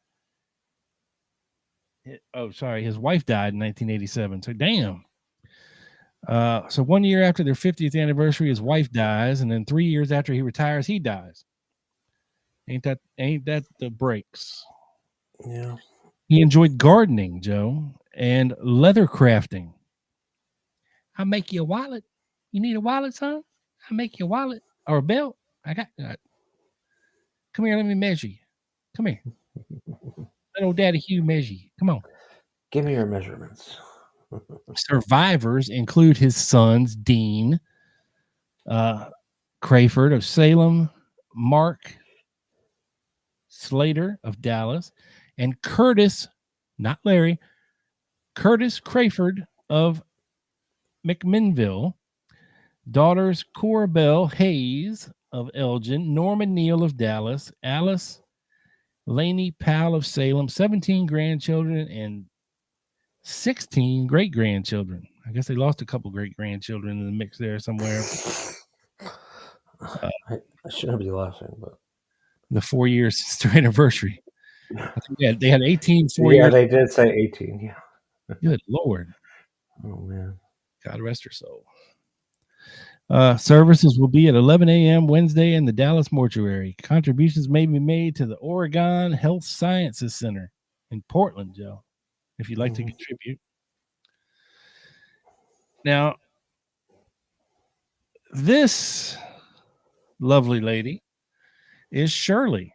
wife died in 1987. So damn. So 1 year after their 50th anniversary, his wife dies, and then 3 years after he retires, he dies. Ain't that the breaks? Yeah. He enjoyed gardening, Joe, and leather crafting. I'll make you a wallet. You need a wallet, son? I'll make you a wallet or a belt. I got that. Come here, let me measure you. Come here. Let old Daddy Hugh measure you. Come on. Give me your measurements. Survivors include his sons, Dean Craford of Salem, Mark Slater of Dallas, and Curtis, not Larry, Curtis Craford of McMinnville, daughters Cora Bell Hayes of Elgin, Norman Neal of Dallas, Alice Laney Powell of Salem, 17 grandchildren, and 16 great-grandchildren. I guess they lost a couple great-grandchildren in the mix there somewhere. I shouldn't be laughing, but The 4 years since their anniversary. They had 18 4 yeah, years. they did say 18. Yeah. Good Lord. Oh man. God rest her soul. Services will be at 11 a.m. Wednesday in the Dallas mortuary. Contributions may be made to the Oregon Health Sciences Center in Portland, Joe, if you'd like to contribute. Now, this lovely lady is Shirley.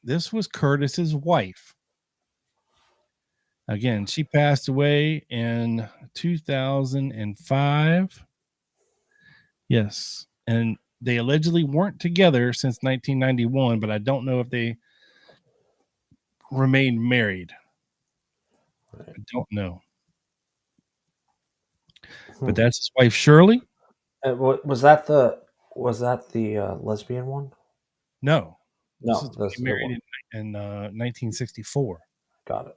This was Curtis's wife. Again, she passed away in 2005. Yes. And they allegedly weren't together since 1991, but I don't know if they remained married. I don't know. But that's his wife, Shirley. Was that the lesbian one? No. No, This that's is married in 1964. Got it.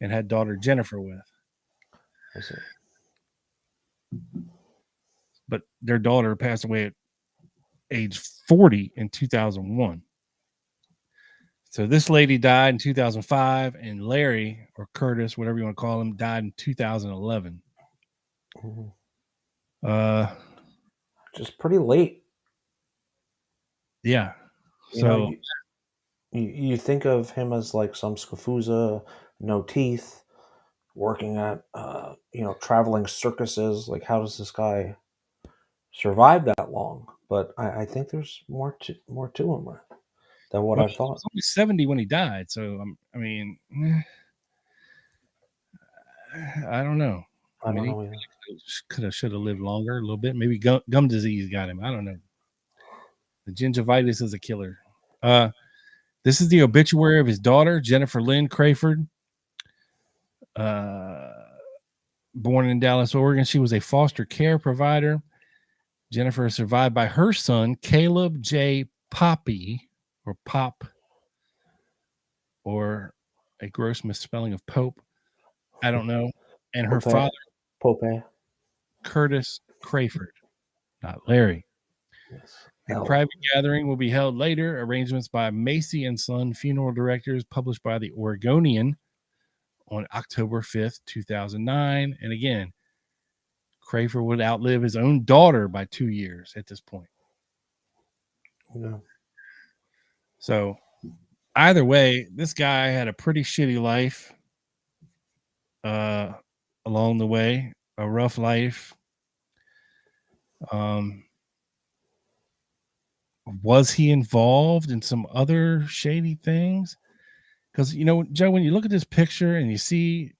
And had daughter Jennifer with. I see. But their daughter passed away at age 40 in 2001. So this lady died in 2005, and Larry, or Curtis, whatever you want to call him, died in 2011. Just pretty late. Yeah. So you think of him as like some scafuza, no teeth, working at traveling circuses. Like, how does this guy survive that long? But I think there's more to him than what I thought. He was only 70 when he died, so I mean, I don't know. I don't know. He should have lived longer a little bit. Maybe gum disease got him. I don't know. The gingivitis is a killer. This is the obituary of his daughter, Jennifer Lynn Craford. Born in Dallas, Oregon, she was a foster care provider. Jennifer is survived by her son, Caleb J. Poppy, or Pop, or a gross misspelling of Pope. I don't know. And her father, Curtis Craford, not Larry. Yes. A private gathering will be held later. Arrangements by Macy and Son Funeral Directors, published by the Oregonian on October 5th, 2009. And again, Craford would outlive his own daughter by 2 years at this point. Yeah. So either way, this guy had a pretty shitty life along the way, a rough life. Was he involved in some other shady things? Because, you know, Joe, when you look at this picture and you see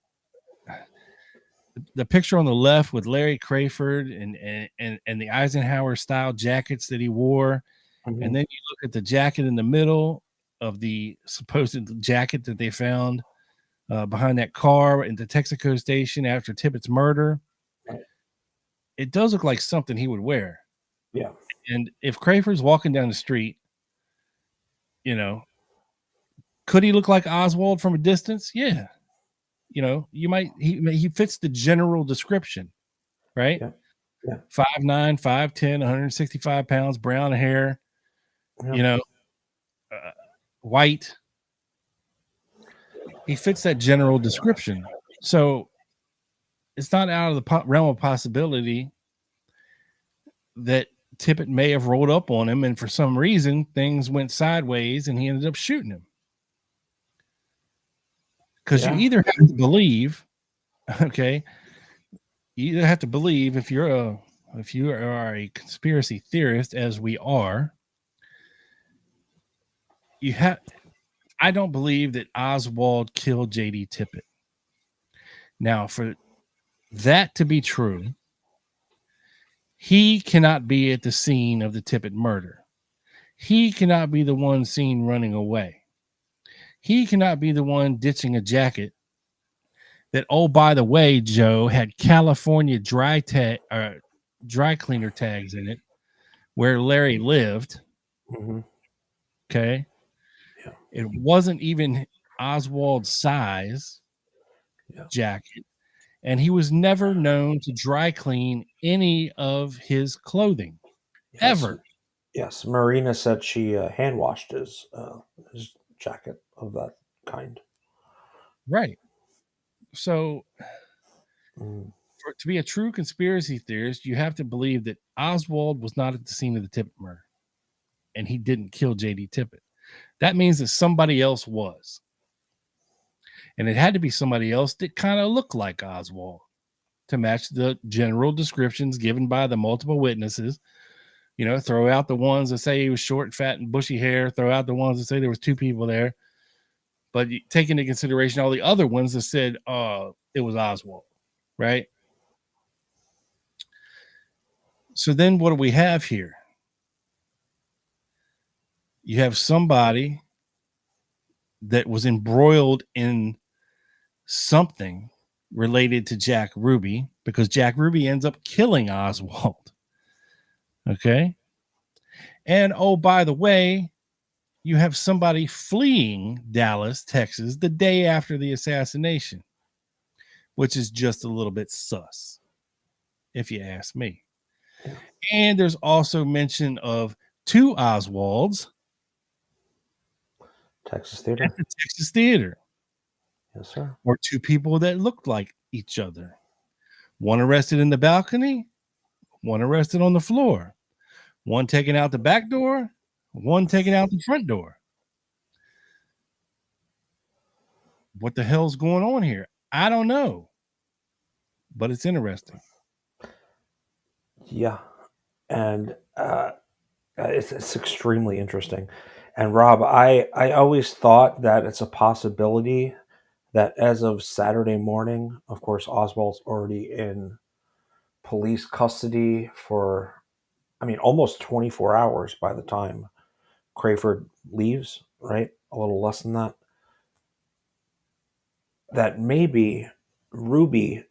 the picture on the left with Larry Craford and the Eisenhower style jackets that he wore, and then you look at the jacket in the middle of the supposed jacket that they found behind that car in the Texaco station after Tippet's murder, it does look like something he would wear. Yeah. And if Craford's walking down the street, you know, could he look like Oswald from a distance? Yeah. You know, he fits the general description, right? Yeah. 5'9", 5'10", 165 pounds, brown hair, you know, white. He fits that general description. So it's not out of the realm of possibility that Tippet may have rolled up on him, and for some reason things went sideways and he ended up shooting him. Because you either have to believe, okay, you either have to believe if you are a conspiracy theorist, as we are, I don't believe that Oswald killed JD Tippet. Now, for that to be true, he cannot be at the scene of the Tippet murder. He cannot be the one seen running away. He cannot be the one ditching a jacket that, oh, by the way, Joe, had California dry cleaner tags in it where Larry lived. Okay. Yeah. It wasn't even Oswald's size jacket. And he was never known to dry clean any of his clothing ever. Yes. Marina said she hand washed his jacket of that kind. Right. So to be a true conspiracy theorist, you have to believe that Oswald was not at the scene of the Tippet murder and he didn't kill JD Tippet. That means that somebody else was. And it had to be somebody else that kind of looked like Oswald to match the general descriptions given by the multiple witnesses. You know, throw out the ones that say he was short, fat, and bushy hair. Throw out the ones that say there was two people there. But take into consideration all the other ones that said it was Oswald, right? So then what do we have here? You have somebody that was embroiled in something related to Jack Ruby, because Jack Ruby ends up killing Oswald. Okay. And oh, by the way, you have somebody fleeing Dallas, Texas, the day after the assassination, which is just a little bit sus, if you ask me. And there's also mention of two Oswalds. Texas Theater. At the Texas Theater. Yes, sir. Or two people that looked like each other. One arrested in the balcony, one arrested on the floor. One taking out the back door, one taking out the front door. What the hell's going on here? I don't know. But it's interesting. Yeah. And it's extremely interesting. And Rob, I always thought that it's a possibility that as of Saturday morning, of course, Oswald's already in police custody for, almost 24 hours by the time Craford leaves, right? A little less than that. That maybe Ruby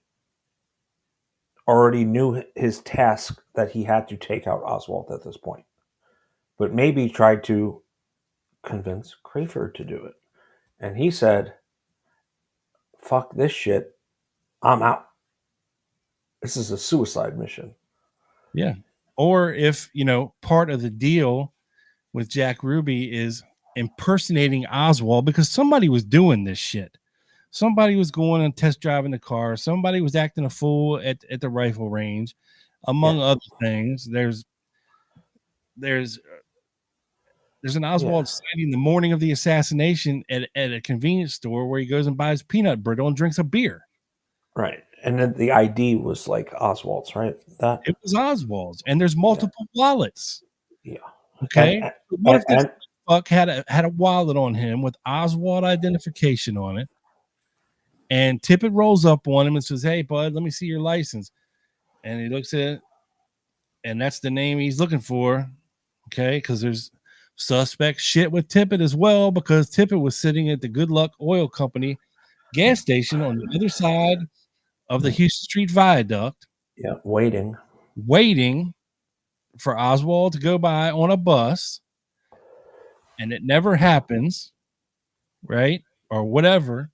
already knew his task that he had to take out Oswald at this point, but maybe tried to convince Craford to do it. And he said, fuck this shit. I'm out. This is a suicide mission. Yeah. Or if, part of the deal with Jack Ruby is impersonating Oswald, because somebody was doing this shit. Somebody was going and test driving the car. Somebody was acting a fool at the rifle range, among other things. There's There's an Oswald sighting the morning of the assassination at a convenience store where he goes and buys peanut brittle and drinks a beer. Right. And then the ID was like Oswald's, right? That It was Oswald's, and there's multiple wallets. Yeah. Okay. And, What if this fuck had a wallet on him with Oswald identification on it? And Tippet rolls up on him and says, "Hey, bud, let me see your license." And he looks at it, and that's the name he's looking for. Okay, because there's suspect shit with Tippet as well, because Tippet was sitting at the Good Luck Oil Company gas station on the other side of the Houston Street Viaduct. Yeah, waiting for Oswald to go by on a bus, and it never happens, right? Or whatever.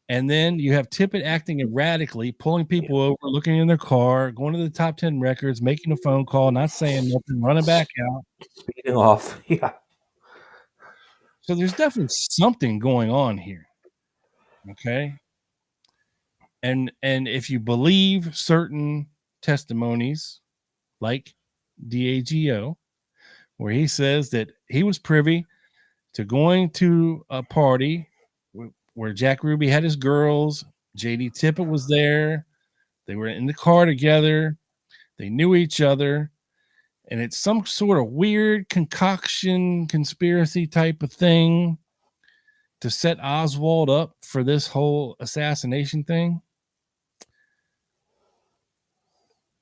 And then you have Tippet acting erratically, pulling people over, looking in their car, going to the top 10 records, making a phone call, not saying nothing, running back out, speeding off. Yeah. So there's definitely something going on here. Okay. And if you believe certain testimonies, like DAGO, where he says that he was privy to going to a party where Jack Ruby had his girls, JD Tippet was there, they were in the car together, they knew each other, and it's some sort of weird concoction conspiracy type of thing to set Oswald up for this whole assassination thing.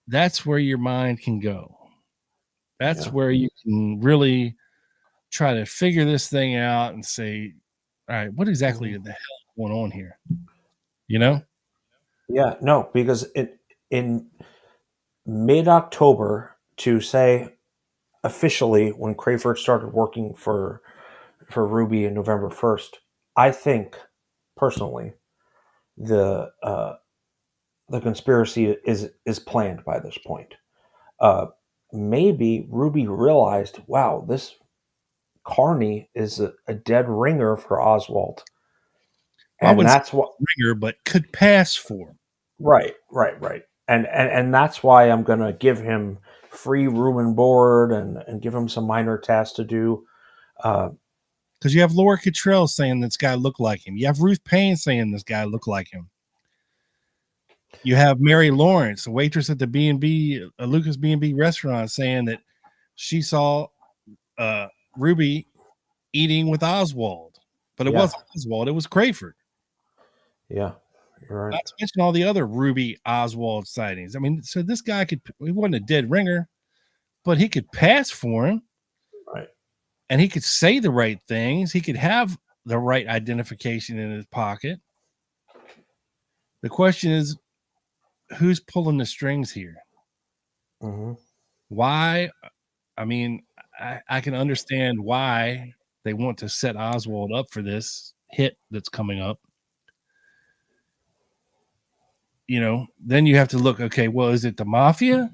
That's where your mind can go. That's where you can really try to figure this thing out and say, all right, what exactly the hell is going on here? You know? Yeah, no, because in mid-October, to say officially when Crafard started working for Ruby in November 1st, I think personally the conspiracy is planned by this point. Maybe Ruby realized, wow, this Carney is a dead ringer for Oswald. And that's what ringer, but could pass for. Right. And that's why I'm going to give him free room and board and give him some minor tasks to do. Because you have Laura Cottrell saying this guy looked like him. You have Ruth Payne saying this guy looked like him. You have Mary Lawrence, a waitress at the B&B, Lucas B&B restaurant, saying that she saw Ruby eating with Oswald. But it wasn't Oswald, it was Crafard. Yeah, you're right. Not to mention all the other Ruby Oswald sightings. I mean, so this guy he wasn't a dead ringer, but he could pass for him. Right. And he could say the right things. He could have the right identification in his pocket. The question is, who's pulling the strings here? Mm-hmm. Why? I mean, I can understand why they want to set Oswald up for this hit that's coming up. You know, then you have to look, okay, well, is it the Mafia?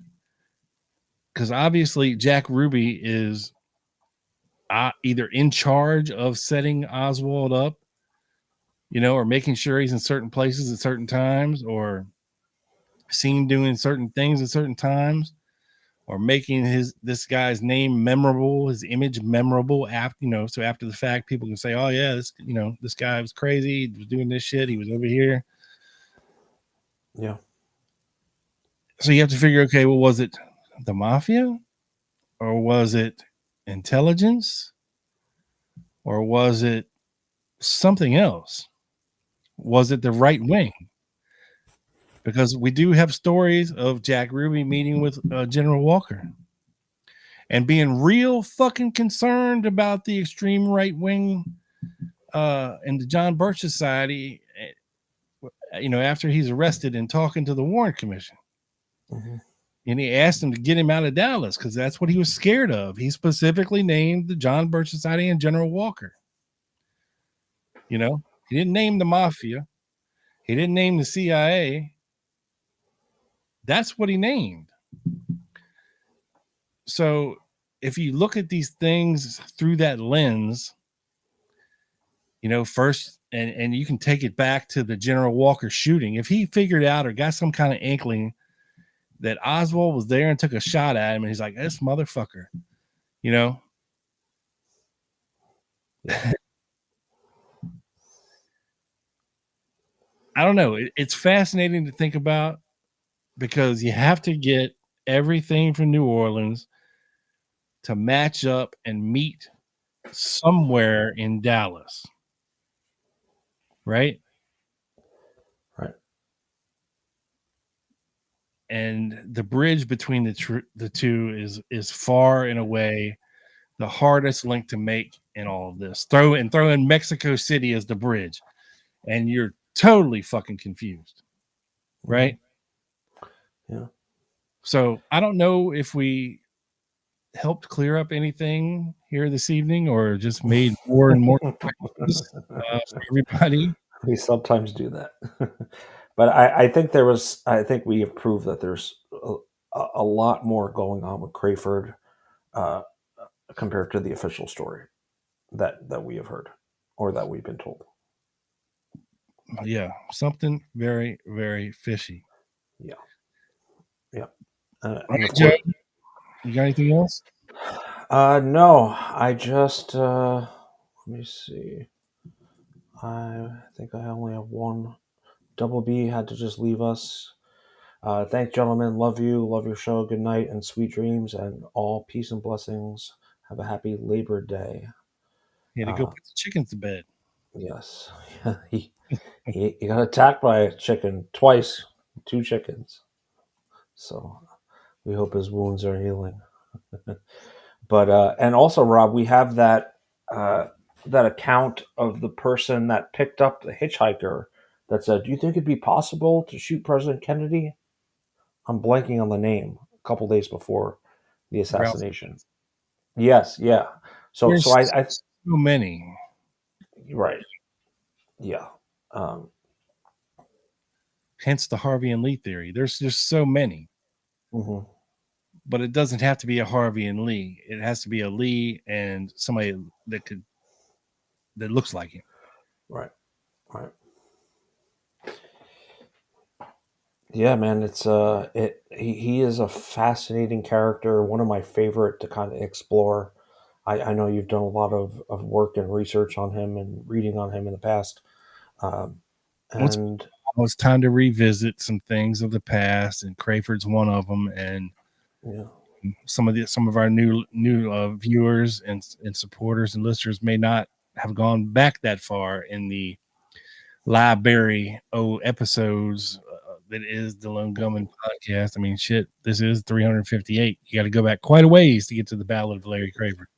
Because obviously Jack Ruby is either in charge of setting Oswald up, you know, or making sure he's in certain places at certain times, or seen doing certain things at certain times, or making this guy's name memorable, his image memorable after, you know, so after the fact people can say, oh yeah, this guy was crazy, he was doing this shit, he was over here. Yeah. So you have to figure, okay, well, was it the Mafia, or was it intelligence, or was it something else? Was it the right wing? Because we do have stories of Jack Ruby meeting with General Walker and being real fucking concerned about the extreme right wing in the John Birch Society, you know, after he's arrested and talking to the Warren Commission. Mm-hmm. And he asked him to get him out of Dallas because that's what he was scared of. He specifically named the John Birch Society and General Walker. You know, he didn't name the Mafia. He didn't name the CIA. That's what he named. So if you look at these things through that lens, you know, first, and you can take it back to the General Walker shooting. If he figured out or got some kind of inkling that Oswald was there and took a shot at him, and he's like, this motherfucker, you know, Yeah. I don't know. It's fascinating to think about because you have to get everything from New Orleans to match up and meet somewhere in Dallas, right? Right. And the bridge between the two is far and away the hardest link to make in all of this. Throw in Mexico City as the bridge, and you're totally fucking confused, right? Yeah. So I don't know if we helped clear up anything here this evening, or just made more and more questions for everybody. We sometimes do that. But I think we have proved that there's a lot more going on with Craford compared to the official story that we have heard or that we've been told. Yeah, something very, very fishy. Yeah. Yeah. All And right, of Joe, course, you got anything else? no, I just let me see. I think I only have one. Double B had to just leave us. Thanks, gentlemen. Love you. Love your show. Good night and sweet dreams and all peace and blessings. Have a happy Labor Day. He had to go put the chickens to bed. Yes. he got attacked by a chicken twice, 2 chickens. So we hope his wounds are healing. But and also, Rob, we have that account of the person that picked up the hitchhiker that said, "Do you think it'd be possible to shoot President Kennedy?" I'm blanking on the name. A couple days before the assassination. Yes, yeah. So There's I so many. right, yeah, Hence the Harvey and Lee theory. There's just so many. mm-hmm. But it doesn't have to be a Harvey and Lee. It has to be a Lee and somebody that looks like him. Right. Yeah, man, it's he is a fascinating character, one of my favorite to kind of explore. I know you've done a lot of work and research on him and reading on him in the past. And It's time to revisit some things of the past, and Craford's one of them. And yeah, some of our new viewers and supporters and listeners may not have gone back that far in the library episodes that is the Lone Gunman podcast. I mean, shit, this is 358. You got to go back quite a ways to get to the Ballad of Larry Craford.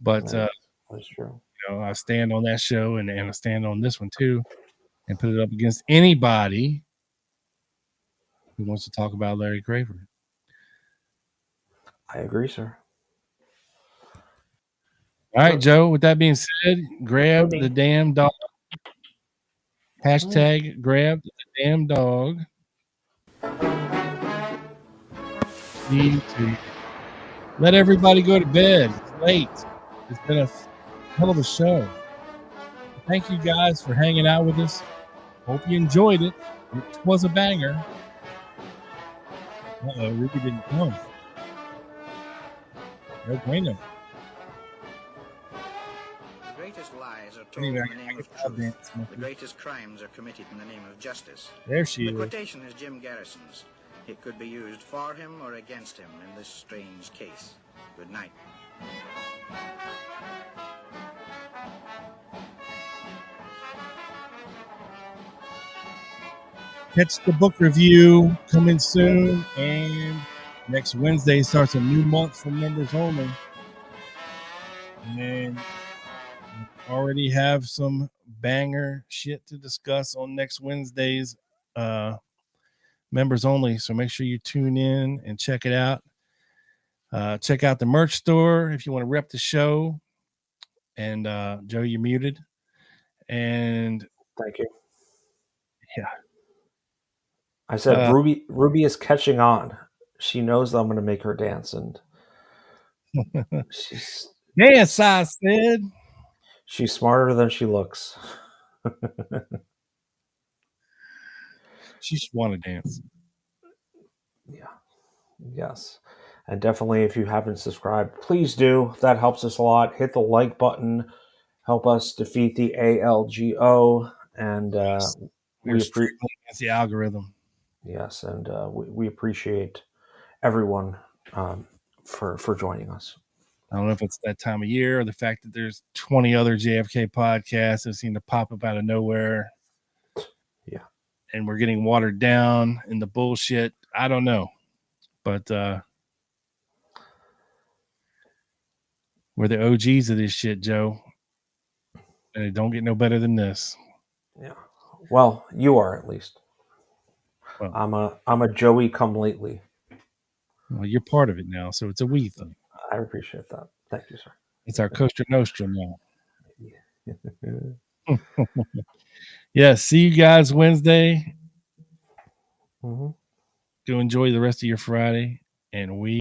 But that's true. I stand on that show and I stand on this one too, and put it up against anybody who wants to talk about Larry Craford. I agree, sir. All right, Joe, with that being said, grab the damn dog. Hashtag grab the damn dog. Need to let everybody go to bed. It's late. It's been a hell of a show. Thank you guys for hanging out with us. Hope you enjoyed it. It was a banger. Ruby didn't come. No bueno. The greatest lies are told in the name of truth. The greatest crimes are committed in the name of justice. There she is. The quotation is Jim Garrison's. It could be used for him or against him in this strange case. Good night. Catch the book review coming soon, and next Wednesday starts a new month for members only. And already have some banger shit to discuss on next Wednesday's members only. So make sure you tune in and check it out. Check out the merch store if you want to rep the show. And Joe, you're muted. And thank you. Yeah. I said Ruby is catching on. She knows that I'm going to make her dance, and she's yes, I said she's smarter than she looks. She should want to dance. Yeah. Yes. And definitely, if you haven't subscribed, please do. That helps us a lot. Hit the like button. Help us defeat the ALGO. And We're struggling against the algorithm. Yes, and we appreciate everyone for joining us. I don't know if it's that time of year or the fact that there's 20 other JFK podcasts that seem to pop up out of nowhere. Yeah. And we're getting watered down in the bullshit. I don't know. But we're the OGs of this shit, Joe. And it don't get no better than this. Yeah. Well, you are at least. Well, I'm a Joey come lately. Well, you're part of it now, so it's a we thing. I appreciate that. Thank you, sir. It's our Costa Nostra now. Yeah, see you guys Wednesday. Mm-hmm. Go enjoy the rest of your Friday, and we